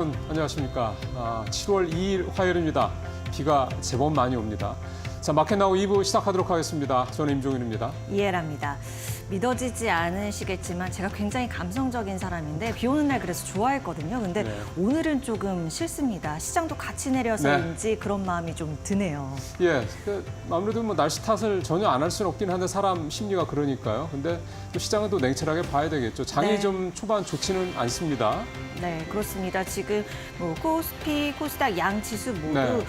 안녕하십니까. 7월 2일 화요일입니다. 비가 제법 많이 옵니다. 자, 마켓 나우 2부 시작하도록 하겠습니다. 저는 임종윤입니다. 이해랍니다. 믿어지지 않으시겠지만 제가 굉장히 감성적인 사람인데 비 오는 날 그래서 좋아했거든요. 근데 네. 오늘은 조금 싫습니다. 시장도 같이 내려서인지 그런 마음이 좀 드네요. 예, 아무래도 뭐 날씨 탓을 전혀 안 할 수는 없긴 한데 사람 심리가 그러니까요. 근데 또 시장은 또 냉철하게 봐야 되겠죠. 장이 네. 좀 초반 좋지는 않습니다. 네, 그렇습니다. 지금 뭐 코스피, 코스닥 양 지수 모두 네.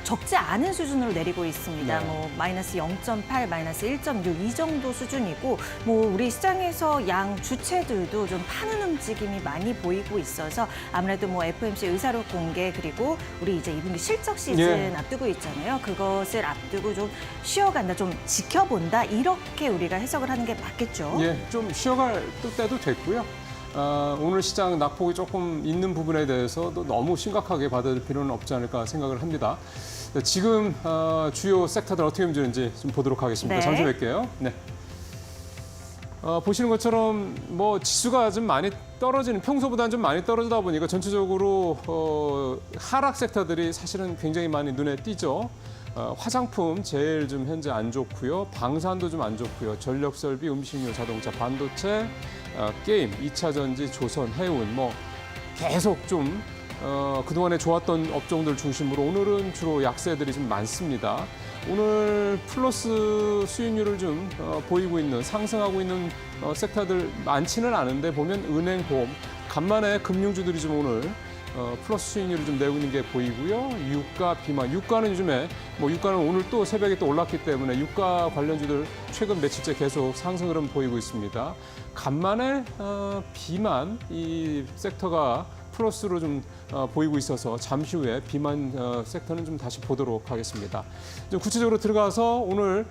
적지 않은 수준으로 내리고 있습니다. 네. 뭐 마이너스 0.8, 마이너스 1.6 이 정도 수준이고 뭐 우리 시장에서 양 주체들도 좀 파는 움직임이 많이 보이고 있어서 아무래도 뭐 FOMC 의사록 공개 그리고 우리 이제 2분기 실적 시즌 예. 앞두고 있잖아요. 그것을 앞두고 좀 쉬어간다, 좀 지켜본다 이렇게 우리가 해석을 하는 게 맞겠죠. 예, 좀 쉬어갈 때도 됐고요. 오늘 시장 낙폭이 조금 있는 부분에 대해서도 너무 심각하게 받아들일 필요는 없지 않을까 생각을 합니다. 네, 지금 주요 섹터들 어떻게 움직이는지 좀 보도록 하겠습니다. 네. 잠시 뵐게요. 네. 보시는 것처럼 뭐 지수가 좀 많이 떨어지는 평소보다는 좀 많이 떨어지다 보니까 전체적으로 하락 섹터들이 사실은 굉장히 많이 눈에 띄죠. 화장품 제일 좀 현재 안 좋고요. 방산도 좀 안 좋고요. 전력 설비, 음식료, 자동차, 반도체, 게임, 2차 전지, 조선, 해운 뭐 계속 좀 그동안에 좋았던 업종들 중심으로 오늘은 주로 약세들이 좀 많습니다. 오늘 플러스 수익률을 좀 보이고 있는 상승하고 있는 섹터들 많지는 않은데 보면 은행, 보험, 간만에 금융주들이 좀 오늘 플러스 수익률을 좀 내고 있는 게 보이고요. 유가, 비만, 유가는 요즘에 뭐 유가는 오늘 또 새벽에 또 올랐기 때문에 유가 관련주들 최근 며칠째 계속 상승 흐름 보이고 있습니다. 간만에 비만 이 섹터가 플러스로 좀 보이고 있어서 잠시 후에 비만 섹터는 좀 다시 보도록 하겠습니다. 좀 구체적으로 들어가서 오늘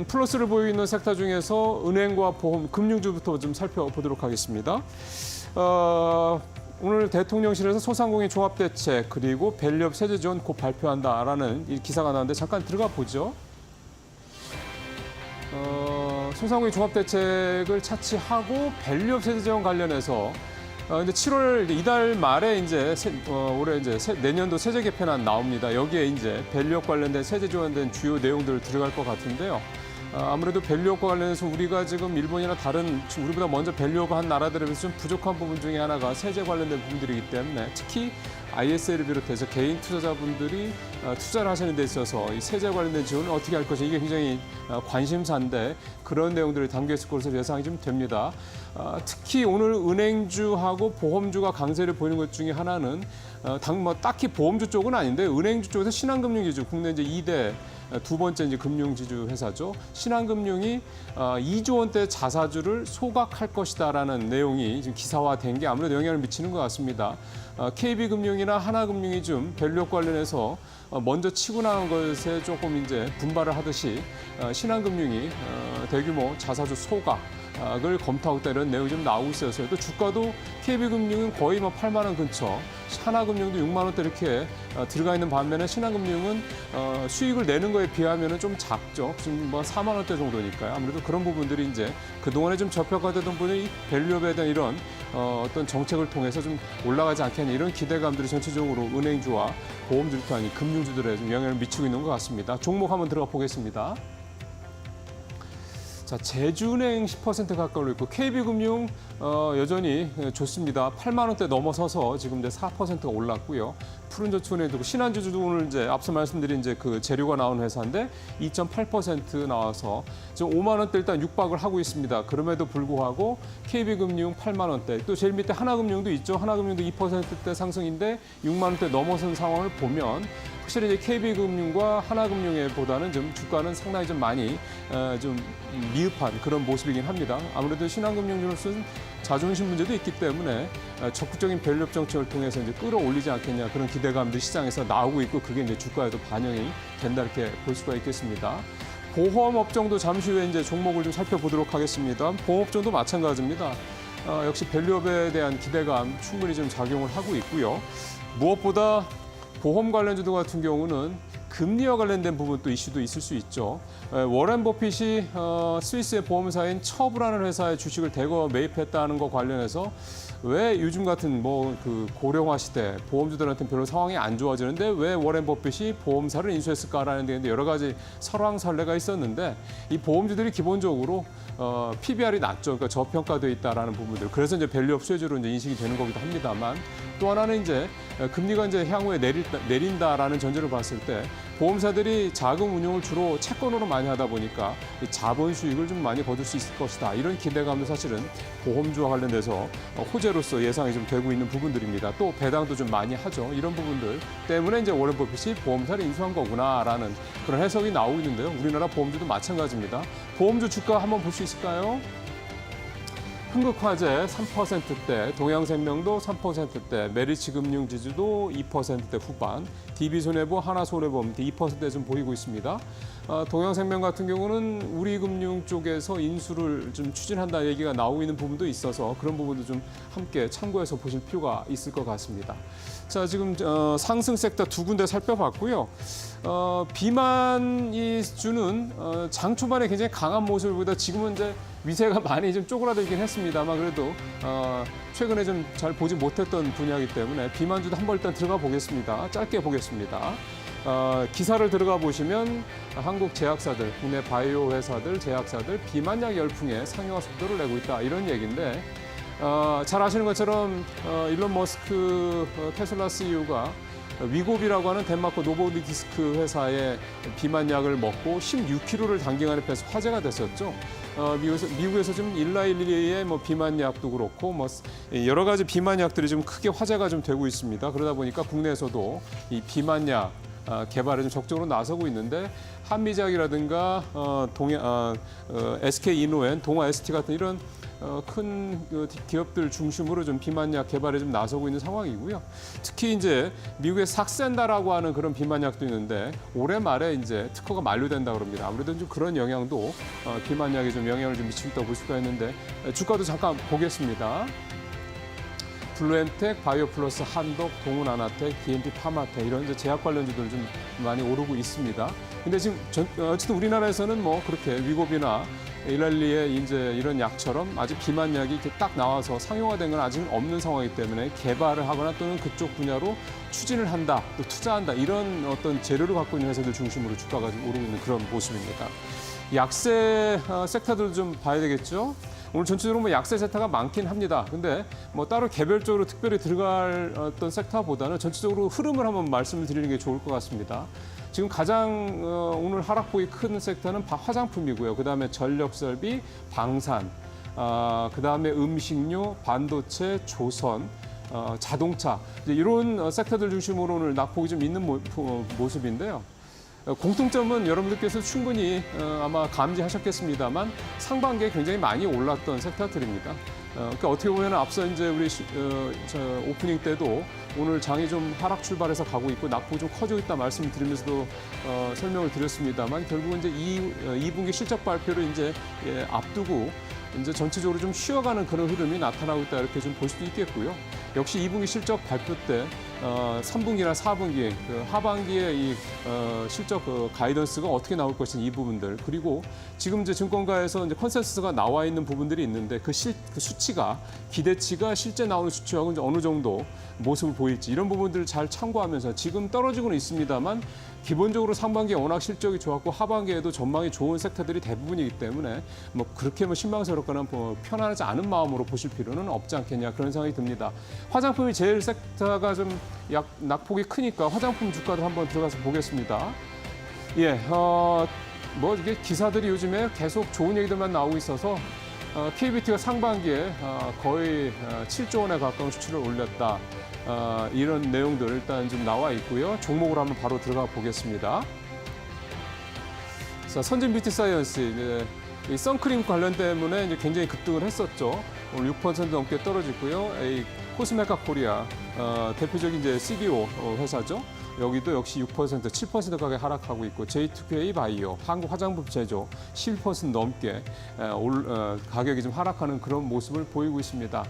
플러스를 보이고 있는 섹터 중에서 은행과 보험, 금융주부터 좀 살펴보도록 하겠습니다. 오늘 대통령실에서 소상공인 종합대책 그리고 밸류업 세제 지원 곧 발표한다라는 이 기사가 나왔는데 잠깐 들어가 보죠. 소상공인 종합대책을 차치하고 밸류업 세제 지원 관련해서 이제 7월 이달 말에 이제 올해 이제 내년도 세제 개편안 나옵니다. 여기에 이제 밸류업 관련된 세제 지원된 주요 내용들 들어갈 것 같은데요. 아무래도 밸류업과 관련해서 우리가 지금 일본이나 다른 우리보다 먼저 밸류업을 한 나라들에 비해서 좀 부족한 부분 중에 하나가 세제 관련된 부분들이기 때문에 특히 ISL을 비롯해서 개인 투자자분들이 투자를 하시는 데 있어서 이 세제 관련된 지원을 어떻게 할 것인지 이게 굉장히 관심사인데 그런 내용들이 담겨 있을 것으로 예상이 좀 됩니다. 특히 오늘 은행주하고 보험주가 강세를 보이는 것 중에 하나는 딱히 보험주 쪽은 아닌데 은행주 쪽에서 신한금융지주 국내 이제 2대 두 번째 이제 금융지주 회사죠. 신한금융이 2조 원대 자사주를 소각할 것이다라는 내용이 지금 기사화된 게 아무래도 영향을 미치는 것 같습니다. KB금융이나 하나금융이 좀 밸류업 관련해서 먼저 치고 나온 것에 조금 이제 분발을 하듯이 신한금융이 대규모 자사주 소각을 검토하고 있다 이런 내용이 좀 나오고 있어요. 또 주가도 KB금융은 거의 뭐 8만 원 근처, 하나금융도 6만 원대 이렇게 들어가 있는 반면에 신한금융은 수익을 내는 거에 비하면 좀 작죠. 지금 뭐 4만 원대 정도니까요. 아무래도 그런 부분들이 이제 그동안에 좀 저평가되던 분이 밸류업에 대한 이런 어떤 정책을 통해서 좀 올라가지 않겠냐 이런 기대감들이 전체적으로 은행주와 보험주도 아닌 금융주들에 좀 영향을 미치고 있는 것 같습니다. 종목 한번 들어가 보겠습니다. 자, 제주은행 10% 가까이 올랐고 KB금융 여전히 좋습니다. 8만 원대 넘어서서 지금 이제 4%가 올랐고요. 푸른저축은행도 신한주주도 오늘 이제 앞서 말씀드린 이제 그 재료가 나온 회사인데 2.8% 나와서 지금 5만 원대 일단 육박을 하고 있습니다. 그럼에도 불구하고 KB금융 8만 원대 또 제일 밑에 하나금융도 있죠. 하나금융도 2%대 상승인데 6만 원대 넘어선 상황을 보면 확실히 이제 KB금융과 하나금융보다는 좀 주가는 상당히 좀 많이 좀 미흡한 그런 모습이긴 합니다. 아무래도 신한금융으로서는 자존심 문제도 있기 때문에 적극적인 밸류업 정책을 통해서 이제 끌어올리지 않겠냐 그런 기대감도 시장에서 나오고 있고 그게 이제 주가에도 반영이 된다 이렇게 볼 수가 있겠습니다. 보험업종도 잠시 후에 이제 종목을 좀 살펴보도록 하겠습니다. 보험업종도 마찬가지입니다. 역시 밸류업에 대한 기대감 충분히 좀 작용을 하고 있고요. 무엇보다 보험 관련주들 같은 경우는 금리와 관련된 부분 또 이슈도 있을 수 있죠. 워렌 버핏이 스위스의 보험사인 첩이라는 회사의 주식을 대거 매입했다는 것 관련해서 왜 요즘 같은 뭐 그 고령화 시대 보험주들한테는 별로 상황이 안 좋아지는데 왜 워렌 버핏이 보험사를 인수했을까라는 데 여러 가지 설왕설래가 있었는데 이 보험주들이 기본적으로 PBR이 낮죠. 그러니까 저평가되어 있다라는 부분들. 그래서 이제 밸류업 수혜주로 이제 인식이 되는 거기도 합니다만 또 하나는 이제 금리가 이제 향후에 내린다라는 전제를 봤을 때 보험사들이 자금 운용을 주로 채권으로 많이 하다 보니까 이 자본 수익을 좀 많이 거둘 수 있을 것이다. 이런 기대감도 사실은 보험주와 관련돼서 호재로서 예상이 좀 되고 있는 부분들입니다. 또 배당도 좀 많이 하죠. 이런 부분들 때문에 이제 워렌 버핏이 보험사를 인수한 거구나라는 그런 해석이 나오고 있는데요. 우리나라 보험주도 마찬가지입니다. 보험주 주가 한번 볼 수 있을까요? 흥국화재 3%대, 동양생명도 3%대, 메리츠금융지주도 2%대 후반, DB손해보, 하나손해보험 2%대 좀 보이고 있습니다. 동양생명 같은 경우는 우리금융 쪽에서 인수를 좀 추진한다 얘기가 나오고 있는 부분도 있어서 그런 부분도 좀 함께 참고해서 보실 필요가 있을 것 같습니다. 자, 지금 상승 섹터 두 군데 살펴봤고요. 비만이 주는 장 초반에 굉장히 강한 모습을 보이다 지금은 이제 위세가 많이 좀 쪼그라들긴 했습니다만 그래도 최근에 좀 잘 보지 못했던 분야이기 때문에 비만주도 한번 일단 들어가 보겠습니다. 짧게 보겠습니다. 기사를 들어가 보시면 한국 제약사들, 국내 바이오 회사들, 제약사들 비만약 열풍에 상용화 속도를 내고 있다 이런 얘기인데 잘 아시는 것처럼 일론 머스크 테슬라 CEO가 위고비라고 하는 덴마크 노보디스크 회사의 비만약을 먹고 16kg를 단기간에 빼서 화제가 됐었죠. 미국에서 지금 일라일리의 뭐 비만약도 그렇고 뭐 여러 가지 비만약들이 좀 크게 화제가 좀 되고 있습니다. 그러다 보니까 국내에서도 이 비만약 개발에 좀 적극적으로 나서고 있는데 한미제약이라든가 SK 이노엔, 동아 ST 같은 이런 큰 기업들 중심으로 좀 비만약 개발에 좀 나서고 있는 상황이고요. 특히 이제 미국의 삭센다라고 하는 그런 비만약도 있는데 올해 말에 이제 특허가 만료된다고 합니다. 아무래도 좀 그런 영향도 비만약에 좀 영향을 좀 미치고 있다고 볼 수가 있는데 주가도 잠깐 보겠습니다. 블루엠텍, 바이오플러스, 한독, 동훈아나텍, BNP 파마텍 이런 이제 제약 관련주들 좀 많이 오르고 있습니다. 근데 지금 어쨌든 우리나라에서는 뭐 그렇게 위고비나 일랄리의 이제 이런 약처럼 아직 비만약이 이렇게 딱 나와서 상용화된 건 아직은 없는 상황이기 때문에 개발을 하거나 또는 그쪽 분야로 추진을 한다, 또 투자한다 이런 어떤 재료를 갖고 있는 회사들 중심으로 주가가 좀 오르고 있는 그런 모습입니다. 약세 섹터들도 좀 봐야 되겠죠. 오늘 전체적으로 뭐 약세 섹터가 많긴 합니다. 근데 뭐 따로 개별적으로 특별히 들어갈 어떤 섹터보다는 전체적으로 흐름을 한번 말씀을 드리는 게 좋을 것 같습니다. 지금 가장 오늘 하락폭이 큰 섹터는 화장품이고요. 그다음에 전력설비, 방산, 그다음에 음식료, 반도체, 조선, 자동차 이런 섹터들 중심으로 오늘 낙폭이 좀 있는 모습인데요. 공통점은 여러분들께서 충분히 아마 감지하셨겠습니다만 상반기에 굉장히 많이 올랐던 섹터들입니다. 그러니까 어떻게 보면 앞서 이제 우리 오프닝 때도 오늘 장이 좀 하락 출발해서 가고 있고 낙폭이 좀 커지고 있다 말씀을 드리면서도 설명을 드렸습니다만 결국은 이제 2분기 실적 발표를 이제 앞두고 이제 전체적으로 좀 쉬어가는 그런 흐름이 나타나고 있다 이렇게 좀 볼 수도 있겠고요. 역시 2분기 실적 발표 때 3분기나 4분기 하반기에 이 실적 가이던스가 어떻게 나올 것인 이 부분들 그리고 지금 이제 증권가에서 이제 컨센서스가 나와 있는 부분들이 있는데 그 수치가 기대치가 실제 나오는 수치하고 이제 어느 정도 모습을 보일지 이런 부분들을 잘 참고하면서 지금 떨어지고는 있습니다만 기본적으로 상반기에 워낙 실적이 좋았고 하반기에도 전망이 좋은 섹터들이 대부분이기 때문에 뭐 그렇게 뭐 실망스럽거나 뭐 편안하지 않은 마음으로 보실 필요는 없지 않겠냐 그런 생각이 듭니다. 화장품이 제일 섹터가 좀 낙폭이 크니까 화장품 주가도 한번 들어가서 보겠습니다. 예, 뭐 이게 기사들이 요즘에 계속 좋은 얘기들만 나오고 있어서 KBT가 상반기에 거의 7조 원에 가까운 수출을 올렸다. 이런 내용들 일단 좀 나와 있고요. 종목으로 한번 바로 들어가 보겠습니다. 자, 선진 뷰티 사이언스 이 선크림 관련 때문에 이제 굉장히 급등을 했었죠. 오늘 6% 넘게 떨어지고요. 이 코스메카 코리아 대표적인 이제 CDO 회사죠. 여기도 역시 6%, 7% 가게 하락하고 있고 J2K 바이오, 한국 화장품 제조 11% 넘게 가격이 좀 하락하는 그런 모습을 보이고 있습니다.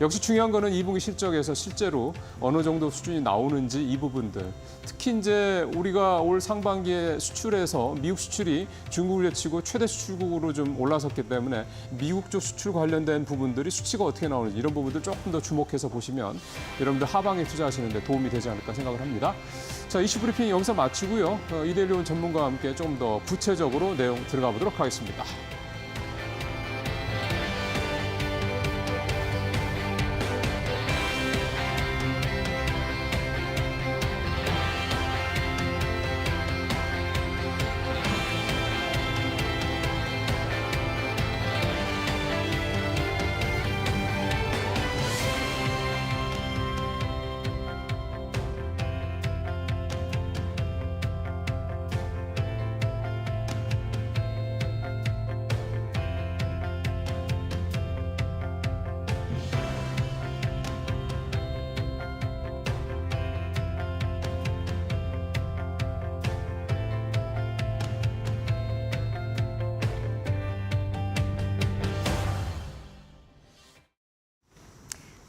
역시 중요한 거는 2분기 실적에서 실제로 어느 정도 수준이 나오는지 이 부분들. 특히 이제 우리가 올 상반기에 수출에서 미국 수출이 중국을 제치고 최대 수출국으로 좀 올라섰기 때문에 미국 쪽 수출 관련된 부분들이 수치가 어떻게 나오는지 이런 부분들 조금 더 주목해서 보시면 여러분들 하반기에 투자하시는 데 도움이 되지 않을까 생각을 합니다. 자, 이슈 브리핑 여기서 마치고요. 이데일리온 전문가와 함께 좀 더 구체적으로 내용 들어가 보도록 하겠습니다.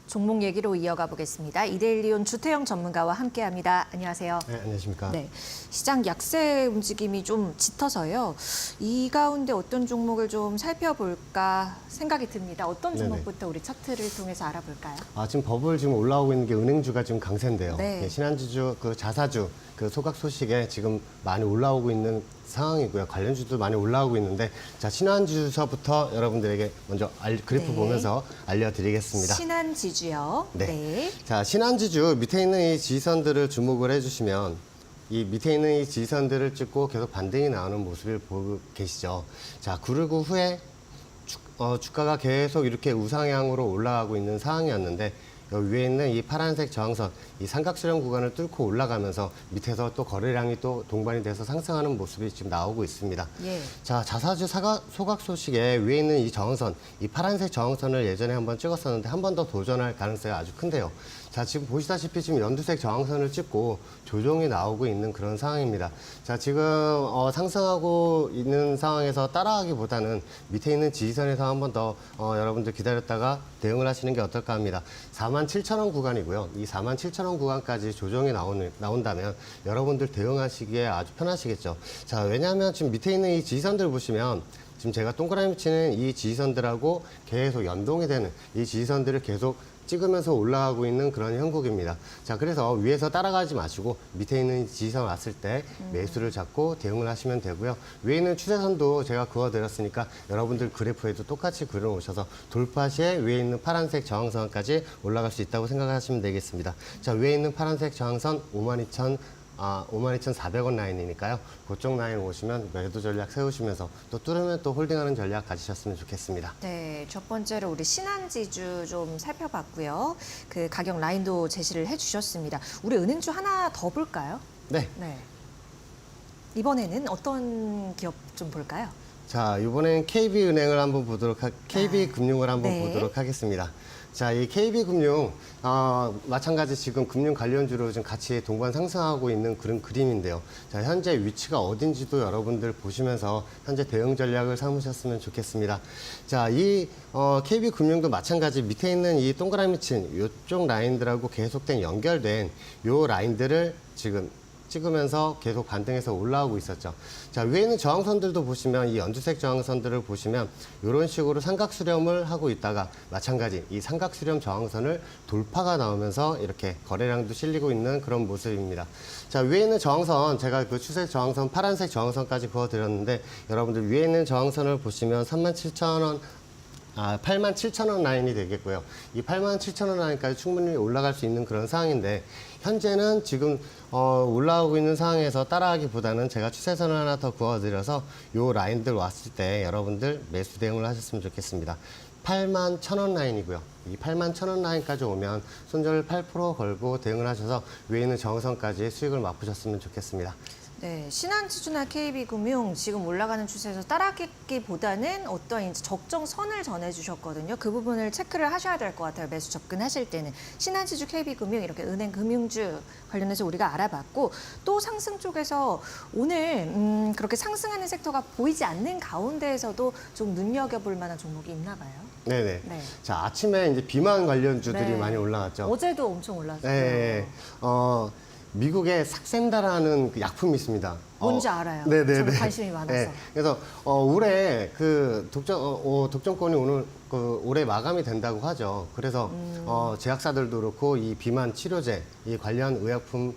종목 얘기로 이어가 보겠습니다. 이데일리온 주태영 전문가와 함께합니다. 안녕하세요. 네, 안녕하십니까. 네, 시장 약세 움직임이 좀 짙어서요. 이 가운데 어떤 종목을 좀 살펴볼까 생각이 듭니다. 어떤 종목부터 우리 차트를 통해서 알아볼까요? 지금 버블 지금 올라오고 있는 게 은행주가 지금 강세인데요. 네. 예, 신한지주, 그 자사주, 그 소각 소식에 지금 많이 올라오고 있는 상황이고요. 관련주도 많이 올라오고 있는데, 자, 신한지주서부터 여러분들에게 먼저 그래프 네. 보면서 알려드리겠습니다. 신한지주요. 네. 자, 신한지주 밑에 있는 이 지지선들을 주목을 해주시면 이 밑에 있는 이 지지선들을 찍고 계속 반등이 나오는 모습을 보고 계시죠. 자, 그리고 후에 주가가 계속 이렇게 우상향으로 올라가고 있는 상황이었는데 여기 위에 있는 이 파란색 저항선, 이 삼각수렴 구간을 뚫고 올라가면서 밑에서 또 거래량이 또 동반이 돼서 상승하는 모습이 지금 나오고 있습니다. 예. 자, 자사주 소각 소식에 위에 있는 이 저항선, 이 파란색 저항선을 예전에 한번 찍었었는데 한 번 더 도전할 가능성이 아주 큰데요. 자, 지금 보시다시피 지금 연두색 저항선을 찍고 조정이 나오고 있는 그런 상황입니다. 자, 지금 상승하고 있는 상황에서 따라가기보다는 밑에 있는 지지선에서 한 번 더 여러분들 기다렸다가 대응을 하시는 게 어떨까 합니다. 47,000원 구간이고요. 이 47,000원 구간까지 조정이 나온다면 여러분들 대응하시기에 아주 편하시겠죠. 자, 왜냐하면 지금 밑에 있는 이 지지선들 보시면 지금 제가 동그라미 치는 이 지지선들하고 계속 연동이 되는 이 지지선들을 계속 찍으면서 올라가고 있는 그런 형국입니다. 자, 그래서 위에서 따라가지 마시고 밑에 있는 지지선 왔을 때 매수를 잡고 대응을 하시면 되고요. 위에 있는 추세선도 제가 그어드렸으니까 여러분들 그래프에도 똑같이 그려놓으셔서 돌파 시에 위에 있는 파란색 저항선까지 올라갈 수 있다고 생각하시면 되겠습니다. 자, 위에 있는 파란색 저항선 52,400원 라인이니까요. 그쪽 라인 오시면 매도 전략 세우시면서 또 뚫으면 또 홀딩하는 전략 가지셨으면 좋겠습니다. 네, 첫 번째로 우리 신한지주 좀 살펴봤고요. 그 가격 라인도 제시를 해주셨습니다. 우리 은행주 하나 더 볼까요? 네. 네. 이번에는 어떤 기업 좀 볼까요? 자, 이번엔 KB은행을 한번 KB금융을 한번 네. 보도록 하겠습니다. 자, 이 KB금융, 마찬가지 지금 금융 관련주로 지금 같이 동반 상승하고 있는 그런 그림인데요. 자, 현재 위치가 어딘지도 여러분들 보시면서 현재 대응 전략을 삼으셨으면 좋겠습니다. 자, 이 KB금융도 마찬가지 밑에 있는 이 동그라미 친 이쪽 라인들하고 계속된 연결된 요 라인들을 지금 찍으면서 계속 반등해서 올라오고 있었죠. 자, 위에 있는 저항선들도 보시면 이 연두색 저항선들을 보시면 이런 식으로 삼각수렴을 하고 있다가 마찬가지 이 삼각수렴 저항선을 돌파가 나오면서 이렇게 거래량도 실리고 있는 그런 모습입니다. 자, 위에 있는 저항선 제가 그 추세 저항선 파란색 저항선까지 그어드렸는데 여러분들 위에 있는 저항선을 보시면 37,000원 87,000원 라인이 되겠고요. 이 87,000원 라인까지 충분히 올라갈 수 있는 그런 상황인데 현재는 지금 올라오고 있는 상황에서 따라하기보다는 제가 추세선을 하나 더 그어드려서 요 라인들 왔을 때 여러분들 매수 대응을 하셨으면 좋겠습니다. 81,000원 라인이고요. 이 81,000원 라인까지 오면 손절 8% 걸고 대응을 하셔서 위에 있는 정선까지 수익을 맛보셨으면 좋겠습니다. 네, 신한지주나 KB금융 지금 올라가는 추세에서 따라가기보다는 어떤 이제 적정선을 전해주셨거든요. 그 부분을 체크를 하셔야 될 것 같아요. 매수 접근하실 때는. 신한지주, KB금융 이렇게 은행 금융주 관련해서 우리가 알아봤고 또 상승 쪽에서 오늘 그렇게 상승하는 섹터가 보이지 않는 가운데에서도 좀 눈여겨볼 만한 종목이 있나 봐요. 네네. 네. 자, 아침에 이제 비만 관련주들이 네. 많이 올라갔죠. 어제도 엄청 올랐어요. 네. 미국에 삭센다라는 그 약품이 있습니다. 뭔지 알아요. 네네네. 저는 관심이 많아서. 네. 그래서 올해 그 독점권이 오늘 올해 마감이 된다고 하죠. 그래서 제약사들도 그렇고 이 비만 치료제, 이 관련 의약품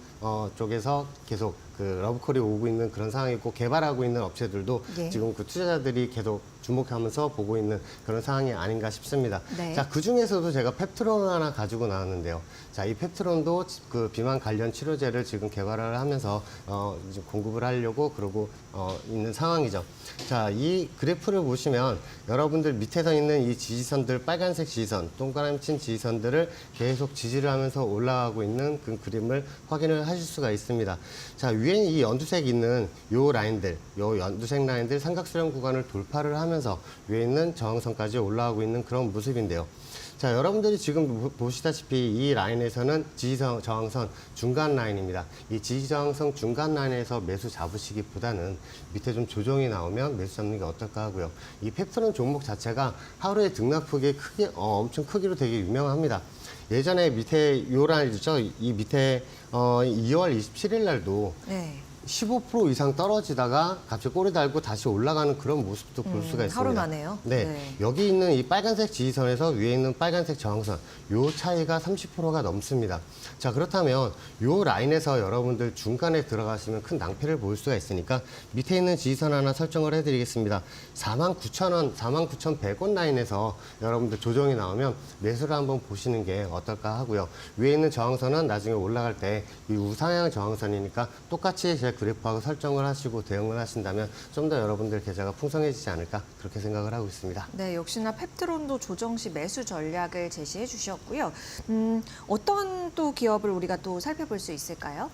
쪽에서 계속 그 러브콜이 오고 있는 그런 상황이고 개발하고 있는 업체들도 예. 지금 그 투자자들이 계속 주목하면서 보고 있는 그런 상황이 아닌가 싶습니다. 네. 자, 그 중에서도 제가 펩트론을 하나 가지고 나왔는데요. 자, 이 펩트론도 그 비만 관련 치료제를 지금 개발을 하면서 이제 공급을 하려고 그러고 있는 상황이죠. 자, 이 그래프를 보시면 여러분들 밑에서 있는 이 지지선들, 빨간색 지지선, 동그라미 친 지지선들을 계속 지지를 하면서 올라가고 있는 그 그림을 확인을 하실 수가 있습니다. 자, 위에 이 연두색 있는 요 라인들, 요 연두색 라인들 삼각수렴 구간을 돌파를 하면서 위에 있는 저항선까지 올라가고 있는 그런 모습인데요. 자, 여러분들이 지금 보시다시피 이 라인에서는 지지선, 저항선 중간 라인입니다. 이 지지저항선 중간 라인에서 매수 잡으시기보다는 밑에 좀 조정이 나오면 매수 잡는 게 어떨까 하고요. 이 펩트론 종목 자체가 하루에 등락폭이 엄청 크기로 되게 유명합니다. 예전에 밑에 요 라인 있죠? 이 밑에 2월 27일 날도 네. 15% 이상 떨어지다가 갑자기 꼬리 달고 다시 올라가는 그런 모습도 볼 수가 있습니다. 하루 만에요? 네. 네. 여기 있는 이 빨간색 지지선에서 위에 있는 빨간색 저항선, 요 차이가 30%가 넘습니다. 자, 그렇다면 요 라인에서 여러분들 중간에 들어가시면 큰 낭패를 볼 수가 있으니까 밑에 있는 지지선 하나 설정을 해드리겠습니다. 49,000원, 49,100원 라인에서 여러분들 조정이 나오면 매수를 한번 보시는 게 어떨까 하고요. 위에 있는 저항선은 나중에 올라갈 때 이 우상향 저항선이니까 똑같이 제 그래프하고 설정을 하시고 대응을 하신다면 좀 더 여러분들 계좌가 풍성해지지 않을까 그렇게 생각을 하고 있습니다. 네, 역시나 펩트론도 조정 시 매수 전략을 제시해 주셨고요. 어떤 또 기업을 우리가 또 살펴볼 수 있을까요?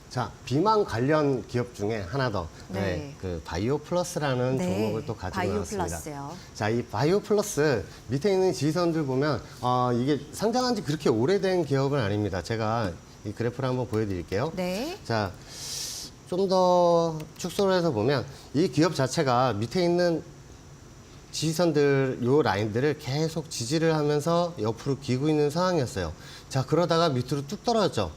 자, 비만 관련 기업 중에 하나 더, 네. 그 바이오 플러스라는 종목을 또 가지고 바이오 나왔습니다. 플러스요. 자, 이 바이오 플러스 밑에 있는 지지선들 보면 이게 상장한 지 그렇게 오래된 기업은 아닙니다. 제가 이 그래프를 한번 보여드릴게요. 네. 자, 좀 더 축소를 해서 보면 이 기업 자체가 밑에 있는 지지선들, 요 라인들을 계속 지지를 하면서 옆으로 기고 있는 상황이었어요. 자, 그러다가 밑으로 뚝 떨어졌죠.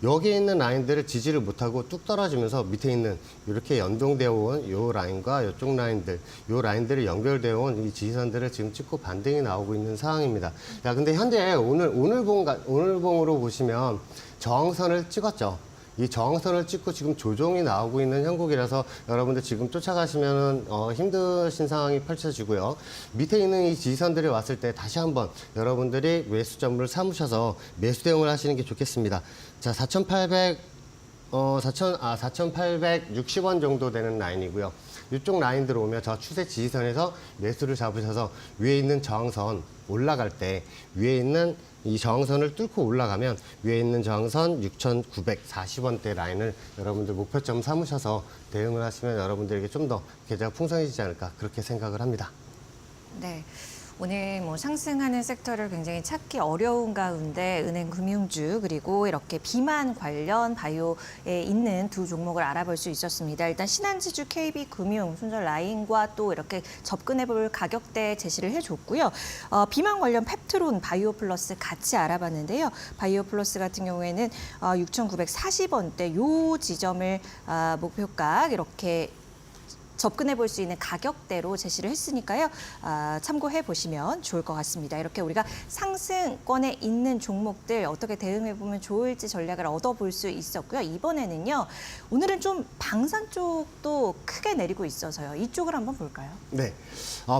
여기에 있는 라인들을 지지를 못하고 뚝 떨어지면서 밑에 있는 이렇게 연동되어 온 요 라인과 이쪽 라인들, 요 라인들이 연결되어 온 이 지지선들을 지금 찍고 반등이 나오고 있는 상황입니다. 자, 근데 현재 오늘봉으로 보시면 저항선을 찍었죠. 이 저항선을 찍고 지금 조정이 나오고 있는 형국이라서 여러분들 지금 쫓아가시면 힘드신 상황이 펼쳐지고요. 밑에 있는 이 지지선들이 왔을 때 다시 한번 여러분들이 매수점을 삼으셔서 매수 대응을 하시는 게 좋겠습니다. 자, 4,860원 정도 되는 라인이고요. 이쪽 라인 들어오면 저 추세 지지선에서 매수를 잡으셔서 위에 있는 저항선 올라갈 때 위에 있는 이 저항선을 뚫고 올라가면 위에 있는 저항선 6,940원대 라인을 여러분들 목표점 삼으셔서 대응을 하시면 여러분들에게 좀 더 계좌가 풍성해지지 않을까 그렇게 생각을 합니다. 네. 오늘 뭐 상승하는 섹터를 굉장히 찾기 어려운 가운데 은행 금융주 그리고 이렇게 비만 관련 바이오에 있는 두 종목을 알아볼 수 있었습니다. 일단 신한지주 KB금융 순서 라인과 또 이렇게 접근해볼 가격대 제시를 해줬고요. 비만 관련 펩트론 바이오 플러스 같이 알아봤는데요. 바이오 플러스 같은 경우에는 6,940원대 요 지점을 목표가 이렇게 접근해 볼 수 있는 가격대로 제시를 했으니까요. 참고해 보시면 좋을 것 같습니다. 이렇게 우리가 상승권에 있는 종목들 어떻게 대응해 보면 좋을지 전략을 얻어볼 수 있었고요. 이번에는요. 오늘은 좀 방산 쪽도 크게 내리고 있어서요. 이쪽을 한번 볼까요? 네.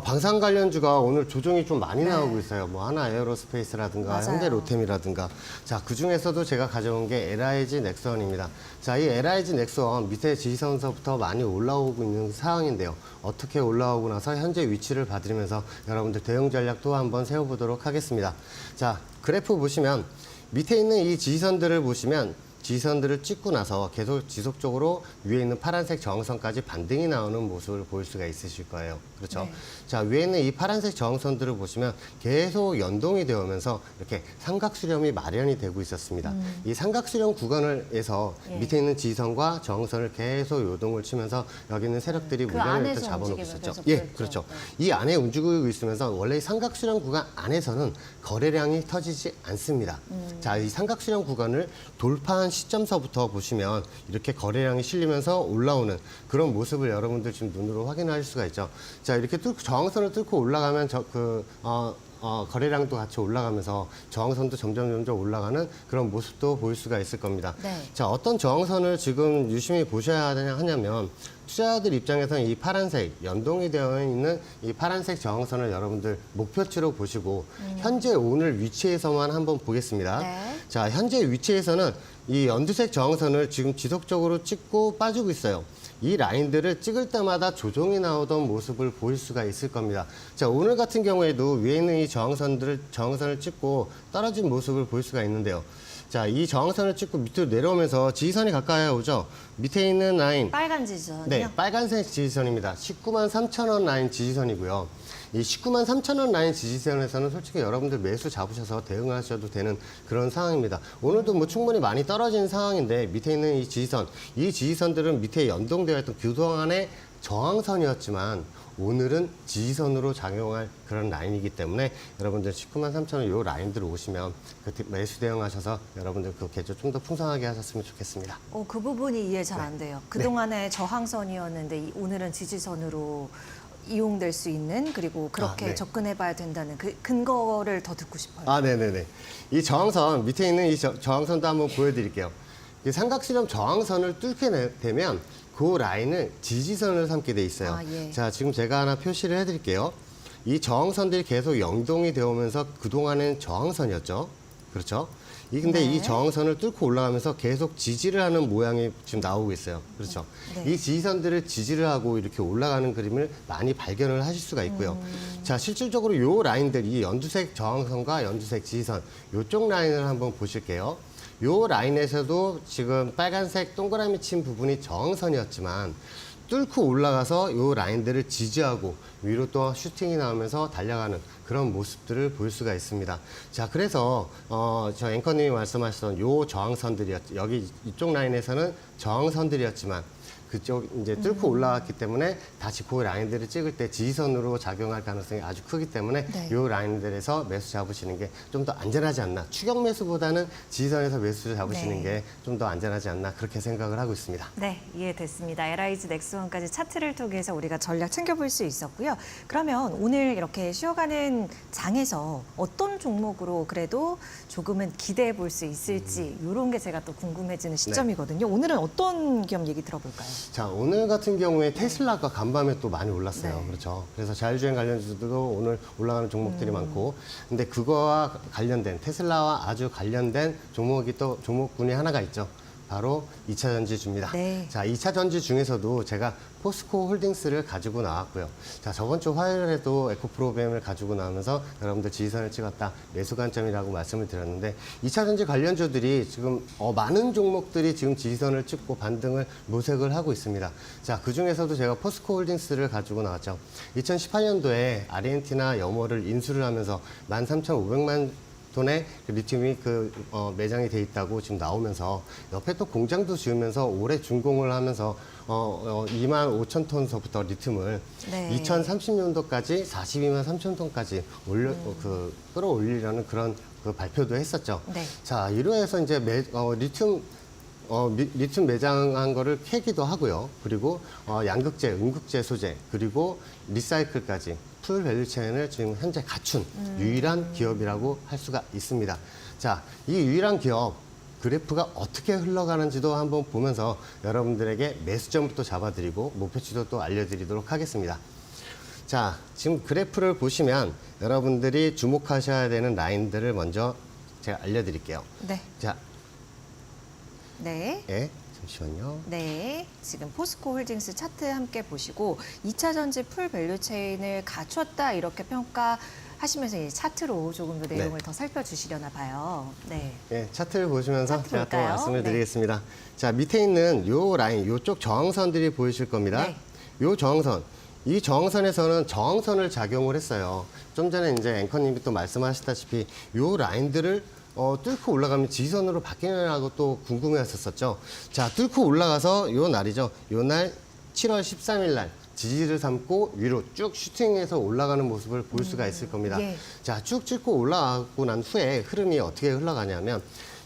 방산 관련주가 오늘 조정이 좀 많이 네. 나오고 있어요. 뭐 하나 에어로스페이스라든가 맞아요. 현대로템이라든가. 자, 그 중에서도 제가 가져온 게 LIG 넥스원입니다. 자, 이 LIG 넥스원 밑에 지지선서부터 많이 올라오고 있는 상황인데요. 어떻게 올라오고 나서 현재 위치를 봐드리면서 여러분들 대응 전략 또 한번 세워보도록 하겠습니다. 자, 그래프 보시면 밑에 있는 이 지지선들을 보시면 지지선들을 찍고 나서 계속 지속적으로 위에 있는 파란색 저항선까지 반등이 나오는 모습을 보일 수가 있으실 거예요. 그렇죠? 네. 자, 위에 있는 이 파란색 저항선들을 보시면 계속 연동이 되어 오면서 이렇게 삼각수렴이 마련이 되고 있었습니다. 이 삼각수렴 구간에서 예. 밑에 있는 지지선과 저항선을 계속 요동을 치면서 여기 있는 세력들이 그 물량을 안에서 일단 잡아놓고 움직임을 있었죠. 계속 예, 보였죠. 그렇죠. 네. 이 안에 움직이고 있으면서 원래 이 삼각수렴 구간 안에서는 거래량이 터지지 않습니다. 자, 이 삼각수렴 구간을 돌파한 시점서부터 보시면 이렇게 거래량이 실리면서 올라오는 그런 모습을 여러분들 지금 눈으로 확인할 수가 있죠. 자, 이렇게 저항선을 뚫고 올라가면 거래량도 같이 올라가면서 저항선도 점점 올라가는 그런 모습도 보일 수가 있을 겁니다. 네. 자, 어떤 저항선을 지금 유심히 보셔야 하냐면 투자자들 입장에서는 이 파란색, 연동이 되어 있는 이 파란색 저항선을 여러분들 목표치로 보시고 현재 오늘 위치에서만 한번 보겠습니다. 네. 자, 현재 위치에서는 이 연두색 저항선을 지금 지속적으로 찍고 빠지고 있어요. 이 라인들을 찍을 때마다 조정이 나오던 모습을 보일 수가 있을 겁니다. 자, 오늘 같은 경우에도 위에 있는 이 저항선을 찍고 떨어진 모습을 볼 수가 있는데요. 자, 이 저항선을 찍고 밑으로 내려오면서 지지선이 가까이 오죠. 밑에 있는 라인. 빨간 지지선이요? 네, 빨간색 지지선입니다. 19만 3천 원 라인 지지선이고요. 이 19만 3천 원 라인 지지선에서는 솔직히 여러분들 매수 잡으셔서 대응하셔도 되는 그런 상황입니다. 오늘도 뭐 충분히 많이 떨어진 상황인데 밑에 있는 이 지지선들은 밑에 연동되어 있던 그동안의 저항선이었지만 오늘은 지지선으로 작용할 그런 라인이기 때문에 여러분들 19만 3천 원 이 라인들 오시면 매수 대응하셔서 여러분들 그 계좌 좀 더 풍성하게 하셨으면 좋겠습니다. 그 부분이 이해 잘 안 돼요. 그동안에 저항선이었는데 오늘은 지지선으로 이용될 수 있는 그리고 그렇게 네. 접근해봐야 된다는 그 근거를 더 듣고 싶어요. 아, 네네네. 이 저항선, 밑에 있는 이 저항선도 한번 보여드릴게요. 이 삼각수렴 저항선을 뚫게 되면 그 라인을 지지선을 삼게 돼 있어요. 아, 예. 자, 지금 제가 하나 표시를 해드릴게요. 이 저항선들이 계속 연동이 되어 오면서 그동안은 저항선이었죠. 그렇죠? 근데 네. 이 저항선을 뚫고 올라가면서 계속 지지를 하는 모양이 지금 나오고 있어요. 그렇죠? 네. 이 지지선들을 지지를 하고 이렇게 올라가는 그림을 많이 발견을 하실 수가 있고요. 자, 실질적으로 이 라인들, 이 연두색 저항선과 연두색 지지선, 이쪽 라인을 한번 보실게요. 이 라인에서도 지금 빨간색 동그라미 친 부분이 저항선이었지만 뚫고 올라가서 이 라인들을 지지하고 위로 또 슈팅이 나오면서 달려가는 그런 모습들을 볼 수가 있습니다. 자, 그래서 저 앵커님이 말씀하셨던 요 저항선들이었죠. 여기 이쪽 라인에서는 저항선들이었지만 그쪽 이제 뚫고 올라왔기 때문에 다시 그 라인들을 찍을 때 지지선으로 작용할 가능성이 아주 크기 때문에 네. 이 라인들에서 매수 잡으시는 게 좀 더 안전하지 않나. 추격 매수보다는 지지선에서 매수를 잡으시는 네. 게 좀 더 안전하지 않나 그렇게 생각을 하고 있습니다. 네, 이해됐습니다. LIG 넥스원까지 차트를 통해서 우리가 전략 챙겨볼 수 있었고요. 그러면 오늘 이렇게 쉬어가는 장에서 어떤 종목으로 그래도 조금은 기대해 볼 수 있을지 이런 게 제가 또 궁금해지는 시점이거든요. 오늘은 어떤 기업 얘기 들어볼까요? 자, 오늘 같은 경우에 테슬라가 간밤에 또 많이 올랐어요. 네. 그렇죠. 그래서 자율주행 관련주도 오늘 올라가는 종목들이 많고, 근데 그거와 관련된, 테슬라와 아주 관련된 종목군이 하나가 있죠. 바로 2차 전지주입니다. 네. 자, 2차 전지 중에서도 제가 포스코 홀딩스를 가지고 나왔고요. 자, 저번 주 화요일에도 에코프로비엠을 가지고 나오면서 여러분들 지지선을 찍었다. 매수 관점이라고 말씀을 드렸는데 2차 전지 관련주들이 지금 많은 종목들이 지금 지지선을 찍고 반등을 모색을 하고 있습니다. 자, 그중에서도 제가 포스코 홀딩스를 가지고 나왔죠. 2018년도에 아르헨티나 염호를 인수를 하면서 13,500만 톤의 리튬이 매장이 돼 있다고 지금 나오면서 옆에 또 공장도 지으면서 올해 준공을 하면서 2만 5천 톤서부터 리튬을 네. 2030년도까지 42만 3천 톤까지 끌어올리려는 그런 발표도 했었죠. 네. 자, 이로해서 이제 리튬 매장한 거를 캐기도 하고요. 그리고 양극재, 음극재 소재, 그리고 리사이클까지 풀 밸류체인을 지금 현재 갖춘 유일한 기업이라고 할 수가 있습니다. 자, 이 유일한 기업 그래프가 어떻게 흘러가는지도 한번 보면서 여러분들에게 매수점부터 잡아드리고 목표치도 또 알려드리도록 하겠습니다. 자, 지금 그래프를 보시면 여러분들이 주목하셔야 되는 라인들을 먼저 제가 알려드릴게요. 네. 자, 네. 잠시만요. 네, 지금 포스코 홀딩스 차트 함께 보시고 2차 전지 풀 밸류 체인을 갖췄다 이렇게 평가하는 하시면서 이 차트로 조금 더 내용을 네. 더 살펴주시려나 봐요. 네. 예, 차트를 보시면서 차트 제가 또 볼까요? 말씀을 네. 드리겠습니다. 자, 밑에 있는 요 라인, 요쪽 저항선들이 보이실 겁니다. 네. 요 저항선, 이 저항선에서는 저항선을 작용을 했어요. 좀 전에 이제 앵커님이 또 말씀하셨다시피 요 라인들을 뚫고 올라가면 지지선으로 바뀌느냐고 또 궁금해 하셨었죠. 자, 뚫고 올라가서 요 날이죠. 요 날 7월 13일 날 지지를 삼고 위로 쭉 슈팅해서 올라가는 모습을 볼 수가 있을 겁니다. 예. 자, 쭉 찍고 올라가고 난 후에 흐름이 어떻게 흘러가냐면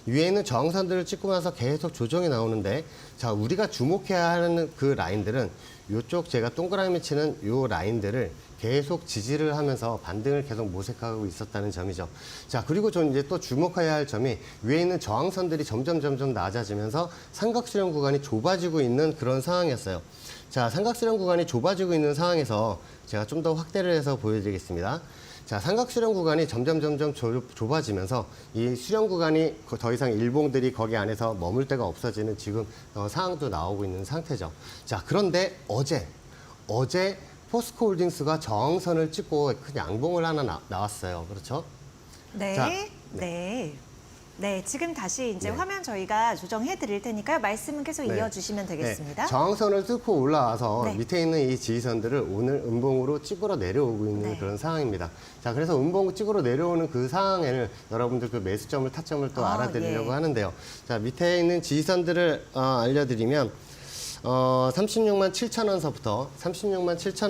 위에 있는 저항선들을 찍고 나서 계속 조정이 나오는데 자, 우리가 주목해야 하는 그 라인들은 요쪽 제가 동그라미 치는 요 라인들을 계속 지지를 하면서 반등을 계속 모색하고 있었다는 점이죠. 자, 그리고 저는 이제 또 주목해야 할 점이 위에 있는 저항선들이 점점 낮아지면서 삼각수렴 구간이 좁아지고 있는 그런 상황이었어요. 자, 삼각수렴 구간이 좁아지고 있는 상황에서 제가 좀 더 확대를 해서 보여드리겠습니다. 자, 삼각수렴 구간이 점점 좁아지면서 이 수렴 구간이 더 이상 일봉들이 거기 안에서 머물 데가 없어지는 지금 상황도 나오고 있는 상태죠. 자, 그런데 어제 포스코홀딩스가 저항선을 찍고 큰 양봉을 하나 나왔어요. 그렇죠? 네. 자, 네. 네, 지금 다시 이제 네. 화면 저희가 조정해 드릴 테니까요. 말씀은 계속 네. 이어주시면 되겠습니다. 네, 저항선을 뚫고 올라와서 네. 밑에 있는 이 지지선들을 오늘 음봉으로 찍으러 내려오고 있는 네. 그런 상황입니다. 자, 그래서 음봉 찍으러 내려오는 그 상황에는 여러분들 그 매수점을 타점을 또 알아드리려고 예. 하는데요. 자, 밑에 있는 지지선들을 알려드리면 36만 7천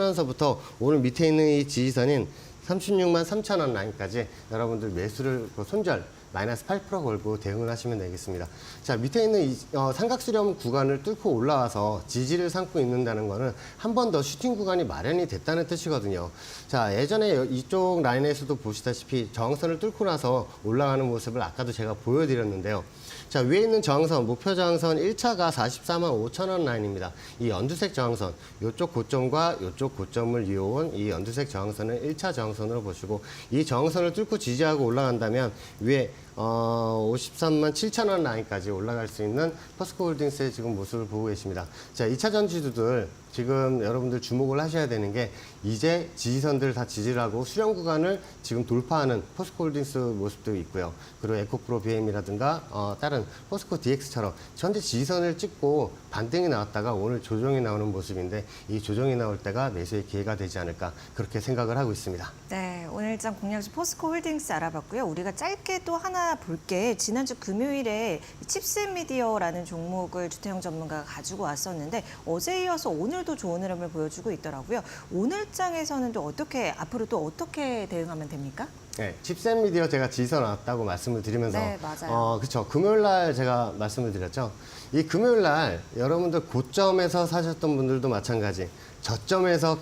원서부터 오늘 밑에 있는 이 지지선인 36만 3천 원 라인까지 여러분들 매수를 손절 마이너스 8% 걸고 대응을 하시면 되겠습니다. 자, 밑에 있는 이 삼각수렴 구간을 뚫고 올라와서 지지를 삼고 있는다는 거는 한 번 더 슈팅 구간이 마련이 됐다는 뜻이거든요. 자, 예전에 이쪽 라인에서도 보시다시피 저항선을 뚫고 나서 올라가는 모습을 아까도 제가 보여드렸는데요. 자, 위에 있는 저항선, 목표 저항선 1차가 44만 5천 원 라인입니다. 이 연두색 저항선, 이쪽 고점과 이쪽 고점을 이어온 이 연두색 저항선을 1차 저항선으로 보시고 이 저항선을 뚫고 지지하고 올라간다면 위에 53만 7천 원 라인까지 올라갈 수 있는 포스코홀딩스의 지금 모습을 보고 계십니다. 자, 2차 전지주들 지금 여러분들 주목을 하셔야 되는 게 이제 지지선들 다 지지를 하고 수렴 구간을 지금 돌파하는 포스코홀딩스 모습도 있고요. 그리고 에코프로 BM이라든가 다른 포스코 DX처럼 현재 지지선을 찍고 반등이 나왔다가 오늘 조정이 나오는 모습인데 이 조정이 나올 때가 매수의 기회가 되지 않을까 그렇게 생각을 하고 있습니다. 네, 오늘장 공략주 포스코홀딩스 알아봤고요. 우리가 짧게 또 하나 볼게 지난주 금요일에 칩셋미디어라는 종목을 주태영 전문가가 가지고 왔었는데 어제 이어서 오늘도 좋은 흐름을 보여주고 있더라고요. 오늘장에서는 또 어떻게 앞으로 또 어떻게 대응하면 됩니까? 네, 칩셋 미디어 제가 지지선 나왔다고 말씀을 드리면서 네, 맞아요. 그렇죠. 금요일 날 제가 말씀을 드렸죠. 이 금요일 날 여러분들 고점에서 사셨던 분들도 마찬가지. 저점에서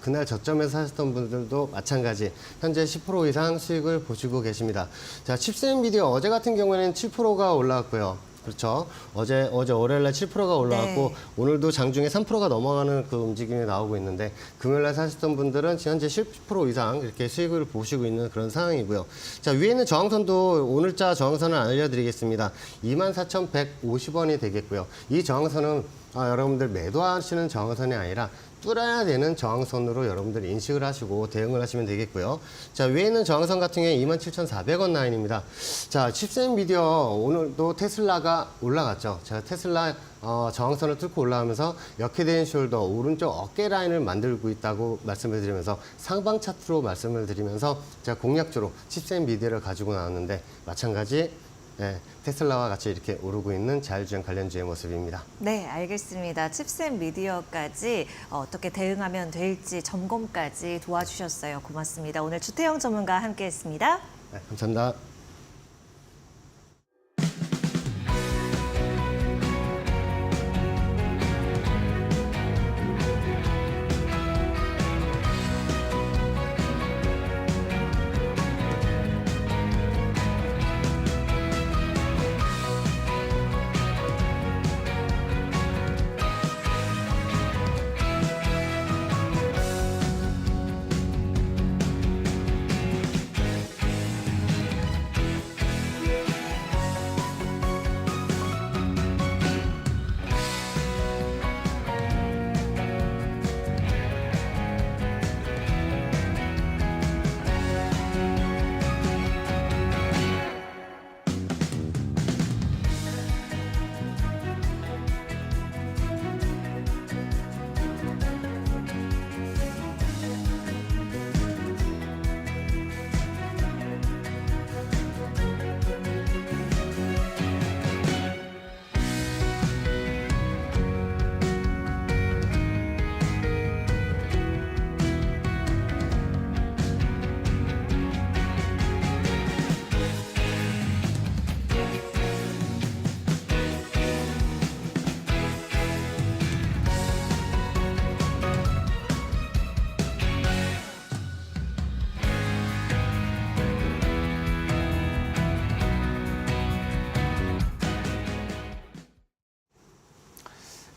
그날 저점에서 사셨던 분들도 마찬가지. 현재 10% 이상 수익을 보시고 계십니다. 자, 칩셋 미디어 어제 같은 경우에는 7%가 올라왔고요. 그렇죠. 어제 월요일날 7%가 올라왔고 네. 오늘도 장중에 3%가 넘어가는 그 움직임이 나오고 있는데 금요일날 사셨던 분들은 현재 10% 이상 이렇게 수익을 보시고 있는 그런 상황이고요. 자, 위에 있는 저항선도 오늘자 저항선을 알려드리겠습니다. 24,150원이 되겠고요. 이 저항선은 여러분들 매도하시는 저항선이 아니라 뚫어야 되는 저항선으로 여러분들 인식을 하시고 대응을 하시면 되겠고요. 자, 위에 있는 저항선 같은 경우에 27,400원 라인입니다. 자, 칩셋 미디어 오늘도 테슬라가 올라갔죠. 제가 테슬라 저항선을 뚫고 올라가면서 역헤드앤 숄더 오른쪽 어깨 라인을 만들고 있다고 말씀을 드리면서 상방 차트로 말씀을 드리면서 제가 공략주로 칩셋 미디어를 가지고 나왔는데 마찬가지 네, 테슬라와 같이 이렇게 오르고 있는 자율주행 관련주의 모습입니다. 네, 알겠습니다. 칩셋 미디어까지 어떻게 대응하면 될지 점검까지 도와주셨어요. 고맙습니다. 오늘 주태영 전문가와 함께했습니다. 네, 감사합니다.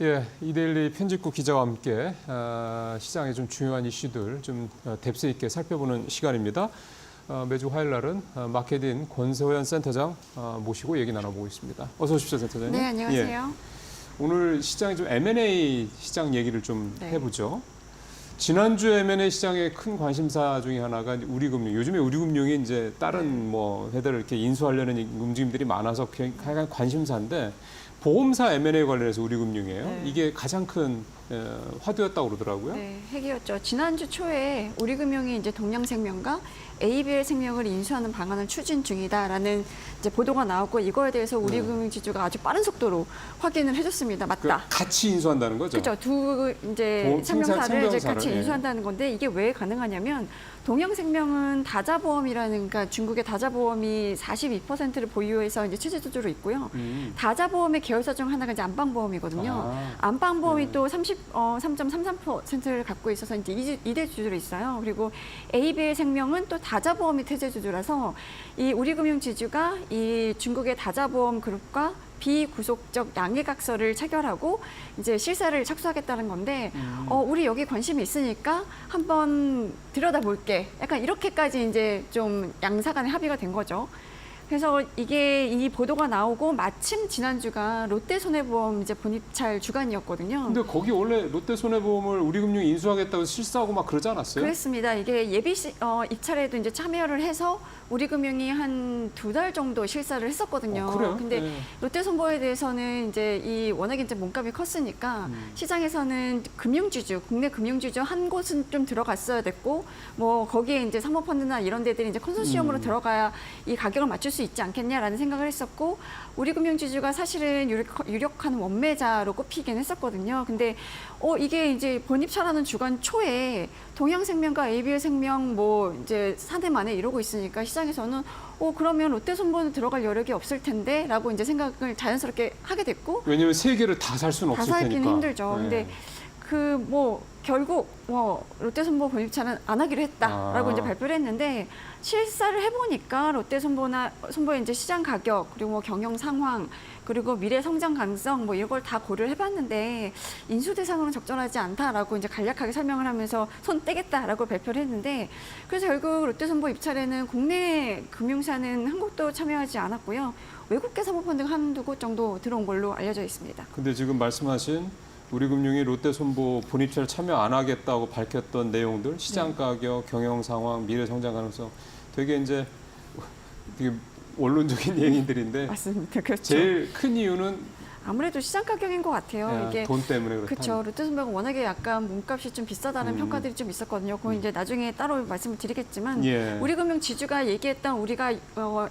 예, 이데일리 편집국 기자와 함께 시장의 좀 중요한 이슈들 좀 뎁스 있게 살펴보는 시간입니다. 매주 화요일 날은 마케딘 권서현 센터장 모시고 얘기 나눠보고 있습니다. 어서 오십시오, 센터장님. 네, 안녕하세요. 예, 오늘 시장이 좀 M&A 시장 얘기를 좀 네. 해보죠. 지난주 M&A 시장의 큰 관심사 중에 하나가 우리금융. 요즘에 우리금융이 이제 다른 뭐 회사를 이렇게 인수하려는 움직임들이 많아서 약간 관심사인데 보험사 M&A 관련해서 우리금융이에요. 네. 이게 가장 큰 화두였다고 그러더라고요. 네, 핵이었죠. 지난주 초에 우리금융이 이제 동양생명과 ABL 생명을 인수하는 방안을 추진 중이다라는 이제 보도가 나왔고 이거에 대해서 우리금융 지주가 아주 빠른 속도로 확인을 해줬습니다. 맞다. 그러니까 같이 인수한다는 거죠. 그렇죠. 두 이제 보험 생명사를 이제 생명사를, 같이 예. 인수한다는 건데 이게 왜 가능하냐면 동양생명은 다자보험이라는 그러니까 중국의 다자보험이 42%를 보유해서 이제 최저주주로 있고요. 다자보험의 계열사 중 하나가 이제 안방보험이거든요. 안방보험이 또 3.33%를 갖고 있어서 이제 2대 주주로 있어요. 그리고 ABL 생명은 또 다자보험이 태제주주라서 이 우리금융 지주가 이 중국의 다자보험 그룹과 비구속적 양해각서를 체결하고 이제 실사를 착수하겠다는 건데 우리 여기 관심이 있으니까 한번 들여다볼게. 약간 이렇게까지 이제 좀 양사 간에 합의가 된 거죠. 그래서 이게 이 보도가 나오고 마침 지난주가 롯데손해보험 이제 본입찰 주간이었거든요. 근데 거기 원래 롯데손해보험을 우리금융이 인수하겠다고 실사하고 막 그러지 않았어요? 그렇습니다. 이게 예비 입찰에도 이제 참여를 해서 우리금융이 한 2달 정도 실사를 했었거든요. 그래요? 근데 네. 롯데손보에 대해서는 이제 이 워낙에 이제 몸값이 컸으니까 시장에서는 금융주주, 국내 금융주주 한 곳은 좀 들어갔어야 됐고 뭐 거기에 이제 사모펀드나 이런 데들이 이제 컨소시엄으로 들어가야 이 가격을 맞출 수 있지 않겠냐라는 생각을 했었고 우리금융지주가 사실은 유력한 원매자로 꼽히긴 했었거든요. 근데 이게 이제 본입찰하는 주간 초에 동양생명과 ABL생명 뭐 이제 사내 만에 이러고 있으니까 시장에서는 그러면 롯데손보는 들어갈 여력이 없을 텐데라고 이제 생각을 자연스럽게 하게 됐고 왜냐면 세 개를 다 살 수는 다 없을 테니까. 살기는 힘들죠. 네. 근데 결국 롯데손보 본입찰은 안 하기로 했다라고 이제 발표를 했는데 실사를 해보니까 롯데손보의 이제 시장 가격 그리고 뭐 경영 상황 그리고 미래 성장 가능성 뭐 이런 걸 다 고려를 해봤는데 인수 대상으로는 적절하지 않다라고 이제 간략하게 설명을 하면서 손 떼겠다라고 발표를 했는데 그래서 결국 롯데손보 입찰에는 국내 금융사는 한 곳도 참여하지 않았고요. 외국계 사모펀드가 한두 곳 정도 들어온 걸로 알려져 있습니다. 근데 지금 말씀하신 우리금융이 롯데손보 본입찰 참여 안 하겠다고 밝혔던 내용들, 시장 가격, 경영 상황, 미래 성장 가능성 되게 이제 되게 원론적인 얘기들인데 맞습니다. 그렇죠. 제일 큰 이유는 아무래도 시장 가격인 것 같아요. 이게 돈 때문에 그렇다. 그렇죠. 롯데손보가 워낙에 약간 몸값이 좀 비싸다는 평가들이 좀 있었거든요. 그건 이제 나중에 따로 말씀을 드리겠지만 예. 우리금융 지주가 얘기했던 우리가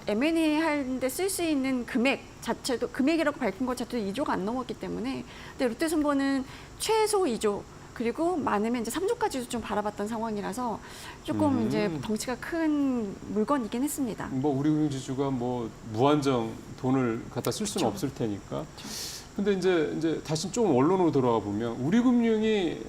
M&A 하는데 쓸 수 있는 금액 자체도 금액이라고 밝힌 것 자체도 2조가 안 넘었기 때문에 근데 롯데손보는 최소 2조 그리고 많으면 이제 3조까지도 좀 바라봤던 상황이라서 조금 이제 덩치가 큰 물건이긴 했습니다. 뭐 우리금융 지주가 뭐 무한정 돈을 갖다 쓸 수는 그렇죠. 없을 테니까. 근데 이제 다시 좀 원론으로 돌아가 보면 우리금융이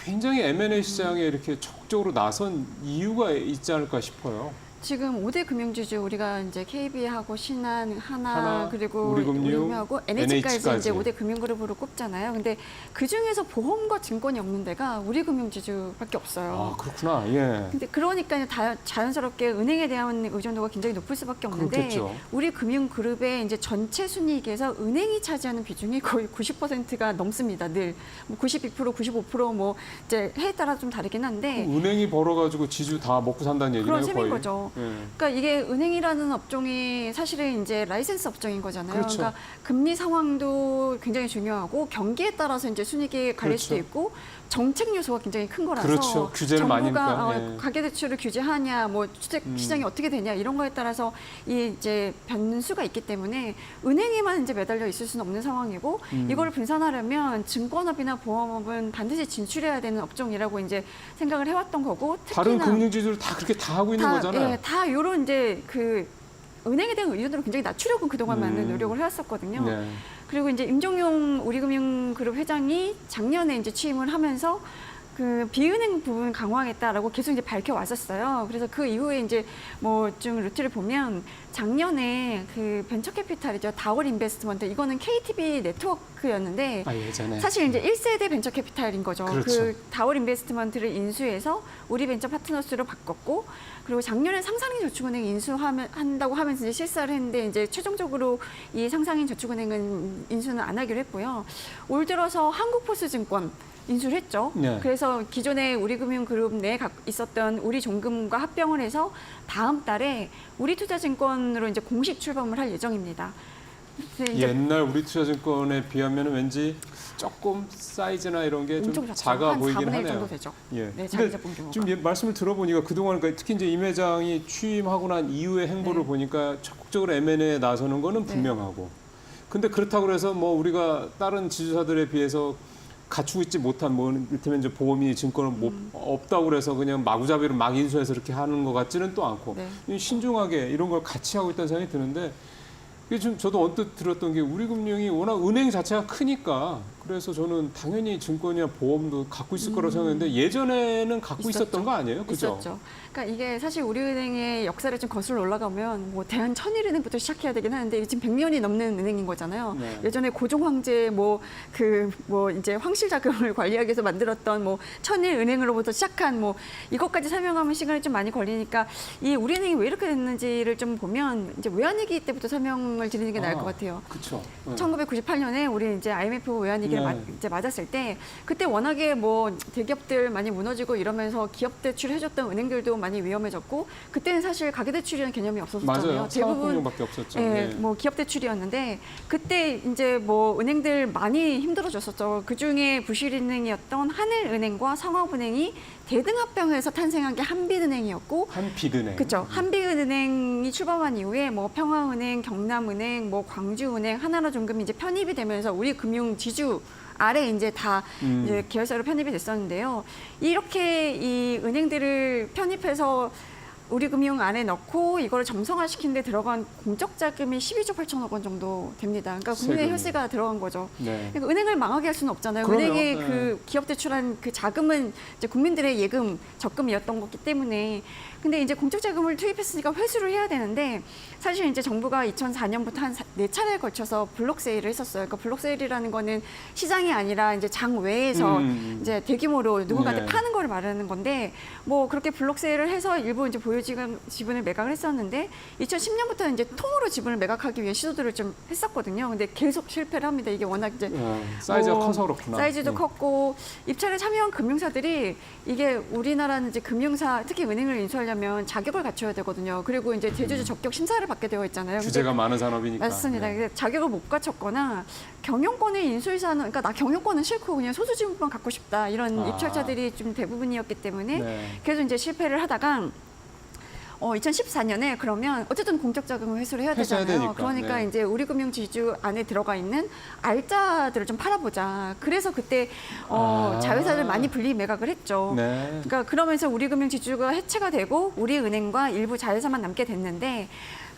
굉장히 M&A 시장에 이렇게 적극적으로 나선 이유가 있지 않을까 싶어요. 지금 5대 금융주주 우리가 이제 KB하고 신한, 하나 그리고 우리금융하고 우리금융하고 NH까지 NH까지. 이제 5대 금융그룹으로 꼽잖아요. 근데 그 중에서 보험과 증권이 없는 데가 우리금융지주밖에 없어요. 아 그렇구나. 예. 근데 그러니까 자연스럽게 은행에 대한 의존도가 굉장히 높을 수밖에 없는데 그렇겠죠. 우리 금융그룹의 이제 전체 순이익에서 은행이 차지하는 비중이 거의 90%가 넘습니다. 늘 뭐 92%, 95%뭐 이제 해에 따라 좀 다르긴 한데 은행이 벌어가지고 지주 다 먹고 산다는 얘기네요. 그런 셈인 거의. 거죠. 예. 그러니까 이게 은행이라는 업종이 사실은 이제 라이센스 업종인 거잖아요. 그렇죠. 그러니까 금리 상황도 굉장히 중요하고 경기에 따라서 이제 순이익이 갈릴 수도 그렇죠. 있고 정책 요소가 굉장히 큰 거라서 그렇죠. 규제를 많이 정부가 하니까. 예. 가계대출을 규제하냐, 뭐 주택 시장이 어떻게 되냐 이런 거에 따라서 이 이제 변수가 있기 때문에 은행에만 이제 매달려 있을 수는 없는 상황이고 이걸 분산하려면 증권업이나 보험업은 반드시 진출해야 되는 업종이라고 이제 생각을 해왔던 거고 다른 특히나 금융지주들 다 그렇게 다 하고 있는 거잖아요. 예, 다 이런 이제 그 은행에 대한 의존도를 굉장히 낮추려고 그동안 많은 노력을 해왔었거든요. 네. 그리고 이제 임종용 우리금융그룹 회장이 작년에 이제 취임을 하면서 그 비은행 부분 강화하겠다라고 계속 이제 밝혀왔었어요. 그래서 그 이후에 이제 뭐 좀 루트를 보면 작년에 그 벤처 캐피탈이죠. 다월 인베스트먼트 이거는 KTB 네트워크였는데 아, 예전에. 사실 이제 1세대 벤처 캐피탈인 거죠. 그렇죠. 그 다월 인베스트먼트를 인수해서 우리 벤처 파트너스로 바꿨고 그리고 작년에 상상인 저축은행 인수한다고 하면서 이제 실사를 했는데 이제 최종적으로 이 상상인 저축은행은 인수는 안 하기로 했고요. 올 들어서 한국포스증권 인수를 했죠. 네. 그래서 기존에 우리금융그룹 내에 있었던 우리종금과 합병을 해서 다음 달에 우리투자증권으로 이제 공식 출범을 할 예정입니다. 그래서 이제 옛날 우리투자증권에 비하면 왠지 조금 사이즈나 이런 게 좀 엄청 작죠. 작아 한 보이긴 4분의 1 하네요. 정도 되죠. 예. 네, 자기 근데 자본 규모가. 좀 말씀을 들어보니까 그동안 그러니까 특히 이제 임 회장이 취임하고 난 이후의 행보를 네. 보니까 적극적으로 M&A에 나서는 거는 네. 분명하고. 근데 그렇다고 해서 뭐 우리가 다른 지주사들에 비해서 갖추고 있지 못한 뭐 이를테면 이제 보험이 증권을 없다고 그래서 그냥 마구잡이로 막 인수해서 이렇게 하는 것 같지는 또 않고 네. 신중하게 이런 걸 같이 하고 있다는 생각이 드는데 이게 좀 저도 언뜻 들었던 게 우리금융이 워낙 은행 자체가 크니까 그래서 저는 당연히 증권이나 보험도 갖고 있을 거라고 생각했는데 예전에는 갖고 있었죠. 있었던 거 아니에요? 그죠? 있었죠. 그러니까 이게 사실 우리은행의 역사를 좀 거슬러 올라가면 뭐 대한천일은행부터 시작해야 되긴 하는데 이게 지금 100년이 넘는 은행인 거잖아요. 네. 예전에 고종 황제 뭐 이제 황실 자금을 관리하기 위해서 만들었던 뭐 천일은행으로부터 시작한 뭐 이것까지 설명하면 시간이 좀 많이 걸리니까 이 우리은행이 왜 이렇게 됐는지를 좀 보면 이제 외환위기 때부터 설명을 드리는 게 나을 것 같아요. 그렇죠. 1998년에 우리 이제 IMF 외환위기를 네. 이제 맞았을 때 그때 워낙에 뭐 대기업들 많이 무너지고 이러면서 기업 대출해줬던 은행들도 많이 위험해졌고 그때는 사실 가계대출이라는 개념이 없었잖아요. 맞아요. 상업금융밖에 없었죠. 예, 네. 뭐 기업 대출이었는데 그때 이제 뭐 은행들 많이 힘들어졌었죠. 그 중에 부실은행이었던 하늘은행과 상업은행이 대등합병해서 탄생한 게 한빛은행이었고 한빛은행. 그렇죠. 한빛은행이 출범한 이후에 뭐 평화은행, 경남은행, 뭐 광주은행, 하나로종금이 이제 편입이 되면서 우리 금융 지주 아래 이제 다 이제 계열사로 편입이 됐었는데요. 이렇게 이 은행들을 편입해서 우리 금융 안에 넣고 이걸 정상화시키는 데 들어간 공적 자금이 12조 8천억 원 정도 됩니다. 그러니까 국민의 세금이. 혈세가 들어간 거죠. 네. 그러니까 은행을 망하게 할 수는 없잖아요. 그럼요. 은행의 네. 그 기업 대출한 그 자금은 이제 국민들의 예금, 적금이었던 거기 때문에 근데 이제 공적 자금을 투입했으니까 회수를 해야 되는데 사실 이제 정부가 2004년부터 한 4차례에 걸쳐서 블록 세일을 했었어요. 그러니까 블록 세일이라는 거는 시장이 아니라 이제 장 외에서 이제 대규모로 누군가한테 네. 파는 걸 말하는 건데 뭐 그렇게 블록 세일을 해서 일부 이제 보유 지분을 매각을 했었는데 2010년부터는 이제 통으로 지분을 매각하기 위해 시도들을 좀 했었거든요. 근데 계속 실패를 합니다. 이게 워낙 이제 사이즈가 뭐 커서 그렇구나. 사이즈도 네. 컸고 입찰에 참여한 금융사들이 이게 우리나라는 이제 금융사 특히 은행을 인수하려면 자격을 갖춰야 되거든요. 그리고 이제 대주주 적격 심사를 받게 되어 있잖아요. 근데 규제가 많은 산업이니까. 맞습니다. 네. 근데 자격을 못 갖췄거나 경영권을 인수해서는 그러니까 나 경영권은 싫고 그냥 소수지분만 갖고 싶다 이런 입찰자들이 좀 대부분이었기 때문에 네. 그래서 이제 실패를 하다가 2014년에 그러면 어쨌든 공적 자금을 회수를 해야 회수해야 되잖아요. 되니까, 그러니까 네. 이제 우리금융 지주 안에 들어가 있는 알짜들을 좀 팔아보자. 그래서 그때 자회사를 많이 분리 매각을 했죠. 네. 그러니까 그러면서 우리금융 지주가 해체가 되고 우리은행과 일부 자회사만 남게 됐는데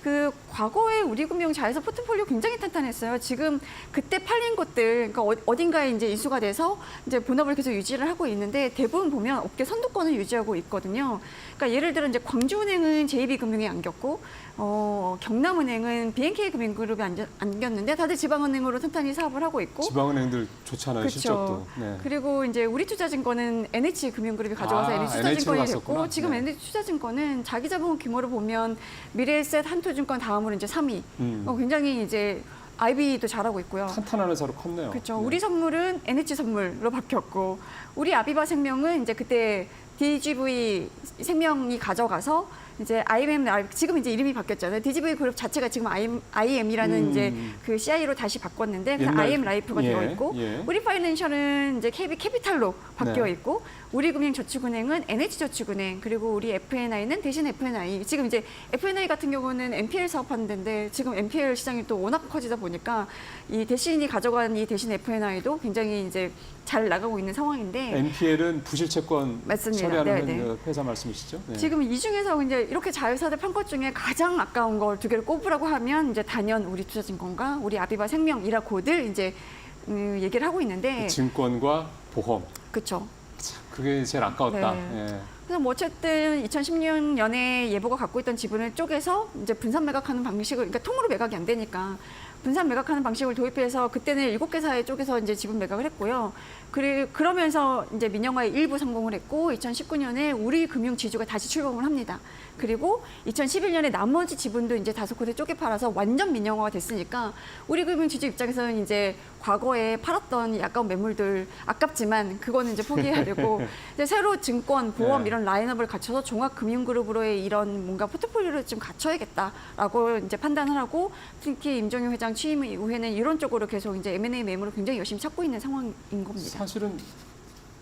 그 과거에 우리금융 자회사 포트폴리오 굉장히 탄탄했어요. 지금 그때 팔린 것들, 그러니까 어딘가에 이제 인수가 돼서 이제 본업을 계속 유지를 하고 있는데 대부분 보면 업계 선두권을 유지하고 있거든요. 그러니까 예를 들어 이제 광주은행은 JB금융이 안겼고, 경남은행은 BNK금융그룹이 안겼는데 다들 지방은행으로 탄탄히 사업을 하고 있고. 지방은행들 좋잖아요. 그렇죠. 실적도. 네. 그리고 이제 우리투자증권은 NH금융그룹이 가져와서 NH투자증권이 NH로 됐고 갔었구나. 지금 네. NH투자증권은 자기 자본 규모로 보면 미래에셋, 한토증권 다음으로 이제 3위. 굉장히 이제 IB도 잘하고 있고요. 탄탄한 회사로 컸네요. 그렇죠. 네. 우리 선물은 NH선물로 바뀌었고 우리 아비바 생명은 이제 그때 DGV 생명이 가져가서 이제 IM 지금 이제 이름이 바뀌었잖아요. DGV 그룹 자체가 지금 IM이라는 이제 그 CI로 다시 바꿨는데 그래서 옛날- IM 라이프가 예, 되어 있고 예. 우리 파이낸셜은 이제 KB 캐피탈로 바뀌어 네. 있고 우리금융저축은행은 NH저축은행 그리고 우리 FNI는 대신 FNI 지금 이제 FNI 같은 경우는 NPL 사업하는 데인데 지금 NPL 시장이 또 워낙 커지다 보니까 이 대신이 가져간 이 대신 FNI도 굉장히 이제 잘 나가고 있는 상황인데 NPL은 부실채권 맞습니다. 처리하는 네, 네. 그 회사 말씀이시죠? 네. 지금 이 중에서 이제 이렇게 자회사들 판 것 중에 가장 아까운 걸 두 개를 꼽으라고 하면 이제 단연 우리투자증권과 우리 아비바 생명이라고들 이제 얘기를 하고 있는데 증권과 보험. 그렇죠. 그게 제일 아까웠다. 네. 예. 그래서 뭐 어쨌든 2016년에 예보가 갖고 있던 지분을 쪼개서 이제 분산 매각하는 방식을, 그러니까 통으로 매각이 안 되니까 분산 매각하는 방식을 도입해서 그때는 7개사에 쪼개서 이제 지분 매각을 했고요. 그러면서 이제 민영화에 일부 성공을 했고 2019년에 우리금융지주가 다시 출범을 합니다. 그리고 2011년에 나머지 지분도 이제 5곳에 쪼개 팔아서 완전 민영화가 됐으니까 우리금융지주 입장에서는 이제 과거에 팔았던 아까운 매물들 아깝지만 그거는 이제 포기하려고 이제 새로 증권, 보험 네. 이런 라인업을 갖춰서 종합금융그룹으로의 이런 뭔가 포트폴리오를 좀 갖춰야겠다라고 이제 판단을 하고 특히 임종용 회장 취임 이후에는 이런 쪽으로 계속 이제 M&A 매물을 굉장히 열심히 찾고 있는 상황인 겁니다. 사실은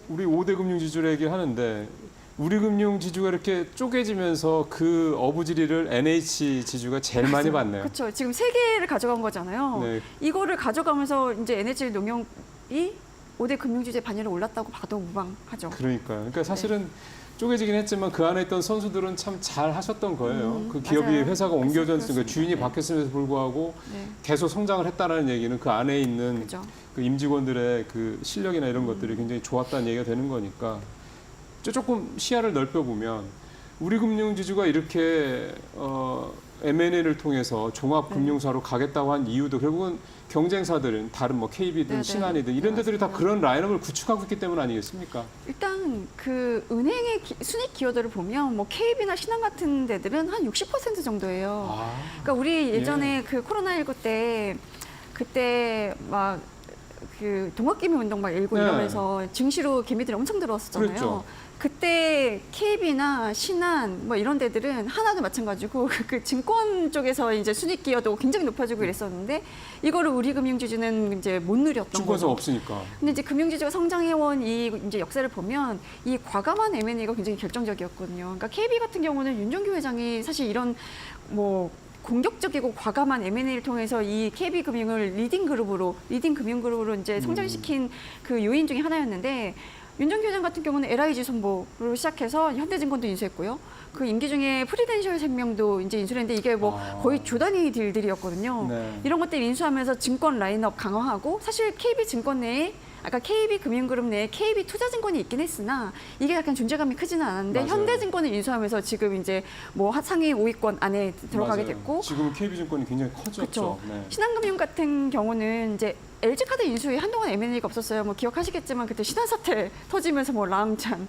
우리 5대 금융지주를 얘기하는데 우리금융지주가 이렇게 쪼개지면서 그 어부지리를 NH지주가 제일 많이 받네요. 그렇죠. 지금 3개를 가져간 거잖아요. 네. 이거를 가져가면서 이제 NH농협이 5대 금융지주의 반열에 올랐다고 봐도 무방하죠. 그러니까요. 그러니까 사실은 쪼개지긴 했지만 그 안에 있던 선수들은 참 잘 하셨던 거예요. 그 기업이 맞아요. 회사가 옮겨졌으니까 그렇습니다. 주인이 네. 바뀌었음에도 불구하고 네. 계속 성장을 했다라는 얘기는 그 안에 있는 그죠. 그 임직원들의 그 실력이나 이런 것들이 굉장히 좋았다는 얘기가 되는 거니까 조금 시야를 넓혀보면 우리금융지주가 이렇게 M&A를 통해서 종합금융사로 가겠다고 한 이유도 결국은 경쟁사들은 다른 뭐 KB든 네네. 신한이든 이런 네, 데들이 다 맞습니다. 그런 라인업을 구축하고 있기 때문 아니겠습니까? 일단 그 은행의 순익 기여도를 보면 뭐 KB나 신한 같은 데들은 한 60% 정도예요. 아, 그러니까 우리 예전에 그 코로나19 때 그때 막 그 동학개미 운동 막 일고 네. 이러면서 증시로 개미들이 엄청 들어왔었잖아요. 그랬죠. 그때 KB나 신한 뭐 이런 데들은 하나도 마찬가지고 그 증권 쪽에서 이제 순익 기여도 굉장히 높아지고 이랬었는데 이거를 우리금융지주는 이제 못 누렸던 증권사 거죠. 없으니까. 근데 이제 금융지주가 성장해온 이 이제 역사를 보면 이 과감한 M&A가 굉장히 결정적이었거든요. 그러니까 KB 같은 경우는 윤종규 회장이 사실 이런 뭐 공격적이고 과감한 M&A를 통해서 이 KB금융을 리딩 금융그룹으로 이제 성장시킨 그 요인 중에 하나였는데 윤종규 회장 같은 경우는 LIG 손보로 시작해서 현대증권도 인수했고요. 그 임기 중에 프리덴셜 생명도 이제 인수를 했는데 이게 뭐 거의 조 단위 딜들이었거든요. 네. 이런 것들 인수하면서 증권 라인업 강화하고 사실 KB증권 내에 아까 KB금융그룹 내에 KB투자증권이 있긴 했으나 이게 약간 존재감이 크지는 않았는데 맞아요. 현대증권을 인수하면서 지금 이제 뭐 상위 5위권 안에 들어가게 맞아요. 됐고 지금 KB증권이 굉장히 커졌죠. 그렇죠. 네. 신한금융 같은 경우는 이제 LG카드 인수에 한동안 M&A가 없었어요. 뭐 기억하시겠지만 그때 신한 사태 터지면서 뭐 라음찬,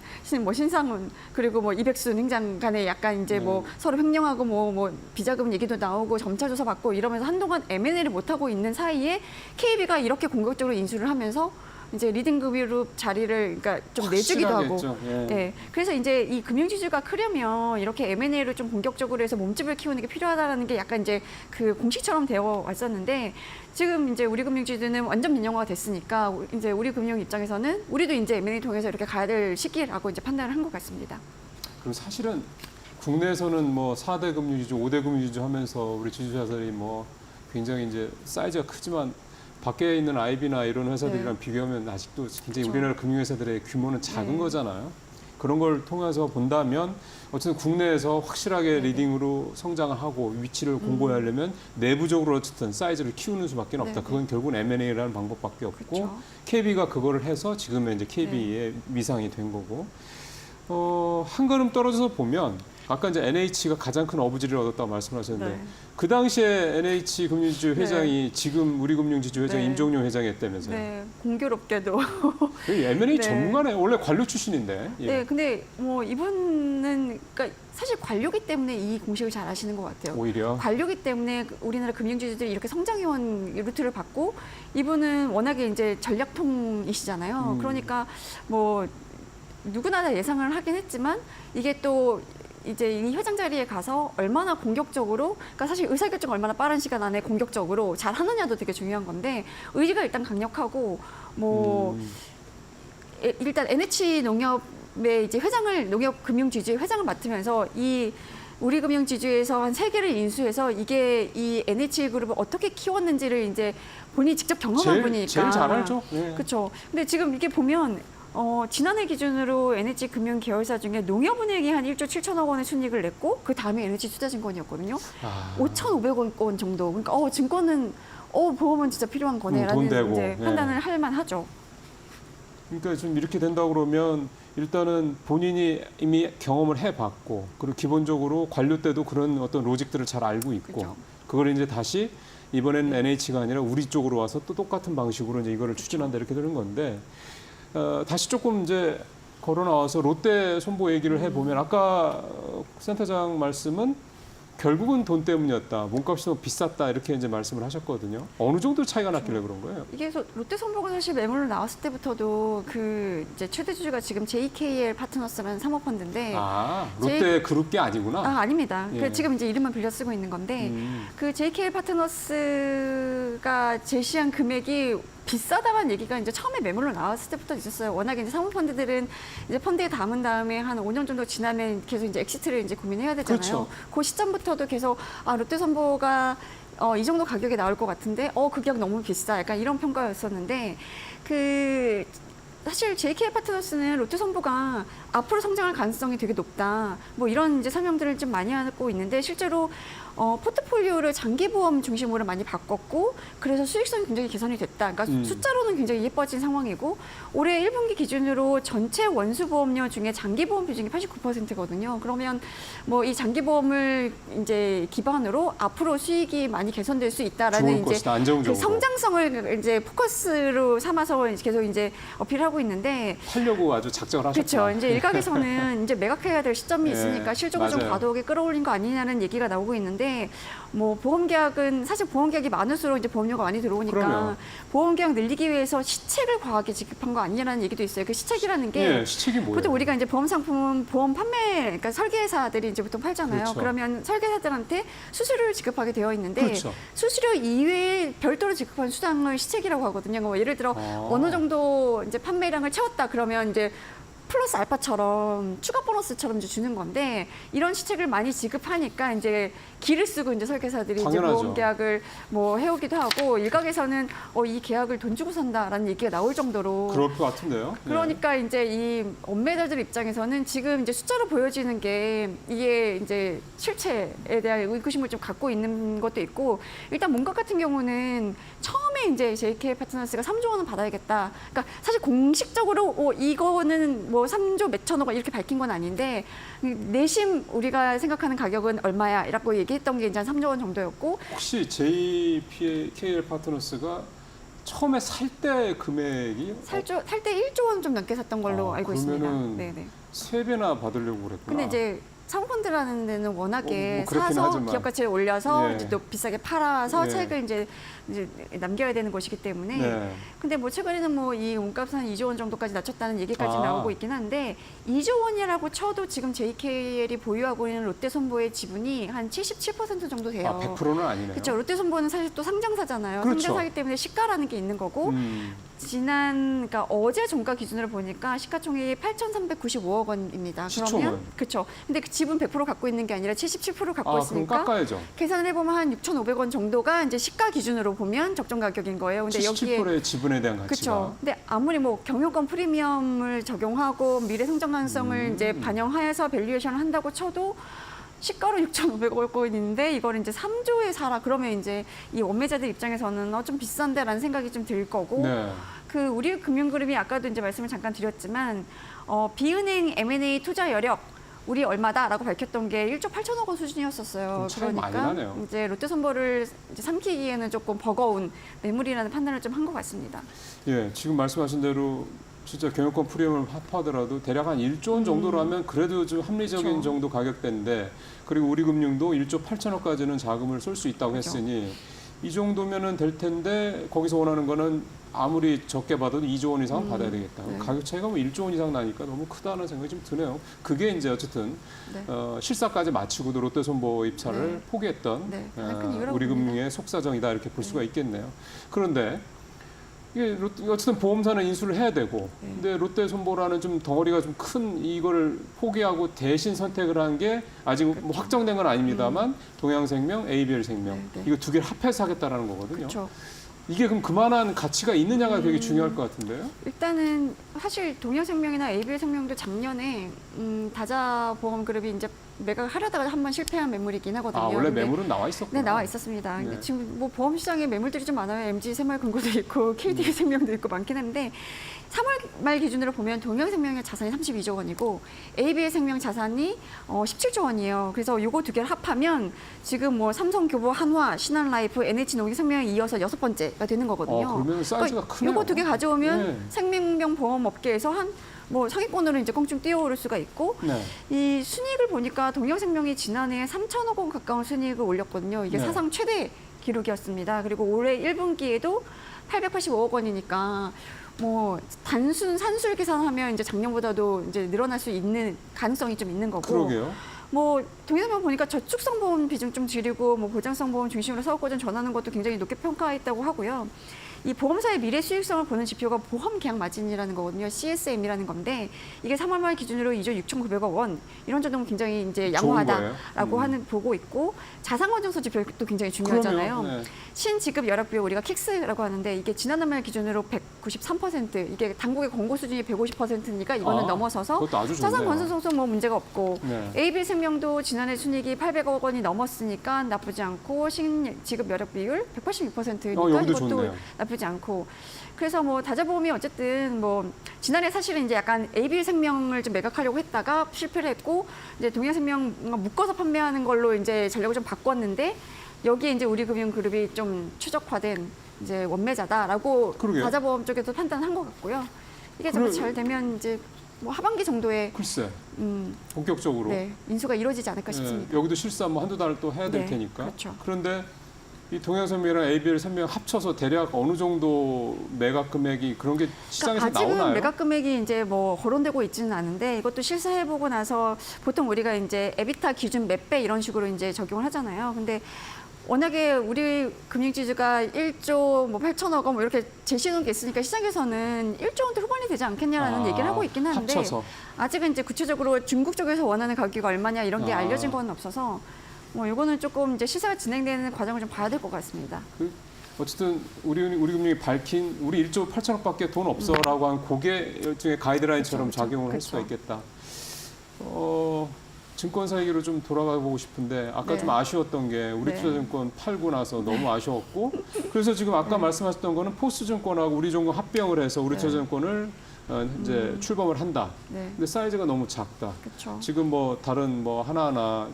신상훈 그리고 뭐 이백순 행장 간에 약간 이제 뭐 서로 횡령하고 뭐 비자금 얘기도 나오고 점차 조사 받고 이러면서 한동안 M&A를 못 하고 있는 사이에 KB가 이렇게 공격적으로 인수를 하면서 이제 리딩그룹 자리를 그러니까 좀 내주기도 하고. 확실하겠죠. 예. 네. 그래서 이제 이 금융지주가 크려면 이렇게 M&A를 좀 본격적으로 해서 몸집을 키우는 게 필요하다라는 게 약간 이제 그 공식처럼 되어 왔었는데 지금 이제 우리금융지주는 완전 민영화가 됐으니까 이제 우리금융 입장에서는 우리도 이제 M&A 통해서 이렇게 가야 될 시기라고 이제 판단을 한 것 같습니다. 그럼 사실은 국내에서는 뭐 4대 금융지주, 5대 금융지주 하면서 우리 지주사들이 뭐 굉장히 이제 사이즈가 크지만 밖에 있는 IB나 이런 회사들이랑 비교하면 아직도 굉장히 그렇죠. 우리나라 금융회사들의 규모는 작은 거잖아요. 그런 걸 통해서 본다면 어쨌든 국내에서 확실하게 리딩으로 성장을 하고 위치를 공고하려면 내부적으로 어쨌든 사이즈를 키우는 수밖에 없다. 그건 결국은 M&A라는 방법밖에 없고 그렇죠. KB가 그거를 해서 지금의 이제 KB의 미상이 된 거고 한 걸음 떨어져서 보면 아까 이제 NH가 가장 큰 어부지리를 얻었다고 말씀하셨는데 네. 그 당시에 NH 금융지주 회장이 지금 우리금융지주 회장 네. 임종용 회장이었다면서요. 네. 공교롭게도. M&A 네. 전문가네. 원래 관료 출신인데. 예. 네. 근데 뭐 이분은 그러니까 사실 관료기 때문에 이 공식을 잘 아시는 것 같아요. 오히려. 관료기 때문에 우리나라 금융지주들이 이렇게 성장해온 루트를 받고 이분은 워낙에 이제 전략통이시잖아요. 그러니까 뭐 누구나 다 예상을 하긴 했지만 이게 또 이제 이 회장 자리에 가서 얼마나 공격적으로, 그러니까 사실 의사결정 얼마나 빠른 시간 안에 공격적으로 잘 하느냐도 되게 중요한 건데 의지가 일단 강력하고 뭐 일단 NH농협의 이제 회장을 농협금융지주의 회장을 맡으면서 이 우리금융지주에서 한 3개를 인수해서 이게 이 NH그룹을 어떻게 키웠는지를 이제 본인이 직접 경험한 분이니까 제일 잘 알죠. 예. 그렇죠. 근데 지금 이게 보면 지난해 기준으로 NH 금융 계열사 중에 농협은행이 한 1조 7천억 원의 순이익을 냈고 그 다음에 NH투자증권이었거든요. 5,500억 원 정도. 그러니까 증권은 보험은 진짜 필요한 거네라는 돈 되고, 이제 예. 판단을 할 만하죠. 그러니까 좀 이렇게 된다 그러면 일단은 본인이 이미 경험을 해봤고 그리고 기본적으로 관료 때도 그런 어떤 로직들을 잘 알고 있고 그렇죠. 그걸 이제 다시 이번엔 NH가 아니라 우리 쪽으로 와서 또 똑같은 방식으로 이제 이거를 추진한다 이렇게 되는 건데 다시 조금 이제 걸어 나와서 롯데 손보 얘기를 해보면 아까 센터장 말씀은 결국은 돈 때문이었다. 몸값이 너무 비쌌다. 이렇게 이제 말씀을 하셨거든요. 어느 정도 차이가 났길래 그런 거예요? 이게 롯데 손보가 사실 매물로 나왔을 때부터도 그 이제 최대 주주가 지금 JKL 파트너스라는 사모펀드인데 아, 롯데 그룹게 아니구나. 아닙니다. 예. 지금 이제 이름만 빌려 쓰고 있는 건데 그 JKL 파트너스가 제시한 금액이 비싸다는 얘기가 이제 처음에 매물로 나왔을 때부터 있었어요. 워낙에 이제 사모펀드들은 이제 펀드에 담은 다음에 한 5년 정도 지나면 계속 이제 엑시트를 이제 고민해야 되잖아요. 그렇죠. 그 시점부터도 계속 롯데선보가 이 정도 가격에 나올 것 같은데 그 가격 너무 비싸. 약간 이런 평가였었는데 사실 JK 파트너스는 롯데선보가 앞으로 성장할 가능성이 되게 높다. 뭐 이런 이제 설명들을 좀 많이 하고 있는데 실제로 포트폴리오를 장기보험 중심으로 많이 바꿨고 그래서 수익성이 굉장히 개선이 됐다. 그러니까 숫자로는 굉장히 예뻐진 상황이고 올해 1분기 기준으로 전체 원수보험료 중에 장기보험 비중이 89%거든요. 그러면 뭐 이 장기보험을 이제 기반으로 앞으로 수익이 많이 개선될 수 있다라는 좋을 이제 것이다, 안정적으로. 그 성장성을 이제 포커스로 삼아서 계속 이제 어필하고 있는데 팔려고 아주 작정을 하셨다. 그렇죠. 이제 일각에서는 이제 매각해야 될 시점이 예, 있으니까 실적을 좀 맞아요. 과도하게 끌어올린 거 아니냐는 얘기가 나오고 있는데 뭐 보험 계약은 사실 보험 계약이 많을수록 이제 보험료가 많이 들어오니까 그럼요. 보험 계약 늘리기 위해서 시책을 과하게 지급한 거 아니냐는 얘기도 있어요. 그 시책이라는 게 예, 시책이 뭐예요? 보통 우리가 이제 보험 상품은 보험 판매, 그러니까 설계사들이 이제 보통 팔잖아요. 그렇죠. 그러면 설계사들한테 수수료를 지급하게 되어 있는데 그렇죠. 수수료 이외에 별도로 지급한 수당을 시책이라고 하거든요. 뭐 예를 들어 어느 정도 이제 판매량을 채웠다 그러면 이제 플러스 알파처럼 추가 보너스처럼 이제 주는 건데 이런 시책을 많이 지급하니까 이제 기를 쓰고 이제 설계사들이 이제 당연하죠. 보험 계약을 뭐 해오기도 하고 일각에서는 이 계약을 돈 주고 산다라는 얘기가 나올 정도로 그럴 것 같은데요. 그러니까 이제 이 업매자들 입장에서는 지금 이제 숫자로 보여지는 게 이게 이제 실체에 대한 의구심을 좀 갖고 있는 것도 있고 일단 몸값 같은 경우는 처음에 이제 JK 파트너스가 3조 원은 받아야겠다. 그러니까 사실 공식적으로 이거는 뭐 3조 몇천억 이렇게 밝힌 건 아닌데 내심 우리가 생각하는 가격은 얼마야라고 얘기했던 게 이제 한 3조 원 정도였고 혹시 JKL 파트너스가 처음에 살 때 금액이 살 때 1조 원 좀 넘게 샀던 걸로 알고 있습니다. 그러면은 네네. 3배나 받으려고 그랬구나. 근데 이제 사모펀드라는 데는 워낙에 뭐 그렇긴 사서 하지만. 기업 가치를 올려서 예. 이제 또 비싸게 팔아서 예. 차익을 이제 남겨야 되는 것이기 때문에 네. 근데 뭐 최근에는 뭐 이 몸값은 한 2조 원 정도까지 낮췄다는 얘기까지 아. 나오고 있긴 한데 2조 원이라고 쳐도 지금 JKL이 보유하고 있는 롯데손보의 지분이 한 77% 정도 돼요. 아, 100%는 아니네요. 그렇죠. 롯데손보는 사실 또 상장사잖아요. 그렇죠. 상장사기 때문에 시가라는 게 있는 거고 그러니까 어제 종가 기준으로 보니까 시가총액이 8,395억 원입니다. 시총은? 그러면 그렇죠. 근데 그 지분 100% 갖고 있는 게 아니라 77% 갖고 그럼 있으니까 깎아야죠. 계산을 해보면 한 6,500원 정도가 이제 시가 기준으로 보면 적정 가격인 거예요. 근데 여기에 77%의 지분에 대한 가치가. 그렇죠. 근데 아무리 뭐 경영권 프리미엄을 적용하고 미래 성장 가능성을 이제 반영하여서 밸류에이션을 한다고 쳐도 시가로 6,500억 원인데 이걸 이제 3조에 사라 그러면 이제 이 원매자들 입장에서는 좀 비싼데라는 생각이 좀 들 거고 네. 그 우리 금융그룹이 아까도 이제 말씀을 잠깐 드렸지만 비은행 M&A 투자 여력 우리 얼마다라고 밝혔던 게 1조 8천억 원 수준이었었어요. 차이 많이 나네요. 이제 롯데선보를 이제 삼키기에는 조금 버거운 매물이라는 판단을 좀 한 것 같습니다. 예, 지금 말씀하신 대로 진짜 경영권 프리미엄을 합하더라도 대략 한 1조 원 정도라면 그래도 좀 합리적인 그렇죠. 정도 가격대인데 그리고 우리금융도 1조 8천억까지는 자금을 쏠 수 있다고 그렇죠. 했으니 이 정도면은 될 텐데 거기서 원하는 거는 아무리 적게 받아도 2조 원 이상은 받아야 되겠다. 네. 가격 차이가 뭐 1조 원 이상 나니까 너무 크다는 생각이 좀 드네요. 그게 이제 어쨌든 네. 실사까지 마치고도 롯데손보 입찰을 네. 포기했던 네, 가장 큰 이유라고 우리금융의 속사정이다 이렇게 볼 수가 있겠네요. 그런데 이게 어쨌든 보험사는 인수를 해야 되고, 네. 근데 롯데손보라는 좀 덩어리가 좀 큰 이걸 포기하고 대신 선택을 한 게 아직 뭐 확정된 건 아닙니다만 동양생명, ABL생명 네, 네. 이거 두 개를 합해서 하겠다라는 거거든요. 그렇죠. 이게 그럼 그만한 가치가 있느냐가 되게 중요할 것 같은데요. 일단은 사실 동양생명이나 ABL생명도 작년에 다자보험그룹이 이제 매각하려다가 한번 실패한 매물이긴 하거든요. 아, 원래 근데 매물은 나와 있었구나. 네, 나와 있었습니다. 근데 네. 지금 뭐 보험 시장에 매물들이 좀 많아요. MG새마을금고도 있고 KD 생명도 있고 많긴 한데 3월 말 기준으로 보면 동양생명의 자산이 32조 원이고 ABL생명 자산이 17조 원이에요. 그래서 요거 두 개를 합하면 지금 뭐 삼성교보, 한화, 신한라이프, NH농협생명에 이어서 6번째가 되는 거거든요. 그러면 사이즈가 그러니까 크네요. 요거 두 개 가져오면 네. 생명병 보험 업계에서 한 뭐 상위권으로 이제 껑충 뛰어오를 수가 있고 네. 이 순이익을 보니까 동양생명이 지난해 3천억 원 가까운 순이익을 올렸거든요. 이게 네. 사상 최대 기록이었습니다. 그리고 올해 1분기에도 885억 원이니까 뭐 단순 산술 계산하면 이제 작년보다도 이제 늘어날 수 있는 가능성이 좀 있는 거고. 그러게요. 뭐 동양생명 보니까 저축성 보험 비중 좀 줄이고 뭐 보장성 보험 중심으로 사업 고전 전하는 것도 굉장히 높게 평가했다고 하고요. 이 보험사의 미래 수익성을 보는 지표가 보험 계약 마진이라는 거거든요. CSM이라는 건데 이게 3월 말 기준으로 2조 6,900억 원 이런 정도면 굉장히 이제 좋은 양호하다라고 거예요. 보고 있고 자산 건전성 지표도 굉장히 중요하잖아요. 그럼요. 네. 신지급 열악 비율 우리가 킥스라고 하는데 이게 지난해 말 기준으로 193% 이게 당국의 권고 수준이 150%니까 이거는 아, 넘어서서 그것도 아주 자산 좋네요. 건전성도 뭐 문제가 없고 네. AB생명도 지난해 순이익이 800억 원이 넘었으니까 나쁘지 않고 신지급 열악 비율 182%니까 여기도 이것도 좋네요. 나쁘지 않고 그래서 뭐 다자보험이 어쨌든 뭐 지난해 사실은 이제 약간 AB생명을 좀 매각하려고 했다가 실패를 했고 이제 동양생명 묶어서 판매하는 걸로 이제 전략을 좀 바꿨는데 여기에 이제 우리금융그룹이 좀 최적화된 이제 원매자다라고 그러게요. 다자보험 쪽에서 판단한 것 같고요. 이게 좀 잘 되면 이제 뭐 하반기 정도에 글쎄, 본격적으로. 네, 인수가 이루어지지 않을까 싶습니다. 네, 여기도 실사 뭐 한두 달 또 해야 될 네, 테니까. 그렇죠. 그런데 이 동양생명이랑 ABL생명 합쳐서 대략 어느 정도 매각 금액이 그런 게 시장에서 그러니까 아직은 나오나요? 매각 금액이 이제 뭐 거론되고 있지는 않은데 이것도 실사해보고 나서 보통 우리가 이제 에비타 기준 몇 배 이런 식으로 이제 적용을 하잖아요. 근데 워낙에 우리 금융지주가 1조 뭐 8천억 원 뭐 이렇게 제시해놓은 게 있으니까 시장에서는 1조 원대 후반이 되지 않겠냐라는 얘기를 하고 있긴 하는데 합쳐서. 아직은 이제 구체적으로 중국 쪽에서 원하는 가격이 얼마냐 이런 게 아. 알려진 건 없어서 뭐 이거는 조금 이제 시세가 진행되는 과정을 좀 봐야 될 것 같습니다. 어쨌든 우리금융이 밝힌 우리 1조 8천억밖에 돈 없어라고 한 그게 일종의 가이드라인처럼 그렇죠, 작용을 할 수가 그렇죠. 있겠다. 증권사 얘기로 좀 돌아가 보고 싶은데 아까 네. 좀 아쉬웠던 게 우리투자증권 팔고 나서 너무 아쉬웠고 그래서 지금 아까 말씀하셨던 거는 포스증권하고 우리증권 합병을 해서 우리투자증권을 이제 출범을 한다. 네, 근데 사이즈가 너무 작다. 그렇죠. 지금 뭐 다른 뭐 하나하나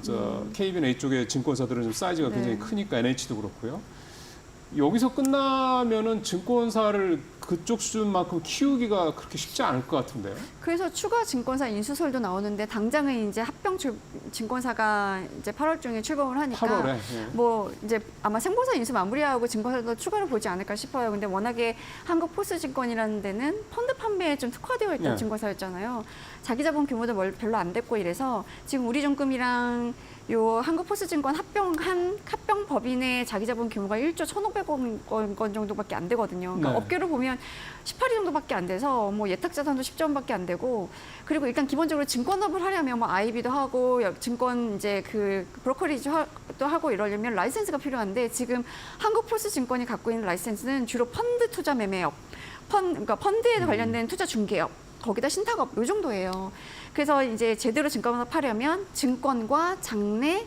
KB나 이쪽의 증권사들은 좀 사이즈가 네. 굉장히 크니까 NH도 그렇고요. 여기서 끝나면은 증권사를 그쪽 수준만큼 키우기가 그렇게 쉽지 않을 것 같은데요. 그래서 추가 증권사 인수설도 나오는데 당장은 이제 합병 증권사가 이제 8월 중에 출범을 하니까 8월에. 예. 뭐 이제 아마 생보사 인수 마무리하고 증권사도 추가로 보지 않을까 싶어요. 근데 워낙에 한국포스증권이라는 데는 펀드 판매에 좀 특화되어 있던 네. 증권사였잖아요. 자기 자본 규모도 별로 안 됐고 이래서 지금 우리증금이랑 요 한국포스증권 합병 법인의 자기 자본 규모가 1조 1,500억 원 정도밖에 안 되거든요. 그러니까 네. 업계로 보면 18위 정도밖에 안 돼서 뭐 예탁 자산도 10조 원밖에 안 되고 그리고 일단 기본적으로 증권업을 하려면 뭐 IB도 하고 증권 이제 그 브로커리지도 하고 이러려면 라이센스가 필요한데 지금 한국포스증권이 갖고 있는 라이센스는 주로 펀드 투자 매매업, 그러니까 펀드에 관련된 투자 중개업 거기다 신탁업 요 정도예요. 그래서 이제 제대로 증권을 파려면 증권과 장외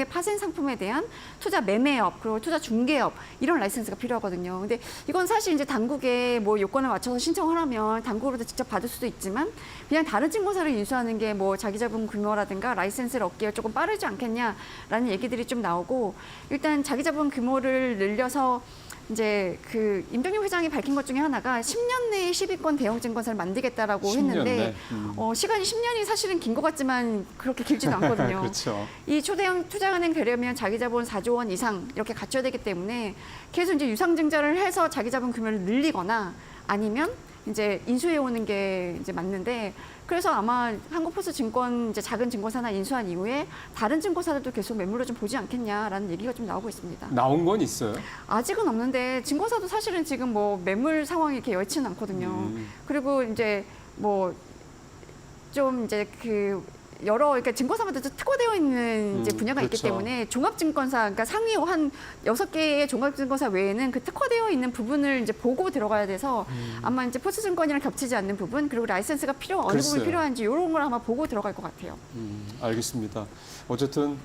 파생 상품에 대한 투자 매매업 그리고 투자 중개업 이런 라이센스가 필요하거든요. 근데 이건 사실 이제 당국에 뭐 요건을 맞춰서 신청을 하면 당국으로도 직접 받을 수도 있지만 그냥 다른 증권사를 인수하는 게 뭐 자기 자본 규모라든가 라이센스를 얻기에 조금 빠르지 않겠냐라는 얘기들이 좀 나오고 일단 자기 자본 규모를 늘려서 이제 그 임동영 회장이 밝힌 것 중에 하나가 10년 내에 10위권 대형 증권사를 만들겠다라고 10년 했는데 내. 시간이 10년이 사실은 긴 것 같지만 그렇게 길지도 않거든요. 그렇죠. 이 초대형 투자은행 되려면 자기 자본 4조 원 이상 이렇게 갖춰야 되기 때문에 계속 이제 유상증자를 해서 자기 자본 규모를 늘리거나 아니면 이제 인수해 오는 게 이제 맞는데 그래서 아마 한국포스증권 이제 작은 증권사나 인수한 이후에 다른 증권사들도 계속 매물을 좀 보지 않겠냐라는 얘기가 좀 나오고 있습니다. 나온 건 있어요. 아직은 없는데 증권사도 사실은 지금 뭐 매물 상황이 이렇게 여의치는 않거든요. 그리고 이제 뭐 좀 이제 그 여러 그러니까 증권사마다 특화되어 있는 이제 분야가 있기 그렇죠. 때문에 종합증권사 그러니까 상위 한 6개의 종합증권사 외에는 그 특화되어 있는 부분을 이제 보고 들어가야 돼서 아마 이제 포스증권이랑 겹치지 않는 부분 그리고 라이센스가 어느 글쎄요. 부분이 필요한지 이런 걸 아마 보고 들어갈 것 같아요. 알겠습니다. 어쨌든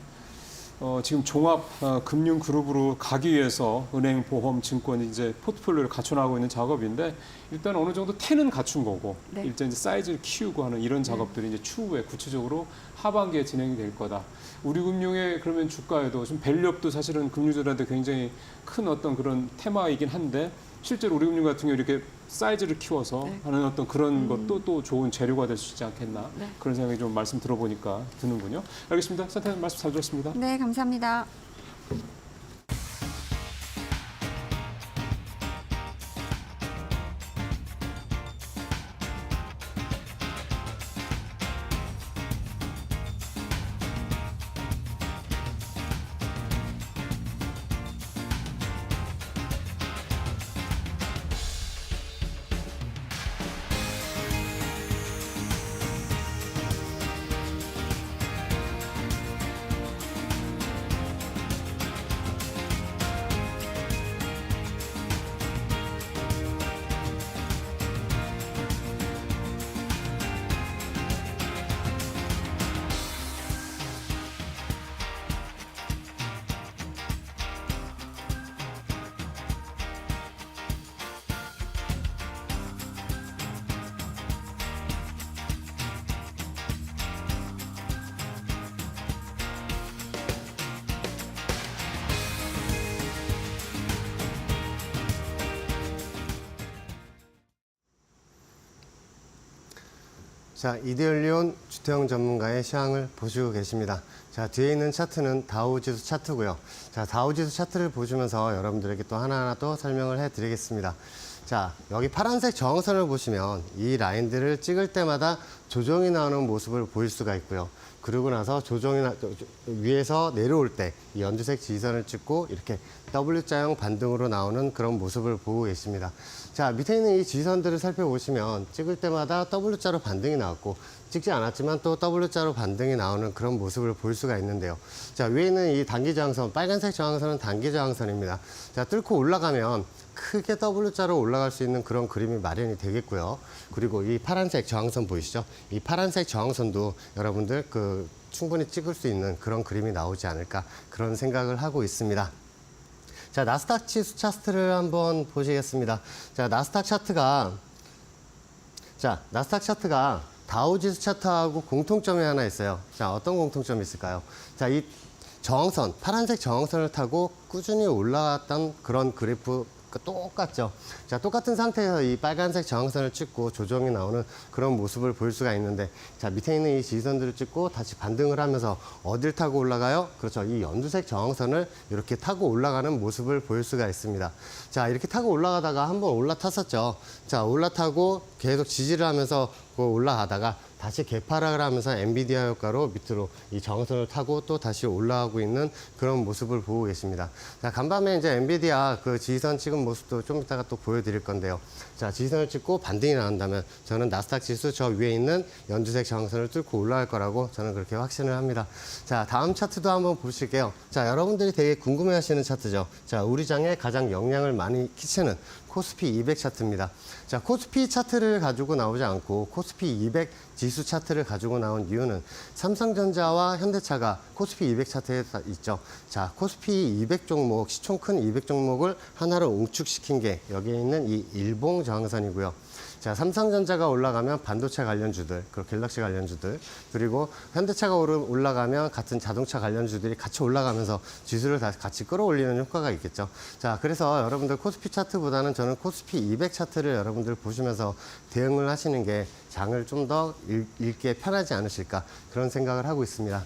지금 종합 금융 그룹으로 가기 위해서 은행, 보험, 증권 이제 포트폴리오를 갖춰나가고 있는 작업인데 일단 어느 정도 태는 갖춘 거고 네. 일단 이제 사이즈를 키우고 하는 이런 작업들이 이제 추후에 구체적으로 하반기에 진행이 될 거다. 우리 금융의 그러면 주가에도 좀 밸류업도 사실은 금융주들한테 굉장히 큰 어떤 그런 테마이긴 한데 실제로 우리 금융 같은 경우 이렇게 사이즈를 키워서 네. 하는 어떤 그런 것도 또 좋은 재료가 될 수 있지 않겠나 네. 그런 생각이 좀 말씀 들어보니까 드는군요. 알겠습니다. 센터님 말씀 잘 들었습니다. 네, 감사합니다. 자, 이데올리온 주태영 전문가의 시황을 보시고 계십니다. 자, 뒤에 있는 차트는 다우지수 차트고요. 자, 다우지수 차트를 보시면서 여러분들에게 또 하나하나 또 설명을 해드리겠습니다. 자, 여기 파란색 저항선을 보시면 이 라인들을 찍을 때마다 조정이 나오는 모습을 보일 수가 있고요. 그러고 나서 위에서 내려올 때 이 연두색 지지선을 찍고 이렇게 W자형 반등으로 나오는 그런 모습을 보고 계십니다. 자, 밑에 있는 이 지지선들을 살펴보시면 찍을 때마다 W자로 반등이 나왔고 찍지 않았지만 또 W자로 반등이 나오는 그런 모습을 볼 수가 있는데요. 자, 위에 있는 이 단기 저항선, 빨간색 저항선은 단기 저항선입니다. 자, 뚫고 올라가면 크게 W자로 올라갈 수 있는 그런 그림이 마련이 되겠고요. 그리고 이 파란색 저항선 보이시죠? 이 파란색 저항선도 여러분들 충분히 찍을 수 있는 그런 그림이 나오지 않을까 그런 생각을 하고 있습니다. 자, 나스닥 지수 차트를 한번 보시겠습니다. 자, 나스닥 차트가 다우지수 차트하고 공통점이 하나 있어요. 자, 어떤 공통점이 있을까요? 자, 이 저항선, 파란색 저항선을 타고 꾸준히 올라갔던 그런 그래프 똑같죠. 자, 똑같은 상태에서 이 빨간색 저항선을 찍고 조정이 나오는 그런 모습을 볼 수가 있는데, 자, 밑에 있는 이 지지선들을 찍고 다시 반등을 하면서 어딜 타고 올라가요? 그렇죠. 이 연두색 저항선을 이렇게 타고 올라가는 모습을 볼 수가 있습니다. 자, 이렇게 타고 올라가다가 한번 올라탔었죠. 자, 올라타고 계속 지지를 하면서 올라가다가 다시 개파락을 하면서 엔비디아 효과로 밑으로 이 저항선을 타고 또 다시 올라가고 있는 그런 모습을 보고 계십니다. 자, 간밤에 이제 엔비디아 지지선 찍은 모습도 좀 이따가 또 보여드릴 건데요. 자, 지지선을 찍고 반등이 나온다면 저는 나스닥 지수 저 위에 있는 연두색 저항선을 뚫고 올라갈 거라고 저는 그렇게 확신을 합니다. 자, 다음 차트도 한번 보실게요. 자, 여러분들이 되게 궁금해 하시는 차트죠. 자, 우리 장에 가장 영향을 많이 끼치는 코스피 200 차트입니다. 자, 코스피 차트를 가지고 나오지 않고 코스피 200 지수 차트를 가지고 나온 이유는 삼성전자와 현대차가 코스피 200 차트에 있죠. 자, 코스피 200 종목, 시총 큰 200 종목을 하나로 응축시킨 게 여기에 있는 이 일봉 저항선이고요. 자, 삼성전자가 올라가면 반도체 관련주들, 그리고 갤럭시 관련주들, 그리고 현대차가 올라가면 같은 자동차 관련주들이 같이 올라가면서 지수를 다시 같이 끌어올리는 효과가 있겠죠. 자, 그래서 여러분들 코스피 차트보다는 저는 코스피 200 차트를 여러분들 보시면서 대응을 하시는 게 장을 좀 더 읽기에 편하지 않으실까 그런 생각을 하고 있습니다.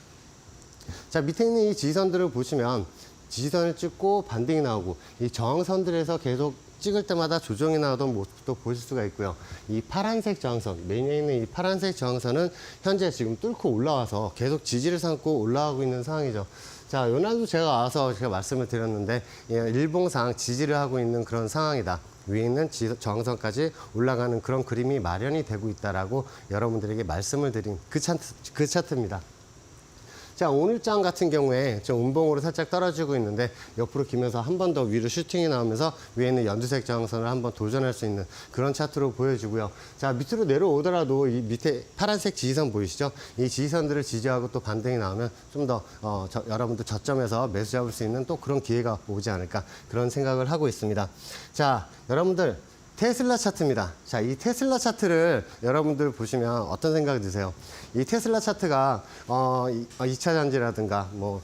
자, 밑에 있는 이 지지선들을 보시면 지지선을 찍고 반등이 나오고 이 저항선들에서 계속 찍을 때마다 조정이 나오던 모습도 보실 수가 있고요. 이 파란색 저항선, 메인에 있는 이 파란색 저항선은 현재 지금 뚫고 올라와서 계속 지지를 삼고 올라가고 있는 상황이죠. 자, 요날도 제가 와서 제가 말씀을 드렸는데 일봉상 지지를 하고 있는 그런 상황이다. 위에 있는 저항선까지 올라가는 그런 그림이 마련이 되고 있다라고 여러분들에게 말씀을 드린 그 차트입니다. 자, 오늘 장 같은 경우에 좀 음봉으로 살짝 떨어지고 있는데 옆으로 기면서 한 번 더 위로 슈팅이 나오면서 위에 있는 연두색 저항선을 한번 도전할 수 있는 그런 차트로 보여지고요. 자, 밑으로 내려오더라도 이 밑에 파란색 지지선 보이시죠? 이 지지선들을 지지하고 또 반등이 나오면 좀 더 여러분들 저점에서 매수 잡을 수 있는 또 그런 기회가 오지 않을까 그런 생각을 하고 있습니다. 자, 여러분들 테슬라 차트입니다. 자, 이 테슬라 차트를 여러분들 보시면 어떤 생각이 드세요? 이 테슬라 차트가 2차 전지라든가 뭐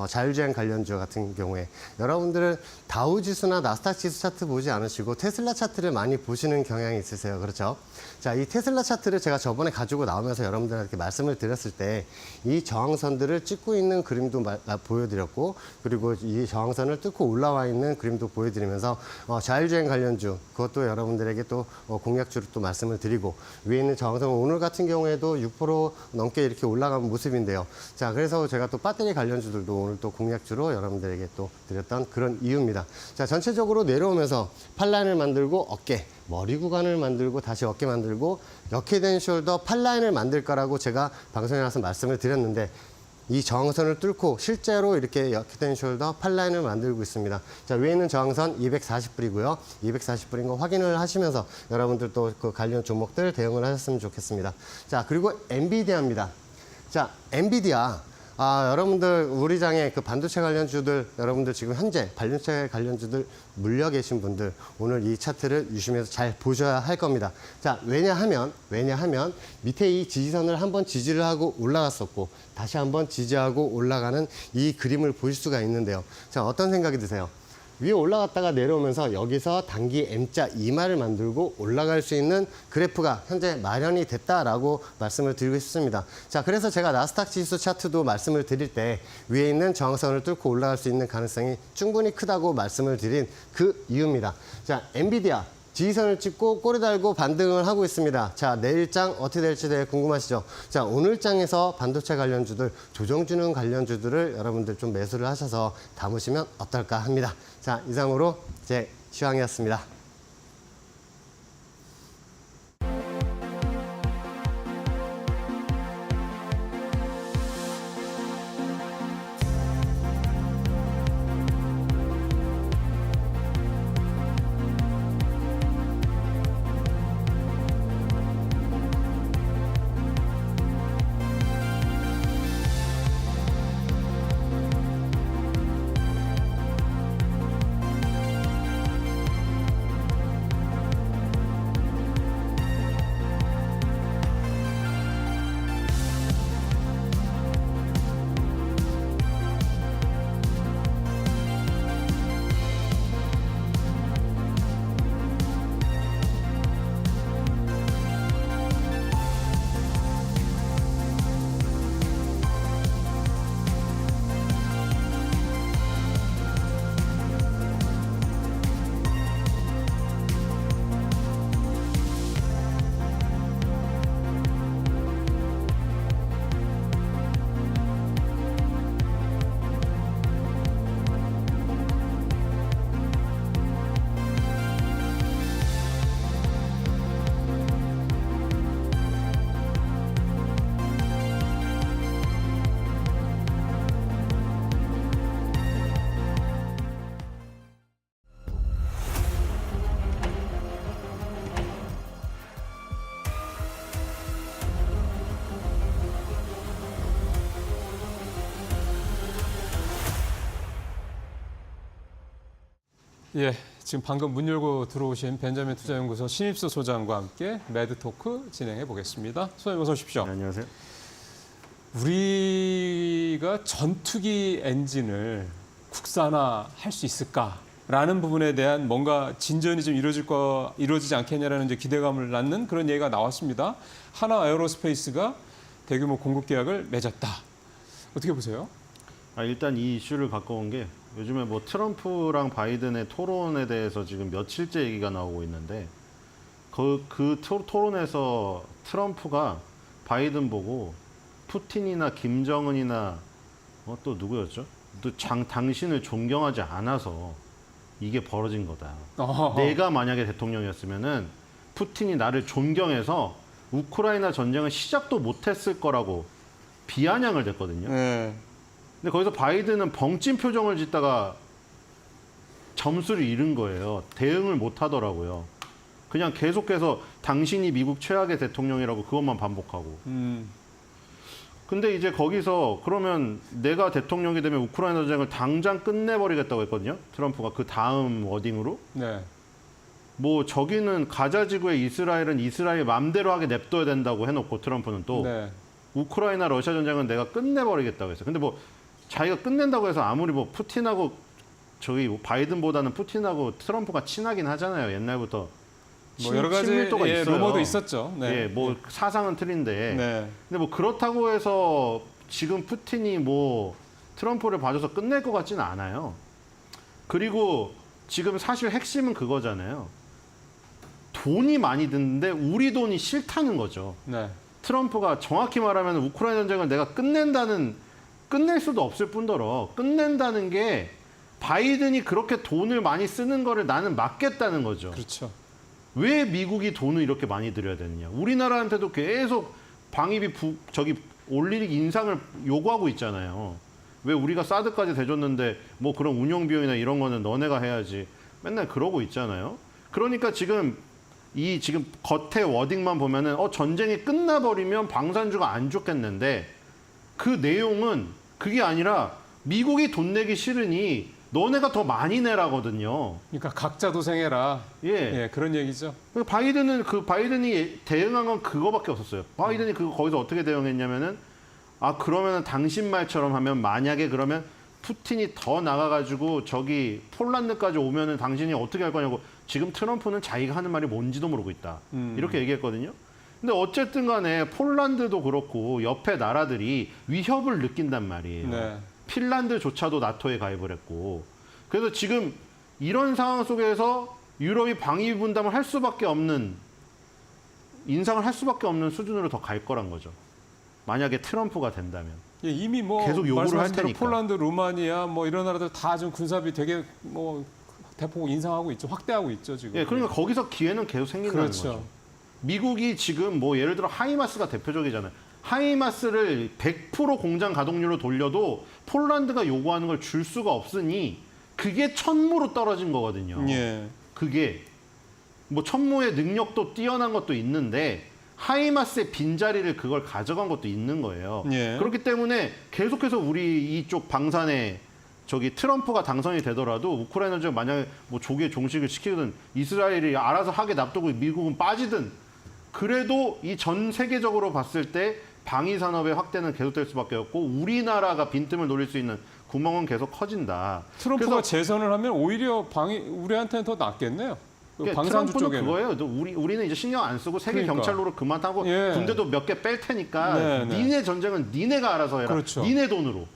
자율주행 관련주 같은 경우에 여러분들은 다우지수나 나스닥 지수 차트 보지 않으시고 테슬라 차트를 많이 보시는 경향이 있으세요. 그렇죠? 자, 이 테슬라 차트를 제가 저번에 가지고 나오면서 여러분들한테 말씀을 드렸을 때 이 저항선들을 찍고 있는 그림도 보여드렸고 그리고 이 저항선을 뚫고 올라와 있는 그림도 보여드리면서 자율주행 관련주 그것도 여러분들에게 또 공략주를 또 말씀을 드리고 위에 있는 저항선 오늘 같은 경우에도 6% 넘게 이렇게 올라간 모습인데요. 자, 그래서 제가 또 배터리 관련주들도 오늘 또 공략주로 여러분들에게 또 드렸던 그런 이유입니다. 자, 전체적으로 내려오면서 팔라인을 만들고 어깨, 머리 구간을 만들고 다시 어깨 만들고 역헤드앤 숄더 팔라인을 만들 거라고 제가 방송에 나와서 말씀을 드렸는데 이 저항선을 뚫고 실제로 이렇게 역헤드앤 숄더 팔라인을 만들고 있습니다. 자, 위에 있는 저항선 240불이고요. 240불인 거 확인을 하시면서 여러분들 또 그 관련 종목들 대응을 하셨으면 좋겠습니다. 자, 그리고 엔비디아입니다. 자, 엔비디아. 여러분들 우리 장에 그 반도체 관련주들 여러분들 지금 현재 반도체 관련주들 물려 계신 분들 오늘 이 차트를 유심해서 잘 보셔야 할 겁니다. 자, 왜냐하면 밑에 이 지지선을 한번 지지를 하고 올라갔었고 다시 한번 지지하고 올라가는 이 그림을 보실 수가 있는데요. 자, 어떤 생각이 드세요? 위에 올라갔다가 내려오면서 여기서 단기 M자 이마를 만들고 올라갈 수 있는 그래프가 현재 마련이 됐다라고 말씀을 드리고 싶습니다. 자, 그래서 제가 나스닥 지수 차트도 말씀을 드릴 때 위에 있는 저항선을 뚫고 올라갈 수 있는 가능성이 충분히 크다고 말씀을 드린 그 이유입니다. 자, 엔비디아 지지선을 찍고 꼬리 달고 반등을 하고 있습니다. 자, 내일장 어떻게 될지 되게 궁금하시죠? 자, 오늘장에서 반도체 관련주들, 조정주는 관련주들을 여러분들 좀 매수를 하셔서 담으시면 어떨까 합니다. 자, 이상으로 제 시황이었습니다. 예, 지금 방금 문 열고 들어오신 벤자민 투자연구소 신입수 소장과 함께 매드토크 진행해 보겠습니다. 소장님 어서 오십시오. 네, 안녕하세요. 우리가 전투기 엔진을 국산화할 수 있을까라는 부분에 대한 뭔가 진전이 좀 이루어지지 않겠냐라는 이제 기대감을 낳는 그런 얘기가 나왔습니다. 하나 에어로스페이스가 대규모 공급 계약을 맺었다. 어떻게 보세요? 일단 이 이슈를 갖고 온 게 요즘에 뭐 트럼프랑 바이든의 토론에 대해서 지금 며칠째 얘기가 나오고 있는데 그 토론에서 트럼프가 바이든 보고 푸틴이나 김정은이나 또 누구였죠? 또 당신을 존경하지 않아서 이게 벌어진 거다. 어허허. 내가 만약에 대통령이었으면은 푸틴이 나를 존경해서 우크라이나 전쟁을 시작도 못했을 거라고 비아냥을 댔거든요. 네. 근데 거기서 바이든은 벙찐 표정을 짓다가 점수를 잃은 거예요. 대응을 못 하더라고요. 그냥 계속해서 당신이 미국 최악의 대통령이라고 그것만 반복하고. 근데 이제 거기서 그러면 내가 대통령이 되면 우크라이나 전쟁을 당장 끝내버리겠다고 했거든요. 트럼프가 그 다음 워딩으로. 네. 뭐 저기는 가자 지구의 이스라엘은 이스라엘 맘대로 하게 냅둬야 된다고 해놓고 트럼프는 또 네. 우크라이나 러시아 전쟁은 내가 끝내버리겠다고 했어요. 근데 뭐 자기가 끝낸다고 해서 아무리 뭐 푸틴하고 저기 바이든보다는 푸틴하고 트럼프가 친하긴 하잖아요. 옛날부터 뭐 여러 가지 친밀도가 예, 있어요. 루머도 있었죠. 네. 예, 뭐 사상은 틀린데. 네. 근데 뭐 그렇다고 해서 지금 푸틴이 뭐 트럼프를 봐줘서 끝낼 것 같지는 않아요. 그리고 지금 사실 핵심은 그거잖아요. 돈이 많이 드는데 우리 돈이 싫다는 거죠. 네. 트럼프가 정확히 말하면 우크라이나 전쟁을 내가 끝낼 수도 없을 뿐더러 끝낸다는 게 바이든이 그렇게 돈을 많이 쓰는 거를 나는 막겠다는 거죠. 그렇죠. 왜 미국이 돈을 이렇게 많이 들여야 되느냐. 우리나라한테도 계속 방위비 올리기 인상을 요구하고 있잖아요. 왜 우리가 사드까지 대줬는데 뭐 그런 운영 비용이나 이런 거는 너네가 해야지. 맨날 그러고 있잖아요. 그러니까 지금 겉에 워딩만 보면은 전쟁이 끝나버리면 방산주가 안 좋겠는데 그 내용은 그게 아니라 미국이 돈 내기 싫으니 너네가 더 많이 내라거든요. 그러니까 각자 도생해라. 예. 예, 그런 얘기죠. 바이든이 대응한 건 그거밖에 없었어요. 바이든이 거기서 어떻게 대응했냐면은 그러면은 당신 말처럼 하면 만약에 그러면 푸틴이 더 나가가지고 저기 폴란드까지 오면은 당신이 어떻게 할 거냐고 지금 트럼프는 자기가 하는 말이 뭔지도 모르고 있다. 이렇게 얘기했거든요. 근데 어쨌든 간에 폴란드도 그렇고 옆에 나라들이 위협을 느낀단 말이에요. 네. 핀란드조차도 나토에 가입을 했고. 그래서 지금 이런 상황 속에서 유럽이 방위 분담을 할 수밖에 없는 인상을 할 수밖에 없는 수준으로 더 갈 거란 거죠. 만약에 트럼프가 된다면. 예, 이미 뭐 계속 요구를 말씀하신 할 대로 테니까. 폴란드, 루마니아 뭐 이런 나라들 다 좀 군사비 되게 뭐 대폭 인상하고 있죠. 확대하고 있죠, 지금. 예, 그러니까 거기서 기회는 계속 생긴다는 그렇죠. 거죠. 미국이 지금 뭐 예를 들어 하이마스가 대표적이잖아요. 하이마스를 100% 공장 가동률로 돌려도 폴란드가 요구하는 걸 줄 수가 없으니 그게 천무로 떨어진 거거든요. 예. 그게 뭐 천무의 능력도 뛰어난 것도 있는데 하이마스의 빈자리를 그걸 가져간 것도 있는 거예요. 예. 그렇기 때문에 계속해서 우리 이쪽 방산에 트럼프가 당선이 되더라도 우크라이나 전쟁 만약에 뭐 조기에 종식을 시키든 이스라엘이 알아서 하게 놔두고 미국은 빠지든 그래도 이 전 세계적으로 봤을 때 방위 산업의 확대는 계속될 수밖에 없고 우리나라가 빈틈을 노릴 수 있는 구멍은 계속 커진다. 트럼프가 그래서 재선을 하면 오히려 우리한테는 더 낫겠네요. 그 그러니까 방산주 트럼프는 쪽에는. 그거예요. 우리는 이제 신경 안 쓰고 세계 그러니까. 경찰로로 그만하고 예. 군대도 몇 개 뺄 테니까 네, 네. 니네 전쟁은 니네가 알아서 해라. 그렇죠. 니네 돈으로.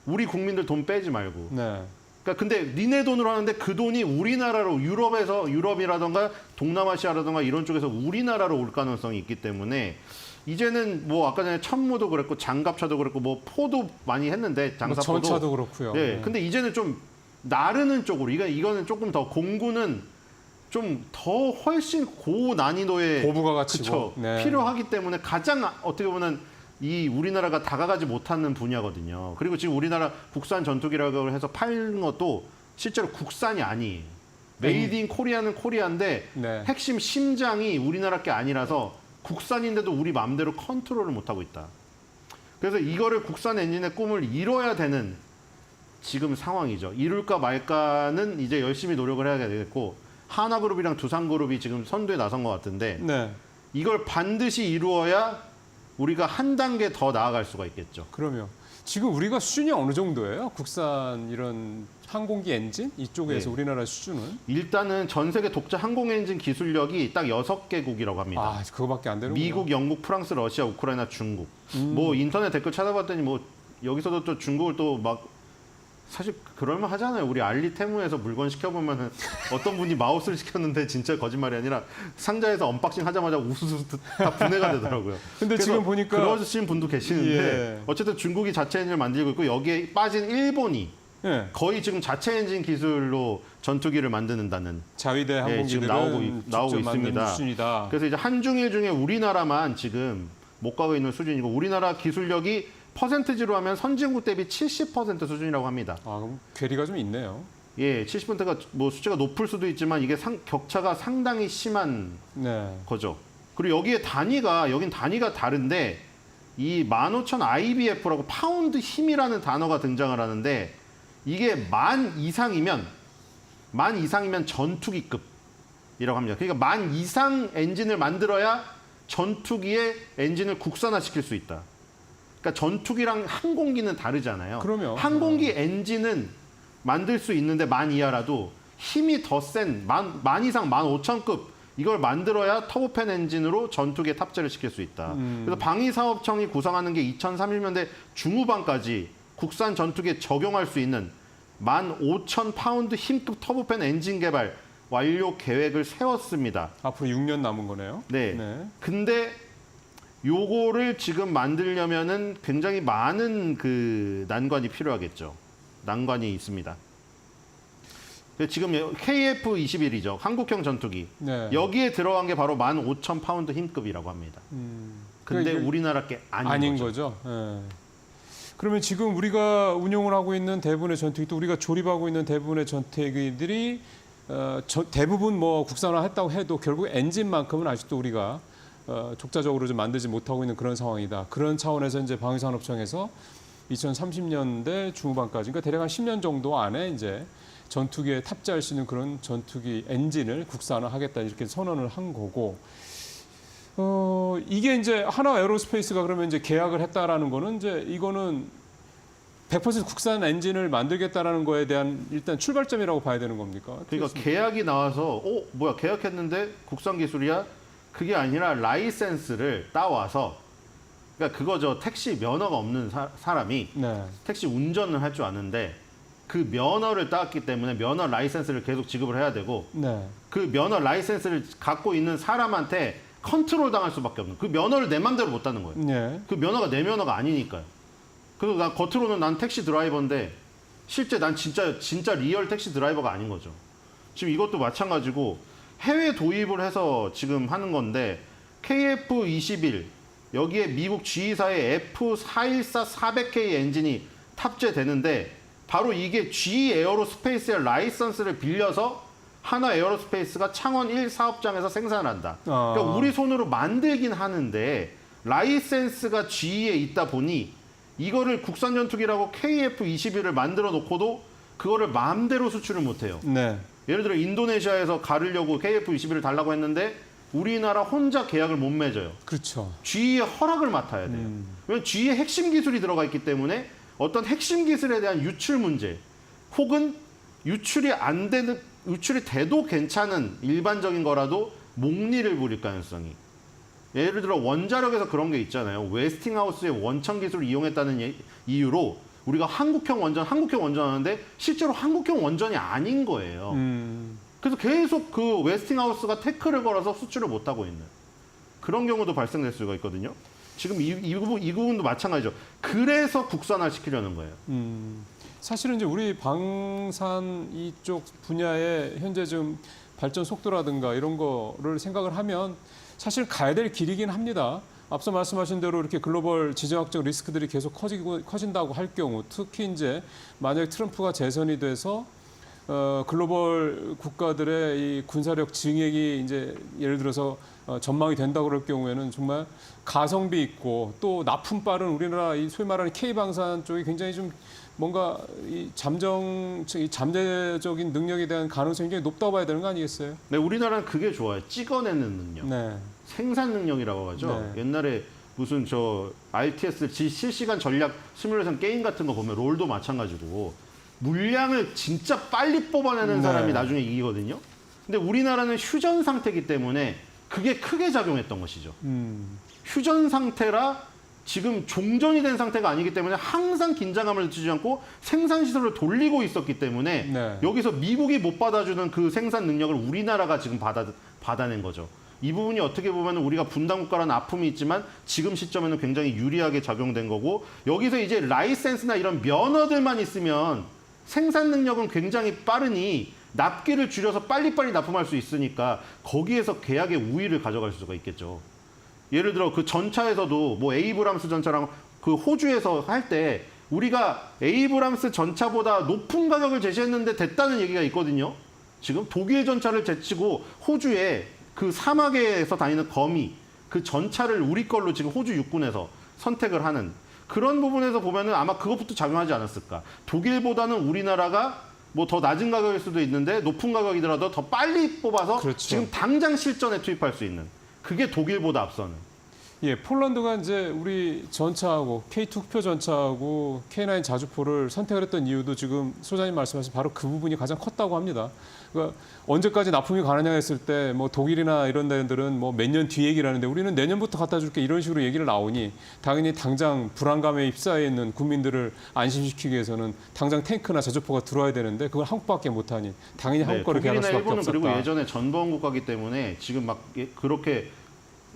우리 국민들 돈 빼지 말고. 네. 그러니까 근데 니네 돈으로 하는데 그 돈이 우리나라로 유럽이라던가 동남아시아라던가 이런 쪽에서 우리나라로 올 가능성이 있기 때문에 이제는 뭐 아까 전에 천무도 그랬고 장갑차도 그랬고 뭐 포도 많이 했는데 뭐 장사포도 전차도 그렇고요. 예. 네. 근데 이제는 좀 나르는 쪽으로 이거는 조금 더 공군은 좀 더 훨씬 고난이도의 고부가가치고. 그쵸, 네. 필요하기 때문에 가장 어떻게 보면 이 우리나라가 다가가지 못하는 분야거든요. 그리고 지금 우리나라 국산 전투기라고 해서 파는 것도 실제로 국산이 아니에요. 메이드 인 코리아는 코리아인데 네. 핵심 심장이 우리나라 게 아니라서 국산인데도 우리 마음대로 컨트롤을 못하고 있다. 그래서 이거를 국산 엔진의 꿈을 이뤄야 되는 지금 상황이죠. 이룰까 말까는 이제 열심히 노력을 해야 되겠고 하나그룹이랑 두산그룹이 지금 선두에 나선 것 같은데 네. 이걸 반드시 이루어야 우리가 한 단계 더 나아갈 수가 있겠죠. 그러면 지금 우리가 수준이 어느 정도예요? 국산 이런 항공기 엔진 이쪽에서 네. 우리나라 수준은? 일단은 전 세계 독자 항공 엔진 기술력이 딱 6개국이라고 합니다. 아, 그거밖에 안 되는구나. 미국, 영국, 프랑스, 러시아, 우크라이나, 중국. 뭐 인터넷 댓글 찾아봤더니 뭐 여기서도 또 중국을 또 막 사실 그럴만 하잖아요. 우리 알리테무에서 물건 시켜보면은 어떤 분이 마우스를 시켰는데 진짜 거짓말이 아니라 상자에서 언박싱 하자마자 우수수 다 분해가 되더라고요. 근데 지금 보니까 그러신 분도 계시는데 예. 어쨌든 중국이 자체 엔진을 만들고 있고 여기에 빠진 일본이 예. 거의 지금 자체 엔진 기술로 전투기를 만드는다는 자위대 예, 지금 항공기들은 나오고 직접 만드는 있습니다. 수준이다. 그래서 이제 한중일 중에 우리나라만 지금 못 가고 있는 수준이고 우리나라 기술력이 퍼센트지로 하면 선진국 대비 70% 수준이라고 합니다. 아, 그럼 괴리가 좀 있네요. 예, 70%가 뭐 숫자가 높을 수도 있지만 이게 격차가 상당히 심한 네. 거죠. 그리고 여긴 단위가 다른데 이 15,000 IBF라고 파운드 힘이라는 단어가 등장을 하는데 이게 만 이상이면 전투기급이라고 합니다. 그러니까 만 이상 엔진을 만들어야 전투기의 엔진을 국산화시킬 수 있다. 그러니까 전투기랑 항공기는 다르잖아요. 그럼요. 항공기 엔진은 만들 수 있는데 만 이하라도 힘이 더 센 만 이상 15,000급 이걸 만들어야 터보팬 엔진으로 전투기에 탑재를 시킬 수 있다. 그래서 방위사업청이 구상하는 게 2030년대 중후반까지 국산 전투기에 적용할 수 있는 15,000파운드 힘급 터보팬 엔진 개발 완료 계획을 세웠습니다. 앞으로 6년 남은 거네요. 네. 네. 근데 요거를 지금 만들려면은 굉장히 많은 그 난관이 필요하겠죠. 난관이 있습니다. 지금 KF-21이죠. 한국형 전투기. 네. 여기에 들어간 게 바로 15,000파운드 힘급이라고 합니다. 근데 그러니까 우리나라 게 아닌 거죠. 예. 그러면 지금 우리가 운용을 하고 있는 대부분의 전투기 또 우리가 조립하고 있는 대부분의 전투기들이 대부분 뭐 국산화했다고 해도 결국 엔진만큼은 아직도 우리가 족자적으로 좀 만들지 못하고 있는 그런 상황이다. 그런 차원에서 이제 방위산업청에서 2030년대 중후반까지, 그러니까 대략 한 10년 정도 안에 이제 전투기에 탑재할 수 있는 그런 전투기 엔진을 국산화하겠다 이렇게 선언을 한 거고, 이게 이제 하나 에어로스페이스가 그러면 이제 계약을 했다라는 거는 이제 이거는 100% 국산 엔진을 만들겠다라는 거에 대한 일단 출발점이라고 봐야 되는 겁니까? 그러니까 계약이 나와서 뭐야 계약했는데 국산 기술이야? 그게 아니라 라이센스를 따와서 그러니까 그거죠. 택시 면허가 없는 사람이 네. 택시 운전을 할 줄 아는데 그 면허를 따왔기 때문에 면허 라이센스를 계속 지급을 해야 되고 네. 그 면허 라이센스를 갖고 있는 사람한테 컨트롤 당할 수밖에 없는 그 면허를 내 맘대로 못 따는 거예요. 네. 그 면허가 내 면허가 아니니까요. 그리고 난 겉으로는 난 택시 드라이버인데 실제 난 진짜 리얼 택시 드라이버가 아닌 거죠. 지금 이것도 마찬가지고 해외 도입을 해서 지금 하는 건데 KF-21 여기에 미국 G사의 F414-400K 엔진이 탑재되는데 바로 이게 G 에어로스페이스의 라이선스를 빌려서 하나 에어로스페이스가 창원 1 사업장에서 생산을 한다. 그러니까 우리 손으로 만들긴 하는데 라이센스가 G에 있다 보니 이거를 국산 전투기라고 KF-21을 만들어 놓고도 그거를 마음대로 수출을 못 해요. 네. 예를 들어 인도네시아에서 가르려고 KF-21을 달라고 했는데 우리나라 혼자 계약을 못 맺어요. 그렇죠. G의 허락을 맡아야 돼요. 왜냐하면 G의 핵심 기술이 들어가 있기 때문에 어떤 핵심 기술에 대한 유출 문제 혹은 유출이 돼도 괜찮은 일반적인 거라도 목리를 부릴 가능성이. 예를 들어 원자력에서 그런 게 있잖아요. 웨스팅하우스의 원천 기술을 이용했다는 이유로 우리가 한국형 원전 하는데 실제로 한국형 원전이 아닌 거예요. 그래서 계속 그 웨스팅하우스가 태클을 걸어서 수출을 못하고 있는 그런 경우도 발생될 수가 있거든요. 지금 이 부분도 마찬가지죠. 그래서 국산화 시키려는 거예요. 사실은 이제 우리 방산 이쪽 분야의 현재 좀 발전 속도라든가 이런 거를 생각을 하면 사실 가야 될 길이긴 합니다. 앞서 말씀하신 대로 이렇게 글로벌 지정학적 리스크들이 계속 커진다고 할 경우, 특히 이제 만약 트럼프가 재선이 돼서 글로벌 국가들의 이 군사력 증액이 이제 예를 들어서 전망이 된다고 그럴 경우에는 정말 가성비 있고 또 납품 빠른 우리나라 이 소위 말하는 K방산 쪽이 굉장히 좀 뭔가 이 잠재적인 능력에 대한 가능성이 굉장히 높다고 봐야 되는 거 아니겠어요? 네, 우리나라는 그게 좋아요. 찍어내는 능력. 네. 생산 능력이라고 하죠. 네. 옛날에 무슨 RTS 실시간 전략 시뮬레이션 게임 같은 거 보면 롤도 마찬가지고 물량을 진짜 빨리 뽑아내는 네. 사람이 나중에 이기거든요. 근데 우리나라는 휴전 상태이기 때문에 그게 크게 작용했던 것이죠. 휴전 상태라 지금 종전이 된 상태가 아니기 때문에 항상 긴장감을 늦추지 않고 생산 시설을 돌리고 있었기 때문에 네. 여기서 미국이 못 받아주는 그 생산 능력을 우리나라가 지금 받아낸 거죠. 이 부분이 어떻게 보면 우리가 분단국가라는 아픔이 있지만 지금 시점에는 굉장히 유리하게 작용된 거고 여기서 이제 라이센스나 이런 면허들만 있으면 생산 능력은 굉장히 빠르니 납기를 줄여서 빨리빨리 납품할 수 있으니까 거기에서 계약의 우위를 가져갈 수가 있겠죠. 예를 들어 그 전차에서도 뭐 에이브람스 전차랑 그 호주에서 할 때 우리가 에이브람스 전차보다 높은 가격을 제시했는데 됐다는 얘기가 있거든요. 지금 독일 전차를 제치고 호주에 그 사막에서 다니는 거미 그 전차를 우리 걸로 지금 호주 육군에서 선택을 하는 그런 부분에서 보면은 아마 그것부터 작용하지 않았을까. 독일보다는 우리나라가 뭐 더 낮은 가격일 수도 있는데 높은 가격이더라도 더 빨리 뽑아서 그렇죠. 지금 당장 실전에 투입할 수 있는 그게 독일보다 앞서는. 예, 폴란드가 이제 우리 전차하고 K2 흑표 전차하고 K9 자주포를 선택을 했던 이유도 지금 소장님 말씀하신 바로 그 부분이 가장 컸다고 합니다. 그러니까 언제까지 납품이 가느냐 했을 때 뭐 독일이나 이런 데들은 뭐 몇 년 뒤 얘기를 하는데 우리는 내년부터 갖다 줄게 이런 식으로 얘기를 나오니 당연히 당장 불안감에 휩싸여 있는 국민들을 안심시키기 위해서는 당장 탱크나 자주포가 들어와야 되는데 그걸 한국밖에 못하니 당연히 한국 거를 계약할 독일이나 수밖에 일본은 없었다. 그리고 예전에 전범 국가기 때문에 지금 막 그렇게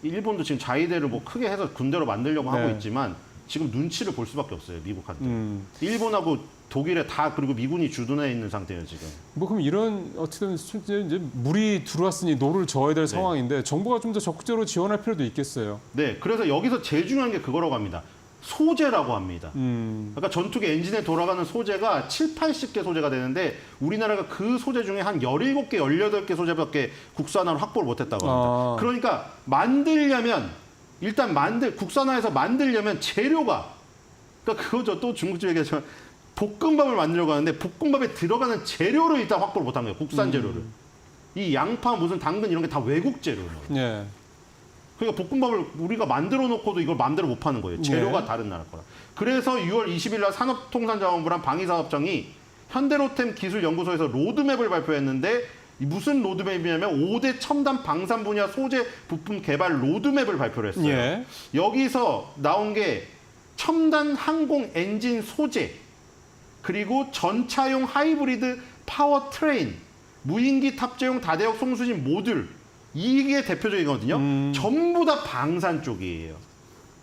일본도 지금 자위대를 뭐 크게 해서 군대로 만들려고 하고 네. 있지만 지금 눈치를 볼 수밖에 없어요. 미국한테. 일본하고 독일에 다 그리고 미군이 주둔해 있는 상태예요 지금. 뭐 그럼 이런 어쨌든 이제 물이 들어왔으니 노를 저어야 될 상황인데 정부가 좀 더 적극적으로 지원할 필요도 있겠어요. 네, 그래서 여기서 제일 중요한 게 그거라고 합니다. 소재라고 합니다. 그러니까 전투기 엔진에 돌아가는 소재가 7, 80개 소재가 되는데 우리나라가 그 소재 중에 한 17개, 18개 소재밖에 국산화로 확보를 못했다고 합니다. 아. 그러니까 만들려면 일단 국산화해서 만들려면 재료가 그러니까 그거죠. 또 중국집 얘기하지만 볶음밥을 만들려고 하는데 볶음밥에 들어가는 재료를 일단 확보를 못한 거예요. 국산 재료를. 이 양파, 무슨 당근 이런 게 다 외국 재료예요. 예. 그러니까 볶음밥을 우리가 만들어 놓고도 이걸 마음대로 못 파는 거예요. 재료가 네. 다른 나라 거라. 그래서 6월 20일 날 산업통상자원부랑 방위사업청이 현대로템 기술연구소에서 로드맵을 발표했는데 무슨 로드맵이냐면 5대 첨단 방산 분야 소재 부품 개발 로드맵을 발표를 했어요. 예. 여기서 나온 게 첨단 항공 엔진 소재 그리고 전차용 하이브리드 파워 트레인 무인기 탑재용 다대역 송수진 모듈 이게 대표적이거든요. 전부 다 방산 쪽이에요.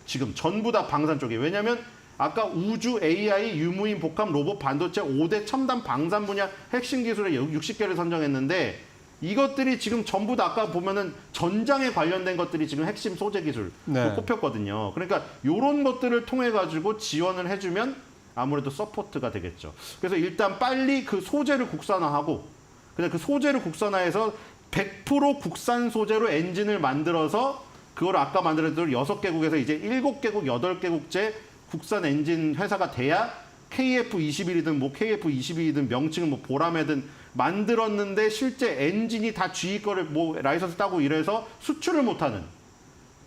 지금 전부 다 방산 쪽이에요. 왜냐하면 아까 우주, AI, 유무인, 복합, 로봇, 반도체 5대 첨단 방산 분야 핵심 기술에 60개를 선정했는데 이것들이 지금 전부 다 아까 보면은 전장에 관련된 것들이 지금 핵심 소재 기술로 네. 꼽혔거든요. 그러니까 이런 것들을 통해 가지고 지원을 해주면 아무래도 서포트가 되겠죠. 그래서 일단 빨리 그 소재를 국산화하고 그냥 그 소재를 국산화해서 100% 국산 소재로 엔진을 만들어서 그걸 아까 만들었던 6개국에서 이제 7개국, 8개국째 국산 엔진 회사가 돼야 KF21이든 뭐 KF22든 명칭은 뭐 보라매든 만들었는데 실제 엔진이 다 G 거를 뭐 라이선스 따고 이래서 수출을 못하는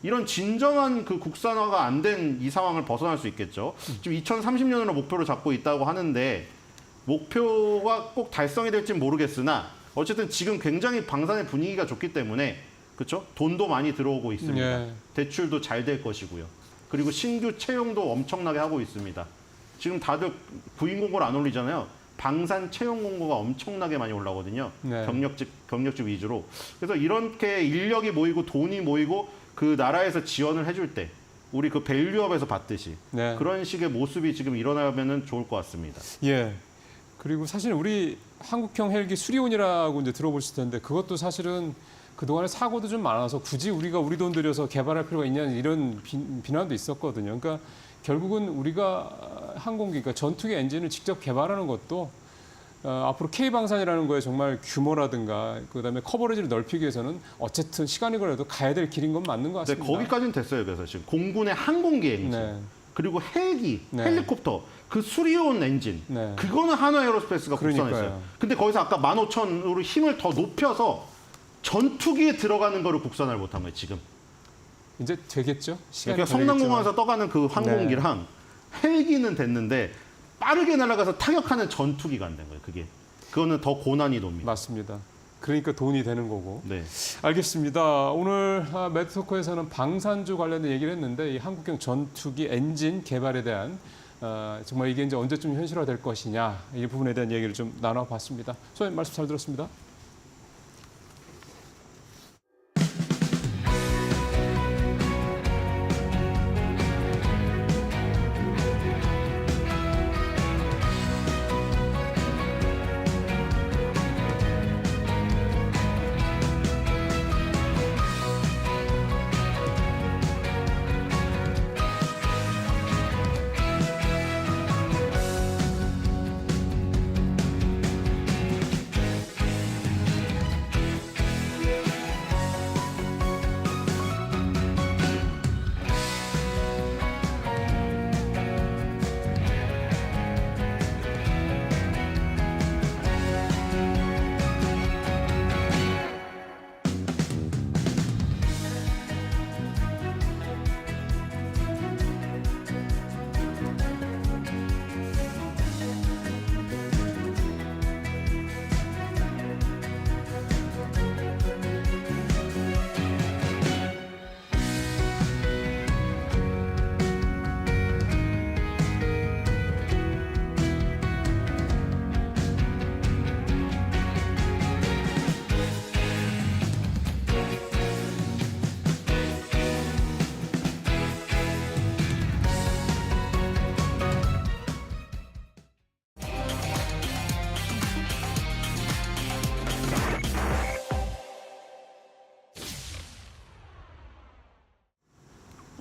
이런 진정한 그 국산화가 안 된 이 상황을 벗어날 수 있겠죠. 지금 2030년으로 목표를 잡고 있다고 하는데 목표가 꼭 달성이 될지는 모르겠으나 어쨌든 지금 굉장히 방산의 분위기가 좋기 때문에 그렇죠? 돈도 많이 들어오고 있습니다. 예. 대출도 잘 될 것이고요. 그리고 신규 채용도 엄청나게 하고 있습니다. 지금 다들 구인 공고를 안 올리잖아요. 방산 채용 공고가 엄청나게 많이 올라오거든요. 네. 경력직 위주로. 그래서 이렇게 인력이 모이고 돈이 모이고 그 나라에서 지원을 해줄 때 우리 그 밸류업에서 봤듯이 네. 그런 식의 모습이 지금 일어나면은 좋을 것 같습니다. 예. 그리고 사실 우리 한국형 헬기 수리온이라고 이제 들어보실 텐데 그것도 사실은 그동안에 사고도 좀 많아서 굳이 우리가 우리 돈 들여서 개발할 필요가 있냐 이런 비난도 있었거든요. 그러니까 결국은 우리가 항공기, 그러니까 전투기 엔진을 직접 개발하는 것도 앞으로 K방산이라는 거에 정말 규모라든가 그다음에 커버리지를 넓히기 위해서는 어쨌든 시간이 걸려도 가야 될 길인 건 맞는 것 근데 같습니다. 거기까지는 됐어요. 그래서 지금 공군의 항공기 엔진 네. 그리고 헬기, 네. 헬리콥터 그 수리온 엔진 네. 그거는 한화에어로스페이스가 그러니까요. 국산했어요. 근데 거기서 아까 15,000으로 힘을 더 높여서 전투기에 들어가는 거를 국산화를 못한 거예요. 지금. 이제 되겠죠? 시간이 그러니까 성남공항에서 떠가는 그 네. 항공기랑 헬기는 됐는데 빠르게 날아가서 타격하는 전투기가 안 된 거예요. 그거는 더 고난이 돕니다. 맞습니다. 그러니까 돈이 되는 거고. 네. 알겠습니다. 오늘 매트토크에서는 방산주 관련된 얘기를 했는데 이 한국형 전투기 엔진 개발에 대한 정말 이게 이제 언제쯤 현실화 될 것이냐 이 부분에 대한 얘기를 좀 나눠봤습니다. 소장님 말씀 잘 들었습니다.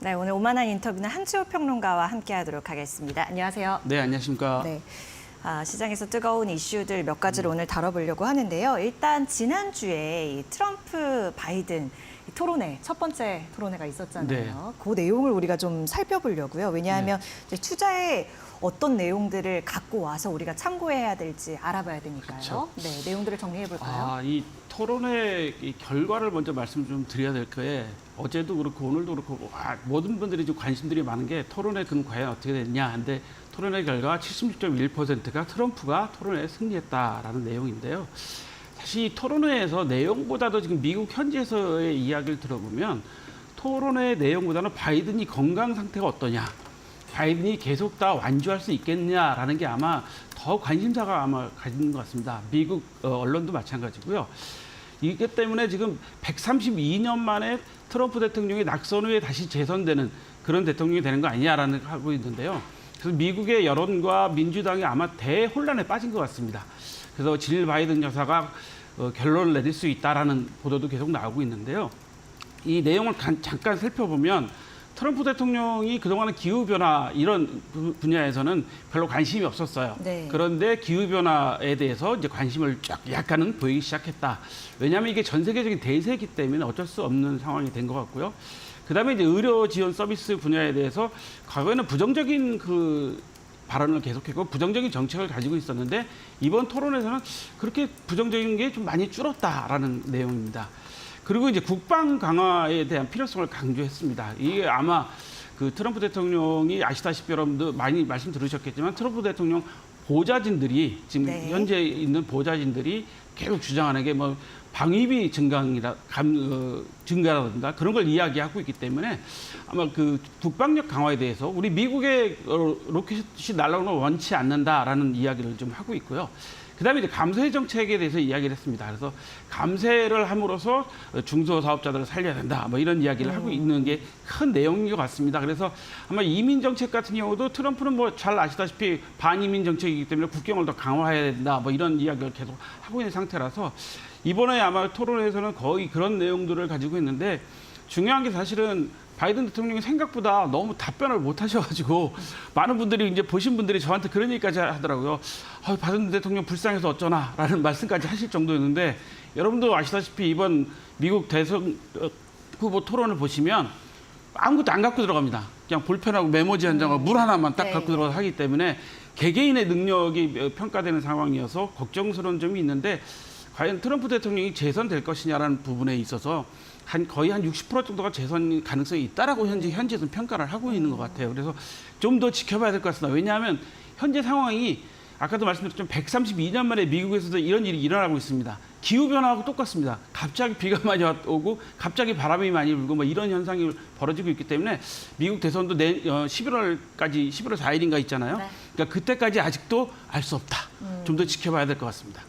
네, 오늘 오만한 인터뷰는 한지호 평론가와 함께하도록 하겠습니다. 안녕하세요. 네, 안녕하십니까. 네. 시장에서 뜨거운 이슈들 몇 가지를 오늘 다뤄보려고 하는데요. 일단 지난주에 이 트럼프 바이든 토론회, 첫 번째 토론회가 있었잖아요. 그 내용을 우리가 좀 살펴보려고요. 왜냐하면 이제 투자에 어떤 내용들을 갖고 와서 우리가 참고해야 될지 알아봐야 되니까요. 그쵸. 네, 내용들을 정리해 볼까요? 이 토론회 이 결과를 먼저 말씀 좀 드려야 될 거예요. 어제도 그렇고 오늘도 그렇고 모든 분들이 좀 관심들이 많은 게 토론회 그럼 과연 어떻게 됐냐. 근데 토론회 결과 76.1%가 트럼프가 토론회에 승리했다라는 내용인데요. 사실 이 토론회에서 내용보다도 지금 미국 현지에서의 이야기를 들어보면 토론회 내용보다는 바이든이 건강 상태가 어떠냐, 바이든이 계속 다 완주할 수 있겠냐라는 게 아마 더 관심사가 아마 가진 것 같습니다. 미국 언론도 마찬가지고요. 이게 때문에 지금 132년 만에 트럼프 대통령이 낙선 후에 다시 재선되는 그런 대통령이 되는 거 아니냐라는 하고 있는데요. 그래서 미국의 여론과 민주당이 아마 대혼란에 빠진 것 같습니다. 그래서 질 바이든 여사가 결론을 내릴 수 있다라는 보도도 계속 나오고 있는데요. 이 내용을 잠깐 살펴보면 트럼프 대통령이 그동안은 기후변화 이런 분야에서는 별로 관심이 없었어요. 네. 그런데 기후변화에 대해서 이제 관심을 쫙 약간은 보이기 시작했다. 왜냐하면 이게 전 세계적인 대세이기 때문에 어쩔 수 없는 상황이 된 것 같고요. 그다음에 이제 의료 지원 서비스 분야에 대해서 과거에는 부정적인 그 발언을 계속했고 부정적인 정책을 가지고 있었는데 이번 토론에서는 그렇게 부정적인 게 좀 많이 줄었다라는 내용입니다. 그리고 이제 국방 강화에 대한 필요성을 강조했습니다. 이게 아마 그 트럼프 대통령이 아시다시피 여러분도 많이 말씀 들으셨겠지만 트럼프 대통령 보좌진들이 지금 네. 현재 있는 보좌진들이 계속 주장하는 게 뭐 방위비 증가라든가 그런 걸 이야기하고 있기 때문에 아마 그 국방력 강화에 대해서 우리 미국의 로켓이 날아오는 걸 원치 않는다라는 이야기를 좀 하고 있고요. 그다음에 이제 감세 정책에 대해서 이야기를 했습니다. 그래서 감세를 함으로써 중소사업자들을 살려야 된다. 뭐 이런 이야기를 하고 있는 게 큰 내용인 것 같습니다. 그래서 아마 이민 정책 같은 경우도 트럼프는 뭐 잘 아시다시피 반이민 정책이기 때문에 국경을 더 강화해야 된다. 뭐 이런 이야기를 계속 하고 있는 상태라서 이번에 아마 토론회에서는 거의 그런 내용들을 가지고 있는데 중요한 게 사실은 바이든 대통령이 생각보다 너무 답변을 못 하셔가지고 많은 분들이 이제 보신 분들이 저한테 그런 얘기까지 하더라고요. 바이든 대통령 불쌍해서 어쩌나라는 말씀까지 하실 정도였는데 여러분도 아시다시피 이번 미국 대선 후보 토론을 보시면 아무것도 안 갖고 들어갑니다. 그냥 볼펜하고 메모지 한 장하고 물 하나만 딱 네. 갖고 들어가서 하기 때문에 개개인의 능력이 평가되는 상황이어서 걱정스러운 점이 있는데 과연 트럼프 대통령이 재선될 것이냐라는 부분에 있어서 거의 한 60% 정도가 재선 가능성이 있다라고 현지에서는 평가를 하고 있는 것 같아요. 그래서 좀 더 지켜봐야 될 것 같습니다. 왜냐하면 현재 상황이 아까도 말씀드렸지만 132년 만에 미국에서도 이런 일이 일어나고 있습니다. 기후변화하고 똑같습니다. 갑자기 비가 많이 오고 갑자기 바람이 많이 불고 뭐 이런 현상이 벌어지고 있기 때문에 미국 대선도 11월까지 11월 4일인가 있잖아요. 네. 그러니까 그때까지 아직도 알 수 없다. 좀 더 지켜봐야 될 것 같습니다.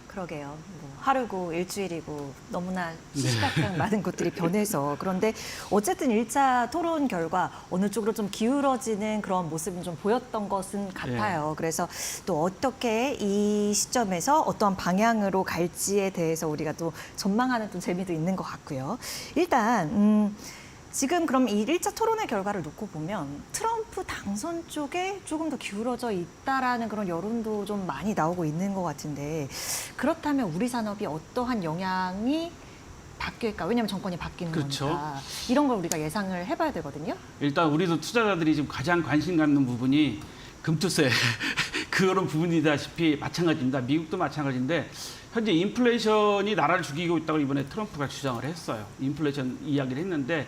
그러게요. 뭐 하루고 일주일이고 너무나 시시각각 많은 것들이 변해서 그런데 어쨌든 1차 토론 결과 어느 쪽으로 좀 기울어지는 그런 모습은 좀 보였던 것은 같아요. 그래서 또 어떻게 이 시점에서 어떠한 방향으로 갈지에 대해서 우리가 또 전망하는 또 재미도 있는 것 같고요. 일단 지금 그럼 이 1차 토론의 결과를 놓고 보면 트럼프 당선 쪽에 조금 더 기울어져 있다라는 그런 여론도 좀 많이 나오고 있는 것 같은데 그렇다면 우리 산업이 어떠한 영향이 바뀔까? 왜냐하면 정권이 바뀌는 그렇죠. 거니까. 이런 걸 우리가 예상을 해봐야 되거든요. 일단 우리도 투자자들이 지금 가장 관심 갖는 부분이 금투세 그런 부분이다시피 마찬가지입니다. 미국도 마찬가지인데 현재 인플레이션이 나라를 죽이고 있다고 이번에 트럼프가 주장을 했어요. 인플레이션 이야기를 했는데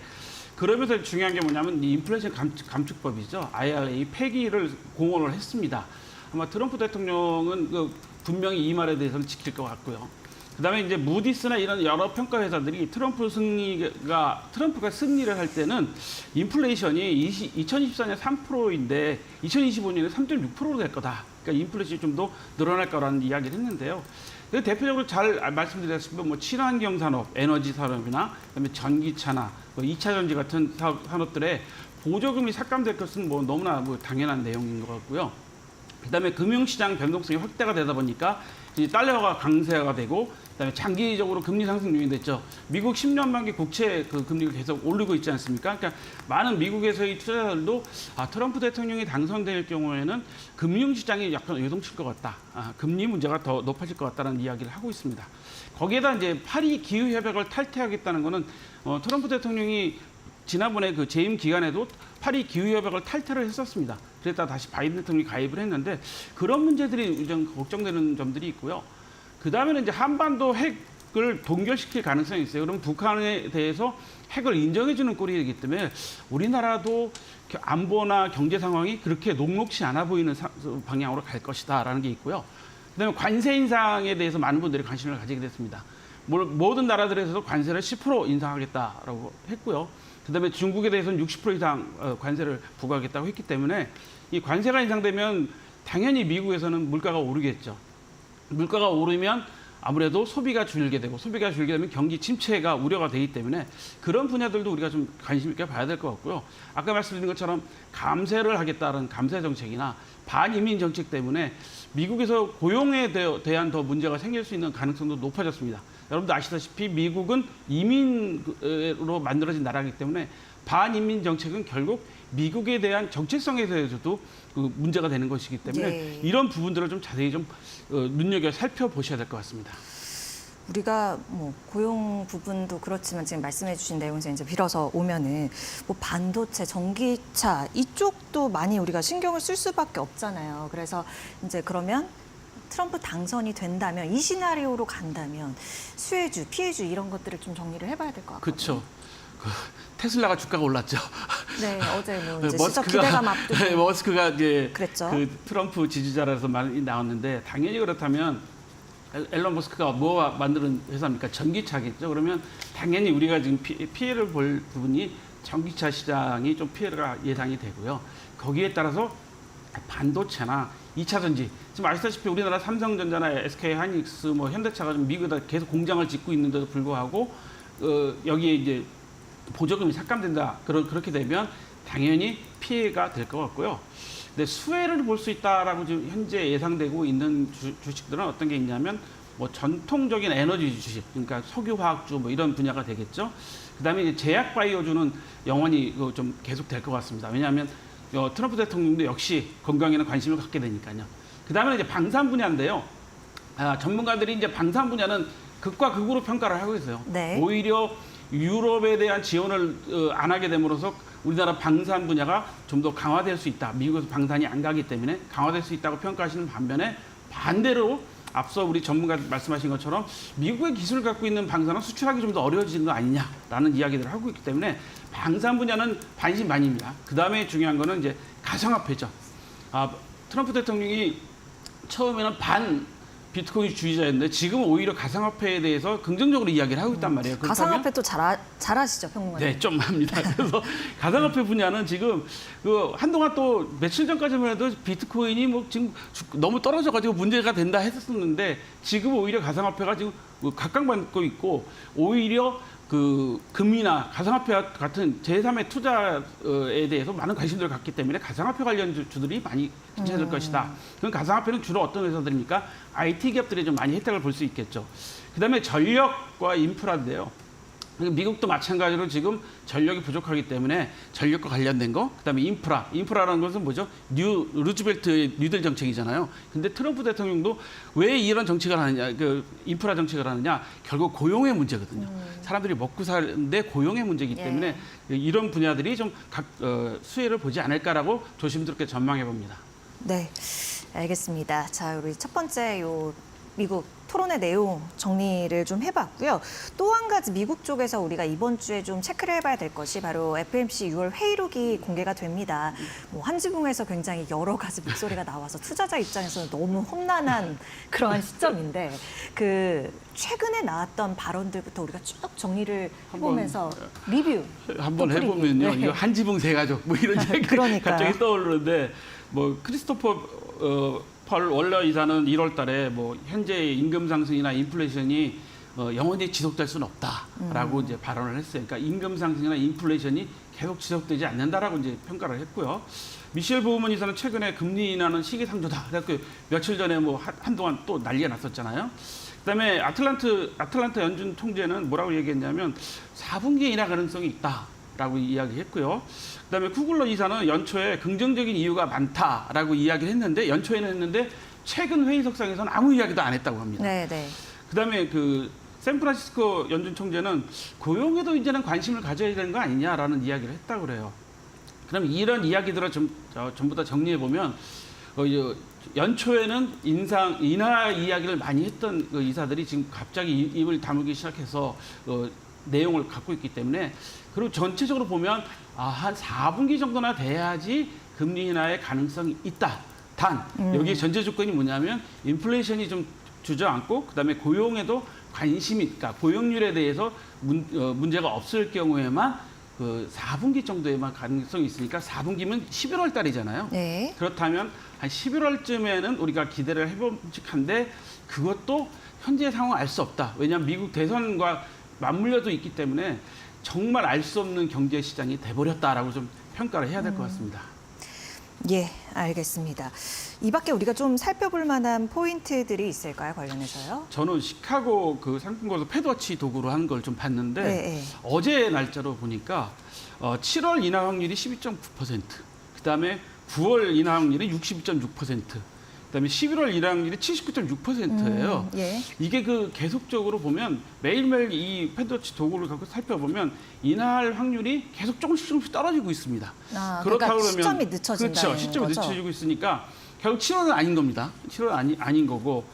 그러면서 중요한 게 뭐냐면 이 인플레이션 감축법이죠. IRA 폐기를 공언을 했습니다. 아마 트럼프 대통령은 분명히 이 말에 대해서는 지킬 것 같고요. 그다음에 이제 무디스나 이런 여러 평가 회사들이 트럼프가 승리를 할 때는 인플레이션이 2024년 3%인데 2025년에 3.6%로 될 거다. 그러니까 인플레이션이 좀 더 늘어날 거라는 이야기를 했는데요. 대표적으로 잘 말씀드렸다시피 뭐 친환경 산업, 에너지 산업이나 그다음에 전기차나 뭐 2차 전지 같은 산업들의 보조금이 삭감될 것은 뭐 너무나 뭐 당연한 내용인 것 같고요. 그다음에 금융시장 변동성이 확대가 되다 보니까 이제 달러가 강세가 되고 그다음에 장기적으로 금리 상승 요인이 됐죠. 미국 10년 만기 국채 그 금리가 계속 오르고 있지 않습니까? 그러니까 많은 미국에서의 투자자들도 트럼프 대통령이 당선될 경우에는 금융시장이 약간 요동칠 것 같다. 금리 문제가 더 높아질 것 같다는 이야기를 하고 있습니다. 거기에다 이제 파리 기후 협약을 탈퇴하겠다는 거는 트럼프 대통령이 지난번에 그 재임 기간에도 파리 기후 협약을 탈퇴를 했었습니다. 그랬다 다시 바이든 대통령이 가입을 했는데 그런 문제들이 좀 걱정되는 점들이 있고요. 그 다음에는 이제 한반도 핵을 동결시킬 가능성이 있어요. 그럼 북한에 대해서 핵을 인정해주는 꼴이기 때문에 우리나라도 안보나 경제 상황이 그렇게 녹록치 않아 보이는 방향으로 갈 것이다라는 게 있고요. 그다음에 관세 인상에 대해서 많은 분들이 관심을 가지게 됐습니다. 모든 나라들에서도 관세를 10% 인상하겠다라고 했고요. 그다음에 중국에 대해서는 60% 이상 관세를 부과하겠다고 했기 때문에 이 관세가 인상되면 당연히 미국에서는 물가가 오르겠죠. 물가가 오르면 아무래도 소비가 줄게 되고 소비가 줄게 되면 경기 침체가 우려가 되기 때문에 그런 분야들도 우리가 좀 관심 있게 봐야 될 것 같고요. 아까 말씀드린 것처럼 감세를 하겠다는 감세 정책이나 반이민 정책 때문에 미국에서 고용에 대한 더 문제가 생길 수 있는 가능성도 높아졌습니다. 여러분도 아시다시피 미국은 이민으로 만들어진 나라이기 때문에 반이민 정책은 결국 미국에 대한 정체성에 대해서도 그 문제가 되는 것이기 때문에 네. 이런 부분들을 좀 자세히 좀 눈여겨 살펴보셔야 될 것 같습니다. 우리가 뭐 고용 부분도 그렇지만 지금 말씀해주신 내용에서 이제 빌어서 오면은 뭐 반도체, 전기차 이쪽도 많이 우리가 신경을 쓸 수밖에 없잖아요. 그래서 이제 그러면 트럼프 당선이 된다면 이 시나리오로 간다면 수혜주, 피해주 이런 것들을 좀 정리를 해봐야 될 것 같거든요. 그렇죠. 테슬라가 주가가 올랐죠. 네, 어제 뭐 이제 시적 기대감 앞두고 머스크가 이제 그랬죠. 그 트럼프 지지자라서 말이 나왔는데 당연히 그렇다면 앨런 머스크가 뭐 만드는 회사입니까? 전기차겠죠. 그러면 당연히 우리가 지금 피해를 볼 부분이 전기차 시장이 좀 피해가 예상이 되고요. 거기에 따라서 반도체나 2차 전지 지금 아시다시피 우리나라 삼성전자나 SK 하이닉스 뭐 현대차가 좀 미국에다 계속 공장을 짓고 있는데도 불구하고 여기에 이제 보조금이 삭감된다. 그렇게 되면 당연히 피해가 될 것 같고요. 근데 수혜를 볼 수 있다라고 지금 현재 예상되고 있는 주식들은 어떤 게 있냐면 뭐 전통적인 에너지 주식, 그러니까 석유화학주 뭐 이런 분야가 되겠죠. 그다음에 이제 제약 바이오주는 영원히 좀 계속 될 것 같습니다. 왜냐하면 트럼프 대통령도 역시 건강에는 관심을 갖게 되니까요. 그다음에 이제 방산 분야인데요. 전문가들이 이제 방산 분야는 극과 극으로 평가를 하고 있어요. 네. 오히려 유럽에 대한 지원을 안 하게 됨으로써 우리나라 방산 분야가 좀 더 강화될 수 있다. 미국에서 방산이 안 가기 때문에 강화될 수 있다고 평가하시는 반면에 반대로 앞서 우리 전문가 말씀하신 것처럼 미국의 기술을 갖고 있는 방산은 수출하기 좀 더 어려워지는 거 아니냐라는 이야기들을 하고 있기 때문에 방산 분야는 반신반의입니다. 그 다음에 중요한 거는 이제 가상화폐죠. 트럼프 대통령이 처음에는 반 비트코인 주의자였는데 지금은 오히려 가상화폐에 대해서 긍정적으로 이야기를 하고 있단 말이에요. 가상화폐 또 잘하시죠, 평론가님? 네, 좀 합니다. 그래서 가상화폐 분야는 지금 한동안 또 며칠 전까지만 해도 비트코인이 뭐 지금 너무 떨어져가지고 문제가 된다 했었는데 지금 오히려 가상화폐가 지금 각광받고 있고 오히려 그 금이나 가상화폐 같은 제3의 투자에 대해서 많은 관심들을 갖기 때문에 가상화폐 관련 주들이 많이 투자될 것이다. 그럼 가상화폐는 주로 어떤 회사들입니까? IT 기업들이 좀 많이 혜택을 볼 수 있겠죠. 그다음에 전력과 인프라인데요. 미국도 마찬가지로 지금 전력이 부족하기 때문에 전력과 관련된 거, 그다음에 인프라라는 것은 뭐죠? 루즈벨트의 뉴딜 정책이잖아요. 근데 트럼프 대통령도 왜 이런 정책을 하느냐, 인프라 정책을 하느냐, 결국 고용의 문제거든요. 사람들이 먹고 사는데 고용의 문제이기 때문에 이런 분야들이 좀 수혜를 보지 않을까라고 조심스럽게 전망해 봅니다. 네, 알겠습니다. 자, 우리 첫 번째 미국 토론의 내용 정리를 좀 해봤고요. 또 한 가지 미국 쪽에서 우리가 이번 주에 좀 체크를 해봐야 될 것이 바로 FOMC 6월 회의록이 공개가 됩니다. 뭐 한지붕에서 굉장히 여러 가지 목소리가 나와서 투자자 입장에서는 너무 험난한 그러한 시점인데 최근에 나왔던 발언들부터 우리가 쭉 정리를 해보면서 리뷰 한번 또 뿌리기. 해보면요. 네. 이거 한지붕 세 가족 뭐 이런 얘기 그러니까요. 갑자기 떠오르는데 뭐 크리스토퍼 펄 월러 이사는 1월 달에 뭐 현재 임금 상승이나 인플레이션이 영원히 지속될 수는 없다라고 이제 발언을 했어요. 그러니까 임금 상승이나 인플레이션이 계속 지속되지 않는다라고 이제 평가를 했고요. 미셸 보우먼 이사는 최근에 금리 인하는 시기상조다. 그래서 며칠 전에 뭐 한동안 또 난리가 났었잖아요. 그다음에 아틀란타 연준 총재는 뭐라고 얘기했냐면 4분기에 인하 가능성이 있다라고 이야기했고요. 그다음에 쿠글러 이사는 연초에 긍정적인 이유가 많다라고 이야기를 했는데 연초에는 했는데 최근 회의석상에서는 아무 이야기도 안 했다고 합니다. 네, 네. 그다음에 그 샌프란시스코 연준 총재는 고용에도 이제는 관심을 가져야 되는 거 아니냐라는 이야기를 했다고 그래요. 그럼 이런 이야기들을 전부 다 정리해 보면 연초에는 인하 이야기를 많이 했던 그 이사들이 지금 갑자기 입을 다물기 시작해서 내용을 갖고 있기 때문에 그리고 전체적으로 보면 한 4분기 정도나 돼야지 금리 인하의 가능성이 있다. 단 여기 전제 조건이 뭐냐면 인플레이션이 좀 주저앉고 그다음에 고용에도 관심이 그러니까 고용률에 대해서 문제가 없을 경우에만 그 4분기 정도에만 가능성이 있으니까 4분기면 11월 달이잖아요. 네. 그렇다면 한 11월쯤에는 우리가 기대를 해봄직한데 그것도 현재 상황 알 수 없다. 왜냐하면 미국 대선과 맞물려도 있기 때문에 정말 알 수 없는 경제 시장이 돼버렸다라고 좀 평가를 해야 될 것 같습니다. 예, 알겠습니다. 이 밖에 우리가 좀 살펴볼 만한 포인트들이 있을까요, 관련해서요? 저는 시카고 그 상품거래소 패드워치 도구로 한 걸 좀 봤는데 네. 어제 날짜로 보니까 7월 인하 확률이 12.9%, 그다음에 9월 인하 확률이 62.6%, 그다음에 11월 인하 확률이 79.6%예요. 예. 이게 그 계속적으로 보면 매일매일 이 패드워치 도구를 갖고 살펴보면 인하할 확률이 계속 조금씩 떨어지고 있습니다. 그러니까 시점이 늦춰진다는 그렇죠. 시점이 거죠? 늦춰지고 있으니까 결국 7월은 아닌 겁니다. 7월은 아닌 거고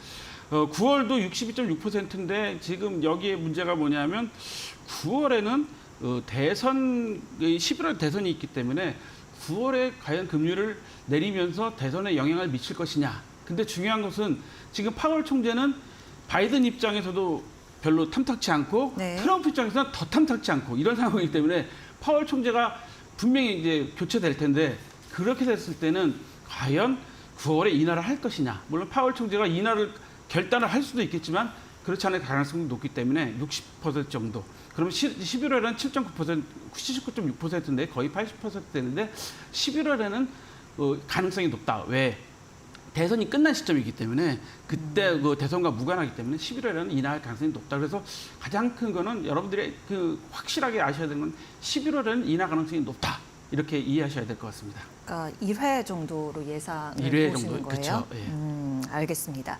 9월도 62.6%인데 지금 여기에 문제가 뭐냐면 9월에는 대선 11월 대선이 있기 때문에 9월에 과연 금리를 내리면서 대선에 영향을 미칠 것이냐. 근데 중요한 것은 지금 파월 총재는 바이든 입장에서도 별로 탐탁치 않고 네. 트럼프 입장에서는 더 탐탁치 않고 이런 상황이기 때문에 파월 총재가 분명히 이제 교체될 텐데 그렇게 됐을 때는 과연 9월에 인하를 할 것이냐. 물론 파월 총재가 인하를 결단을 할 수도 있겠지만 그렇지 않을 가능성이 높기 때문에 60% 정도. 그러면 11월에는 7.9%, 79.6%인데 거의 80% 되는데 11월에는 가능성이 높다. 왜? 대선이 끝난 시점이기 때문에 그때 그 대선과 무관하기 때문에 11월에는 인하할 가능성이 높다. 그래서 가장 큰 거는 여러분들이 그 확실하게 아셔야 되는 건 11월에는 인하 가능성이 높다. 이렇게 이해하셔야 될 것 같습니다. 그러니까 1회 정도로 예상을 1회 보시는 정도, 거예요? 그렇죠. 예. 알겠습니다.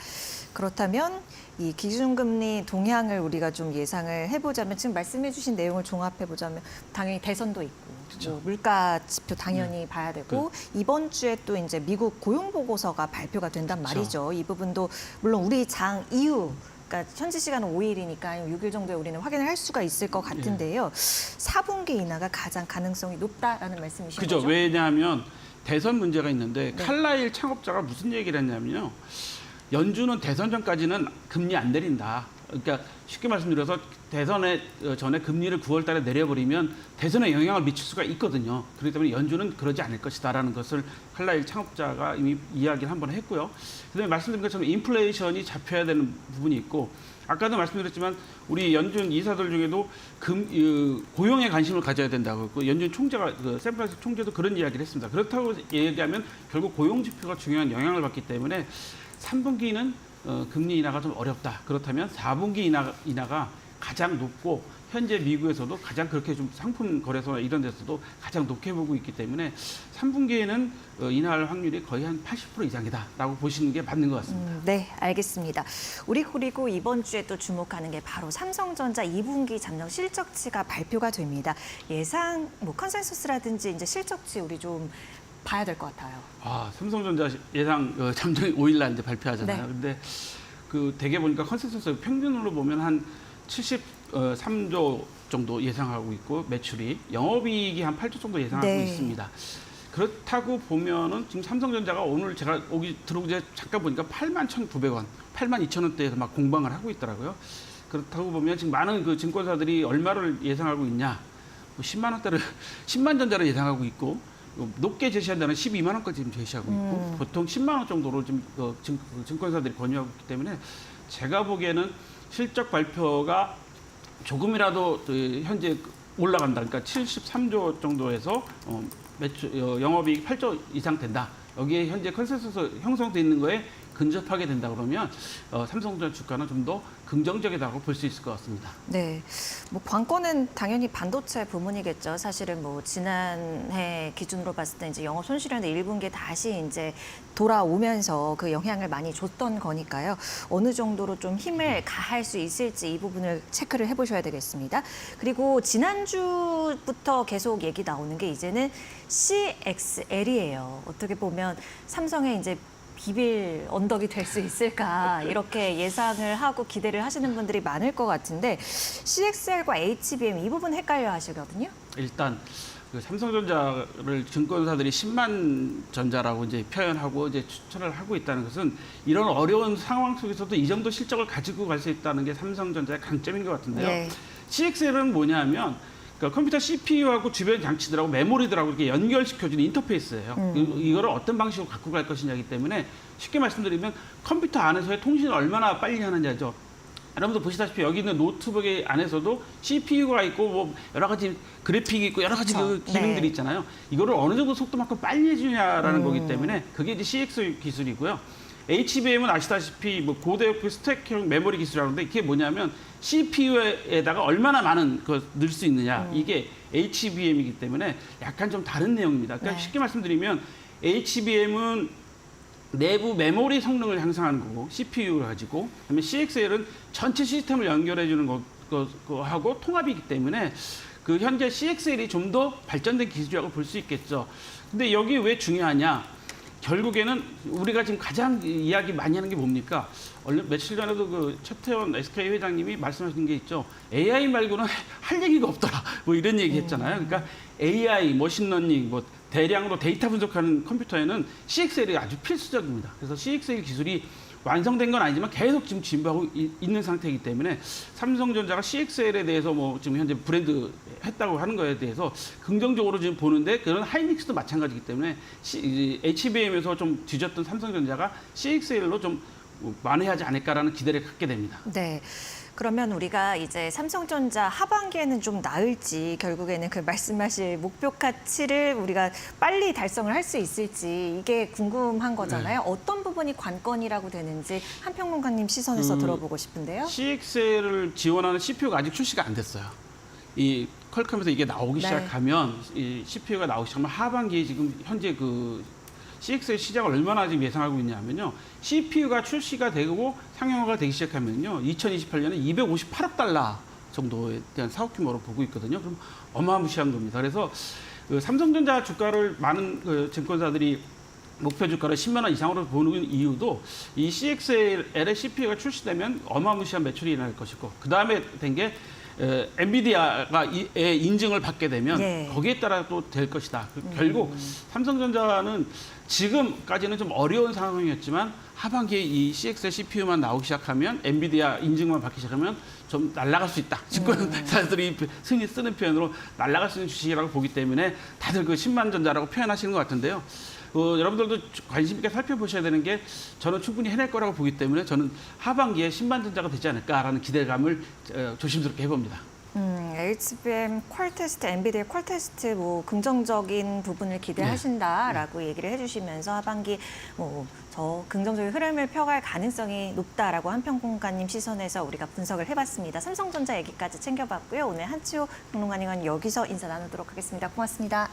그렇다면 이 기준금리 동향을 우리가 좀 예상을 해보자면 지금 말씀해주신 내용을 종합해보자면 당연히 대선도 있고 뭐 물가 지표 당연히 봐야 되고 이번 주에 또 이제 미국 고용 보고서가 발표가 된단 말이죠. 이 부분도 물론 우리 장 이후 그러니까 현지 시간은 5일이니까 6일 정도에 우리는 확인을 할 수가 있을 것 같은데요. 4분기 인하가 가장 가능성이 높다라는 말씀이신 그죠. 거죠? 왜냐하면 대선 문제가 있는데 칼라일 창업자가 무슨 얘기를 했냐면요. 연준은 대선 전까지는 금리 안 내린다. 그러니까 쉽게 말씀드려서 대선에 전에 금리를 9월 달에 내려버리면 대선에 영향을 미칠 수가 있거든요. 그렇기 때문에 연준은 그러지 않을 것이다라는 것을 칼라일 창업자가 이미 이야기를 한번 했고요. 그다음에 말씀드린 것처럼 인플레이션이 잡혀야 되는 부분이 있고 아까도 말씀드렸지만 우리 연준 이사들 중에도 고용에 관심을 가져야 된다고 했고 연준 총재가 샌프란시스코 총재도 그런 이야기를 했습니다. 그렇다고 얘기하면 결국 고용 지표가 중요한 영향을 받기 때문에 3분기는 금리 인하가 좀 어렵다. 그렇다면 4분기 인하가 가장 높고 현재 미국에서도 가장 그렇게 좀 상품 거래소나 이런 데서도 가장 높게 보고 있기 때문에 3분기에는 인하할 확률이 거의 한 80% 이상이다라고 보시는 게 맞는 것 같습니다. 네, 알겠습니다. 우리 그리고 이번 주에 또 주목하는 게 바로 삼성전자 2분기 잠정 실적치가 발표가 됩니다. 예상 컨센서스라든지 이제 실적치 우리 좀 봐야 될 것 같아요. 삼성전자 예상 잠정 5일날 이제 발표하잖아요. 네. 근데 그 대개 보니까 컨센서스 평균으로 보면 한 73조 정도 예상하고 있고 매출이 영업이익이 한 8조 정도 예상하고 네. 있습니다. 그렇다고 보면은 지금 삼성전자가 오늘 제가 들어오기 전에 잠깐 보니까 81,900원, 82,000원대에서 막 공방을 하고 있더라고요. 그렇다고 보면 지금 많은 그 증권사들이 얼마를 예상하고 있냐? 10만 원대를 10만 전자를 예상하고 있고 높게 제시한 데는 12만 원까지 지금 제시하고 있고 보통 10만 원 정도로 지금 증권사들이 권유하고 있기 때문에 제가 보기에는 실적 발표가 조금이라도 현재 올라간다. 그러니까 73조 정도에서 매출 영업이익 8조 이상 된다. 여기에 현재 컨센서스 형성돼 있는 거에 근접하게 된다 그러면 삼성전자 주가는 좀 더 긍정적이라고 볼 수 있을 것 같습니다. 네, 뭐 관건은 당연히 반도체 부문이겠죠. 사실은 뭐 지난해 기준으로 봤을 때 이제 영업 손실이었는데 1분기에 다시 이제 돌아오면서 그 영향을 많이 줬던 거니까요. 어느 정도로 좀 힘을 가할 수 있을지 이 부분을 체크를 해보셔야 되겠습니다. 그리고 지난주부터 계속 얘기 나오는 게 이제는 CXL이에요. 어떻게 보면 삼성의 이제 비빌 언덕이 될 수 있을까 이렇게 예상을 하고 기대를 하시는 분들이 많을 것 같은데 CXL과 HBM 이 부분 헷갈려 하시거든요. 일단 그 삼성전자를 증권사들이 10만 전자라고 이제 표현하고 이제 추천을 하고 있다는 것은 이런 어려운 상황 속에서도 이 정도 실적을 가지고 갈 수 있다는 게 삼성전자의 강점인 것 같은데요. 네. CXL은 뭐냐면 그러니까 컴퓨터 CPU하고 주변 장치들하고 메모리들하고 이렇게 연결시켜주는 인터페이스예요. 이거를 어떤 방식으로 갖고 갈 것이냐기 때문에 쉽게 말씀드리면 컴퓨터 안에서의 통신을 얼마나 빨리 하느냐죠. 여러분도 보시다시피 여기 있는 노트북 안에서도 CPU가 있고 뭐 여러 가지 그래픽이 있고 여러 가지 그렇죠. 그 기능들이 네. 있잖아요. 이거를 어느 정도 속도만큼 빨리 해주냐라는 거기 때문에 그게 이제 CX 기술이고요. HBM은 아시다시피 뭐 고대역폭 스택형 메모리 기술이라는데 이게 뭐냐면 CPU에다가 얼마나 많은 걸 넣을 수 있느냐 이게 HBM이기 때문에 약간 좀 다른 내용입니다. 그러니까 네. 쉽게 말씀드리면 HBM은 내부 메모리 성능을 향상하는 거고 CPU를 가지고 그다음에 CXL은 전체 시스템을 연결해 주는 거하고 통합이기 때문에 그 현재 CXL이 좀 더 발전된 기술이라고 볼 수 있겠죠. 근데 여기 왜 중요하냐? 결국에는 우리가 지금 가장 이야기 많이 하는 게 뭡니까? 얼른 며칠 전에도 그 최태원 SK 회장님이 말씀하신 게 있죠. AI 말고는 할 얘기가 없더라. 뭐 이런 얘기 했잖아요. 그러니까 AI, 머신러닝, 뭐 대량으로 데이터 분석하는 컴퓨터에는 CXL이 아주 필수적입니다. 그래서 CXL 기술이 완성된 건 아니지만 계속 지금 진보하고 있는 상태이기 때문에 삼성전자가 CXL에 대해서 뭐 지금 현재 브랜드 했다고 하는 거에 대해서 긍정적으로 지금 보는데 그런 하이닉스도 마찬가지이기 때문에 HBM에서 좀 뒤졌던 삼성전자가 CXL로 좀 만회하지 않을까라는 기대를 갖게 됩니다. 네. 그러면 우리가 이제 삼성전자 하반기에는 좀 나을지 결국에는 그 말씀하실 목표가치를 우리가 빨리 달성을 할 수 있을지 이게 궁금한 거잖아요. 어떤 부분이 관건이라고 되는지 한평론가님 시선에서 들어보고 싶은데요. CXL을 지원하는 CPU가 아직 출시가 안 됐어요. 이 퀄컴에서 이게 나오기 네. 시작하면 이 CPU가 나오기 시작하면 하반기에 지금 현재 그 CXL 시장을 얼마나 지금 예상하고 있냐면요. CPU가 출시가 되고 상용화가 되기 시작하면요. 2028년에 258억 달러 정도에 대한 사업 규모로 보고 있거든요. 그럼 어마무시한 겁니다. 그래서 그 삼성전자 주가를 많은 그 증권사들이 목표 주가를 10만 원 이상으로 보는 이유도 이 CXL의 CPU가 출시되면 어마무시한 매출이 일어날 것이고 그 다음에 된 게 엔비디아가 인증을 받게 되면 예. 거기에 따라 또 될 것이다. 결국 삼성전자는 지금까지는 좀 어려운 상황이었지만 하반기에 이 CXL CPU만 나오기 시작하면 엔비디아 인증만 받기 시작하면 좀 날아갈 수 있다. 증권사들이 흔히 쓰는 표현으로 날아갈 수 있는 주식이라고 보기 때문에 다들 그 10만 전자라고 표현하시는 것 같은데요. 여러분들도 관심 있게 살펴보셔야 되는 게 저는 충분히 해낼 거라고 보기 때문에 저는 하반기에 10만 전자가 되지 않을까라는 기대감을 조심스럽게 해봅니다. HBM 퀄 테스트, 엔비디아 퀄 테스트 뭐 긍정적인 부분을 기대하신다라고 얘기를 해주시면서 하반기 더 긍정적인 흐름을 펴갈 가능성이 높다라고 한평론가님 시선에서 우리가 분석을 해봤습니다. 삼성전자 얘기까지 챙겨봤고요. 오늘 한치호 평론가님은 여기서 인사 나누도록 하겠습니다. 고맙습니다.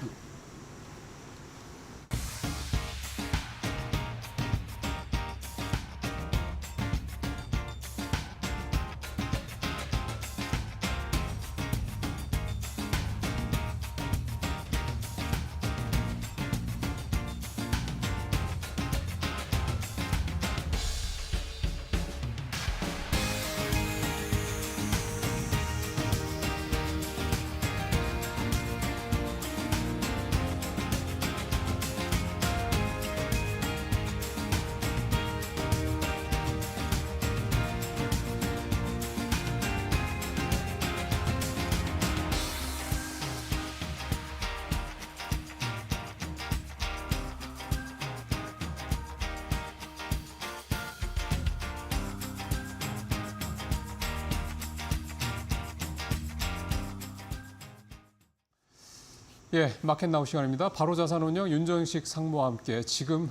예, 마켓 나우 시간입니다. 바로자산운용 윤정식 상무와 함께 지금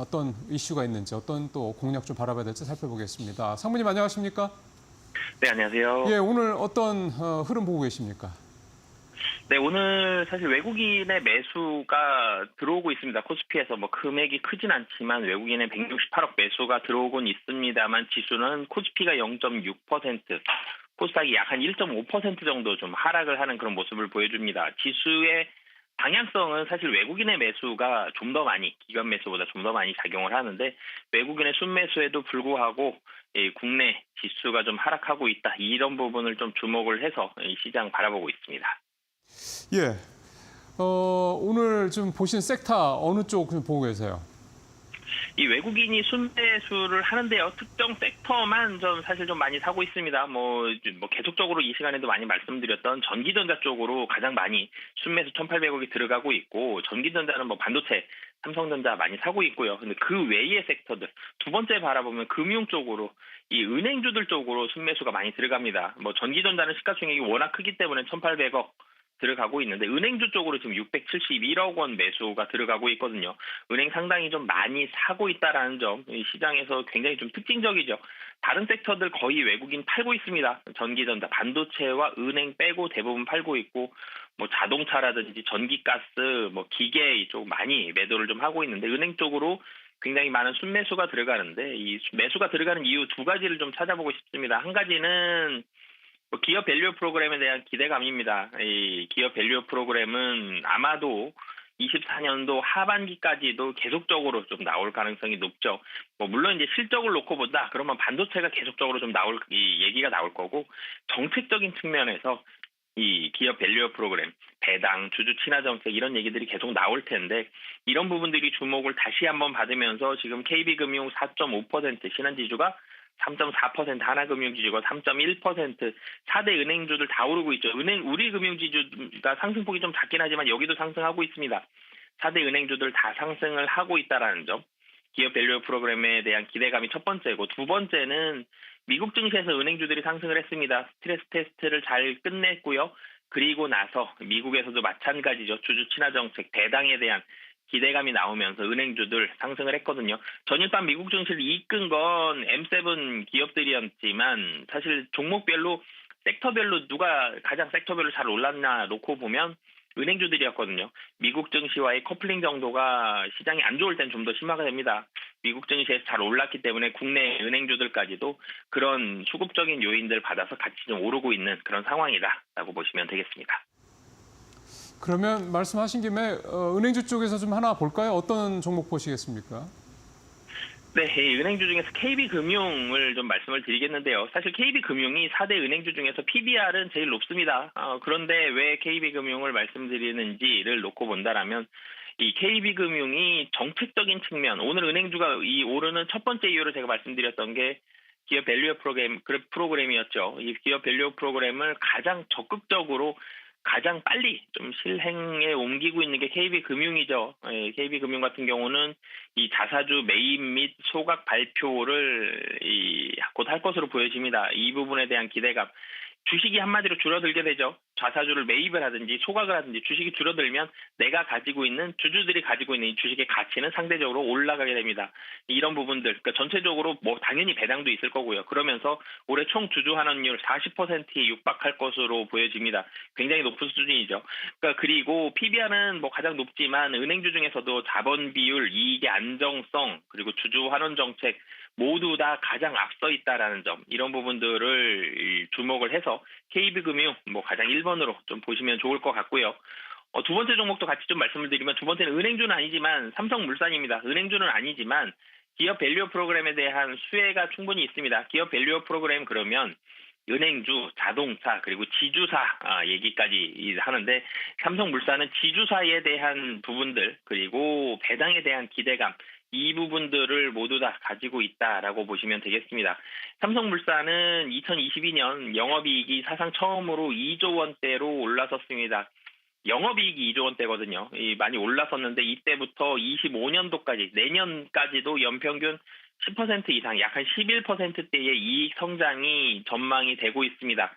어떤 이슈가 있는지 어떤 또 공략 좀 바라봐야 될지 살펴보겠습니다. 상무님 안녕하십니까? 네, 안녕하세요. 예, 오늘 어떤 흐름 보고 계십니까? 네, 오늘 사실 외국인의 매수가 들어오고 있습니다. 코스피에서 뭐 금액이 크진 않지만 외국인의 168억 매수가 들어오곤 있습니다만 지수는 코스피가 0.6%, 코스닥이 약 한 1.5% 정도 좀 하락을 하는 그런 모습을 보여줍니다. 지수의 방향성은 사실 외국인의 매수가 좀 더 많이, 기관 매수보다 좀 더 많이 작용을 하는데 외국인의 순매수에도 불구하고 국내 지수가 좀 하락하고 있다. 이런 부분을 좀 주목을 해서 이 시장 바라보고 있습니다. 예, 오늘 좀 보신 섹터 어느 쪽 보고 계세요? 이 외국인이 순매수를 하는데요. 특정 섹터만 좀 사실 좀 많이 사고 있습니다. 뭐 계속적으로 이 시간에도 많이 말씀드렸던 전기전자 쪽으로 가장 많이 순매수 1,800억이 들어가고 있고 전기전자는 뭐 반도체, 삼성전자 많이 사고 있고요. 근데 그 외의 섹터들 두 번째 바라보면 금융 쪽으로 이 은행주들 쪽으로 순매수가 많이 들어갑니다. 뭐 전기전자는 시가총액이 워낙 크기 때문에 1,800억 들어가고 있는데 은행주 쪽으로 지금 671억 원 매수가 들어가고 있거든요. 은행 상당히 좀 많이 사고 있다라는 점, 시장에서 굉장히 좀 특징적이죠. 다른 섹터들 거의 외국인 팔고 있습니다. 전기전자, 반도체와 은행 빼고 대부분 팔고 있고 뭐 자동차라든지 전기가스, 뭐 기계 이쪽 많이 매도를 좀 하고 있는데 은행 쪽으로 굉장히 많은 순매수가 들어가는데 이 매수가 들어가는 이유 두 가지를 좀 찾아보고 싶습니다. 한 가지는 기업 밸류 프로그램에 대한 기대감입니다. 이 기업 밸류 프로그램은 아마도 24년도 하반기까지도 계속적으로 좀 나올 가능성이 높죠. 뭐 물론 이제 실적을 놓고 본다. 그러면 반도체가 계속적으로 좀 나올 이 얘기가 나올 거고 정책적인 측면에서 이 기업 밸류 프로그램, 배당, 주주 친화 정책 이런 얘기들이 계속 나올 텐데 이런 부분들이 주목을 다시 한번 받으면서 지금 KB금융 4.5%, 신한지주가 3.4%, 하나금융지주가 3.1%, 4대 은행주들 다 오르고 있죠. 우리 금융지주가 상승폭이 좀 작긴 하지만 여기도 상승하고 있습니다. 4대 은행주들 다 상승을 하고 있다라는 점. 기업 밸류 프로그램에 대한 기대감이 첫 번째고 두 번째는 미국 증시에서 은행주들이 상승을 했습니다. 스트레스 테스트를 잘 끝냈고요. 그리고 나서 미국에서도 마찬가지죠. 주주 친화 정책, 배당에 대한 기대감이 나오면서 은행주들 상승을 했거든요. 전일 밤 미국 증시를 이끈 건 M7 기업들이었지만 사실 종목별로 섹터별로 누가 가장 섹터별로 잘 올랐나 놓고 보면 은행주들이었거든요. 미국 증시와의 커플링 정도가 시장이 안 좋을 땐 좀 더 심화가 됩니다. 미국 증시에서 잘 올랐기 때문에 국내 은행주들까지도 그런 수급적인 요인들 받아서 같이 좀 오르고 있는 그런 상황이다라고 보시면 되겠습니다. 그러면 말씀하신 김에 은행주 쪽에서 좀 하나 볼까요? 어떤 종목 보시겠습니까? 네, 이 은행주 중에서 KB금융을 좀 말씀을 드리겠는데요. 사실 KB금융이 4대 은행주 중에서 PBR은 제일 높습니다. 그런데 왜 KB금융을 말씀드리는지를 놓고 본다라면 이 KB금융이 정책적인 측면, 오늘 은행주가 이 오르는 첫 번째 이유를 제가 말씀드렸던 게 기업 밸류 프로그램이었죠. 이 기업 밸류 프로그램을 가장 적극적으로 가장 빨리 좀 실행에 옮기고 있는 게 KB금융이죠. KB금융 같은 경우는 이 자사주 매입 및 소각 발표를 곧 할 것으로 보여집니다. 이 부분에 대한 기대감. 주식이 한마디로 줄어들게 되죠. 자사주를 매입을 하든지 소각을 하든지 주식이 줄어들면 내가 가지고 있는 주주들이 가지고 있는 이 주식의 가치는 상대적으로 올라가게 됩니다. 이런 부분들, 그러니까 전체적으로 뭐 당연히 배당도 있을 거고요. 그러면서 올해 총 주주 환원율 40%에 육박할 것으로 보여집니다. 굉장히 높은 수준이죠. 그러니까 그리고 PBR은 뭐 가장 높지만 은행주 중에서도 자본 비율, 이익의 안정성, 그리고 주주 환원 정책 모두 다 가장 앞서 있다라는 점, 이런 부분들을 주목을 해서 KB금융 뭐 가장 1번으로 좀 보시면 좋을 것 같고요. 두 번째 종목도 같이 좀 말씀을 드리면 두 번째는 은행주는 아니지만 삼성물산입니다. 은행주는 아니지만 기업 밸류 프로그램에 대한 수혜가 충분히 있습니다. 기업 밸류 프로그램 그러면 은행주, 자동차, 그리고 지주사 얘기까지 하는데 삼성물산은 지주사에 대한 부분들 그리고 배당에 대한 기대감 이 부분들을 모두 다 가지고 있다라고 보시면 되겠습니다. 삼성물산은 2022년 영업이익이 사상 처음으로 2조 원대로 올라섰습니다. 영업이익이 2조 원대거든요. 많이 올라섰는데 이때부터 25년도까지 내년까지도 연평균 10% 이상 약 한 11%대의 이익 성장이 전망이 되고 있습니다.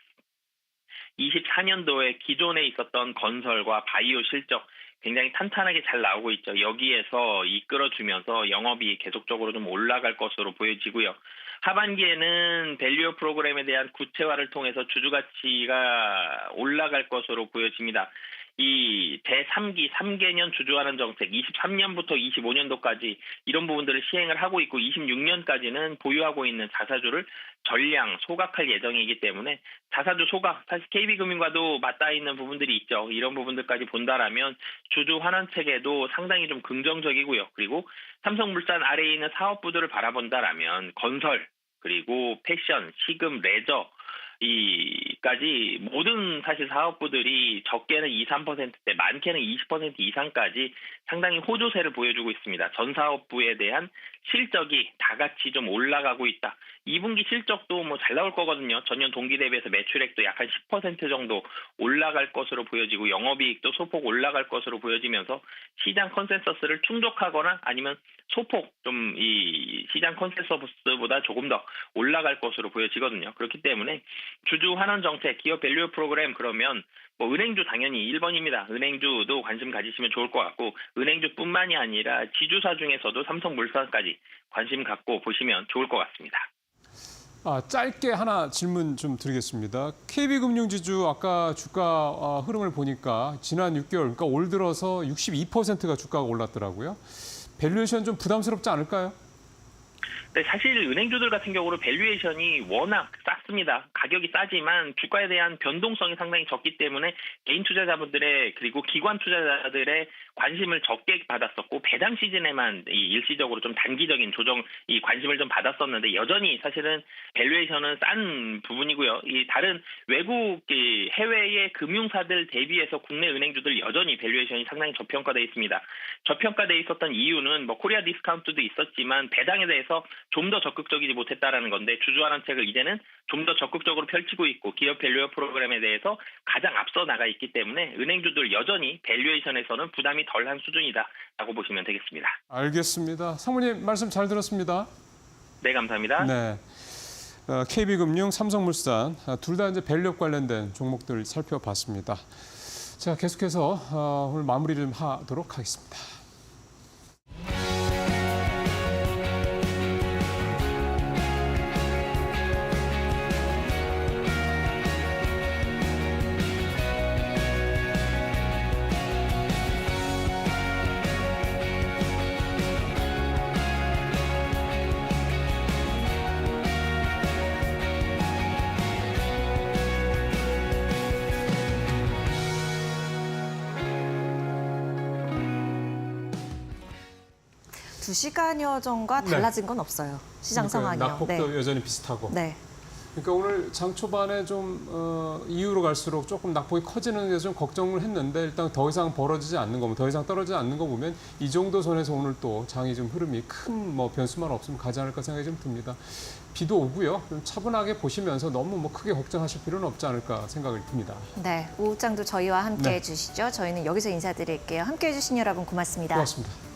24년도에 기존에 있었던 건설과 바이오 실적 굉장히 탄탄하게 잘 나오고 있죠. 여기에서 이끌어주면서 영업이 계속적으로 좀 올라갈 것으로 보여지고요. 하반기에는 밸류업 프로그램에 대한 구체화를 통해서 주주 가치가 올라갈 것으로 보여집니다. 이 제3기 3개년 주주환원 정책 23년부터 25년도까지 이런 부분들을 시행을 하고 있고 26년까지는 보유하고 있는 자사주를 전량 소각할 예정이기 때문에 자사주 소각, 사실 KB금융과도 맞닿아 있는 부분들이 있죠. 이런 부분들까지 본다라면 주주 환원 체계도 상당히 좀 긍정적이고요. 그리고 삼성물산 아래에 있는 사업부들을 바라본다라면 건설, 그리고 패션, 식음, 레저 이까지 모든 사실 사업부들이 적게는 2, 3%대, 많게는 20% 이상까지 상당히 호조세를 보여주고 있습니다. 전 사업부에 대한 실적이 다 같이 좀 올라가고 있다. 2분기 실적도 뭐 잘 나올 거거든요. 전년 동기 대비해서 매출액도 약 한 10% 정도 올라갈 것으로 보여지고 영업이익도 소폭 올라갈 것으로 보여지면서 시장 컨센서스를 충족하거나 아니면 소폭 좀 이 시장 컨센서스보다 조금 더 올라갈 것으로 보여지거든요. 그렇기 때문에 주주 환원 정책, 기업 밸류 프로그램 그러면 뭐 은행주 당연히 1번입니다. 은행주도 관심 가지시면 좋을 것 같고 은행주뿐만이 아니라 지주사 중에서도 삼성물산까지 관심 갖고 보시면 좋을 것 같습니다. 짧게 하나 질문 좀 드리겠습니다. KB금융지주 아까 주가 흐름을 보니까 지난 6개월, 그러니까 올 들어서 62%가 주가가 올랐더라고요. 밸류에이션 좀 부담스럽지 않을까요? 네, 사실 은행주들 같은 경우는 밸류에이션이 워낙 쌌습니다. 가격이 싸지만 주가에 대한 변동성이 상당히 적기 때문에 개인 투자자분들의 그리고 기관 투자자들의 관심을 적게 받았었고 배당 시즌에만 일시적으로 좀 단기적인 조정 이 관심을 좀 받았었는데 여전히 사실은 밸류에이션은 싼 부분이고요. 이 다른 외국 해외의 금융사들 대비해서 국내 은행주들 여전히 밸류에이션이 상당히 저평가돼 있습니다. 저평가돼 있었던 이유는 뭐 코리아 디스카운트도 있었지만 배당에 대해서 좀 더 적극적이지 못했다라는 건데 주주환원책을 이제는 좀 더 적극적으로 펼치고 있고 기업 밸류업 프로그램에 대해서 가장 앞서 나가 있기 때문에 은행주들 여전히 밸류에이션에서는 부담이 덜한 수준이다라고 보시면 되겠습니다. 알겠습니다. 사모님 말씀 잘 들었습니다. 네, 감사합니다. 네. KB금융, 삼성물산 둘 다 이제 밸류업 관련된 종목들 살펴봤습니다. 자, 계속해서 오늘 마무리 좀 하도록 하겠습니다. 두 시간여 전과 달라진 건 없어요. 시장 상황이요. 낙폭도 여전히 비슷하고. 네. 그러니까 오늘 장 초반에 좀 이후로 갈수록 조금 낙폭이 커지는 게 좀 걱정을 했는데 일단 더 이상 벌어지지 않는 거, 더 이상 떨어지지 않는 거 보면 이 정도 선에서 오늘 또 장이 좀 흐름이 큰 뭐 변수만 없으면 가지 않을까 생각이 좀 듭니다. 비도 오고요. 좀 차분하게 보시면서 너무 뭐 크게 걱정하실 필요는 없지 않을까 생각이 듭니다. 네, 오후장도 저희와 함께 해주시죠. 저희는 여기서 인사드릴게요. 함께 해주신 여러분 고맙습니다. 고맙습니다.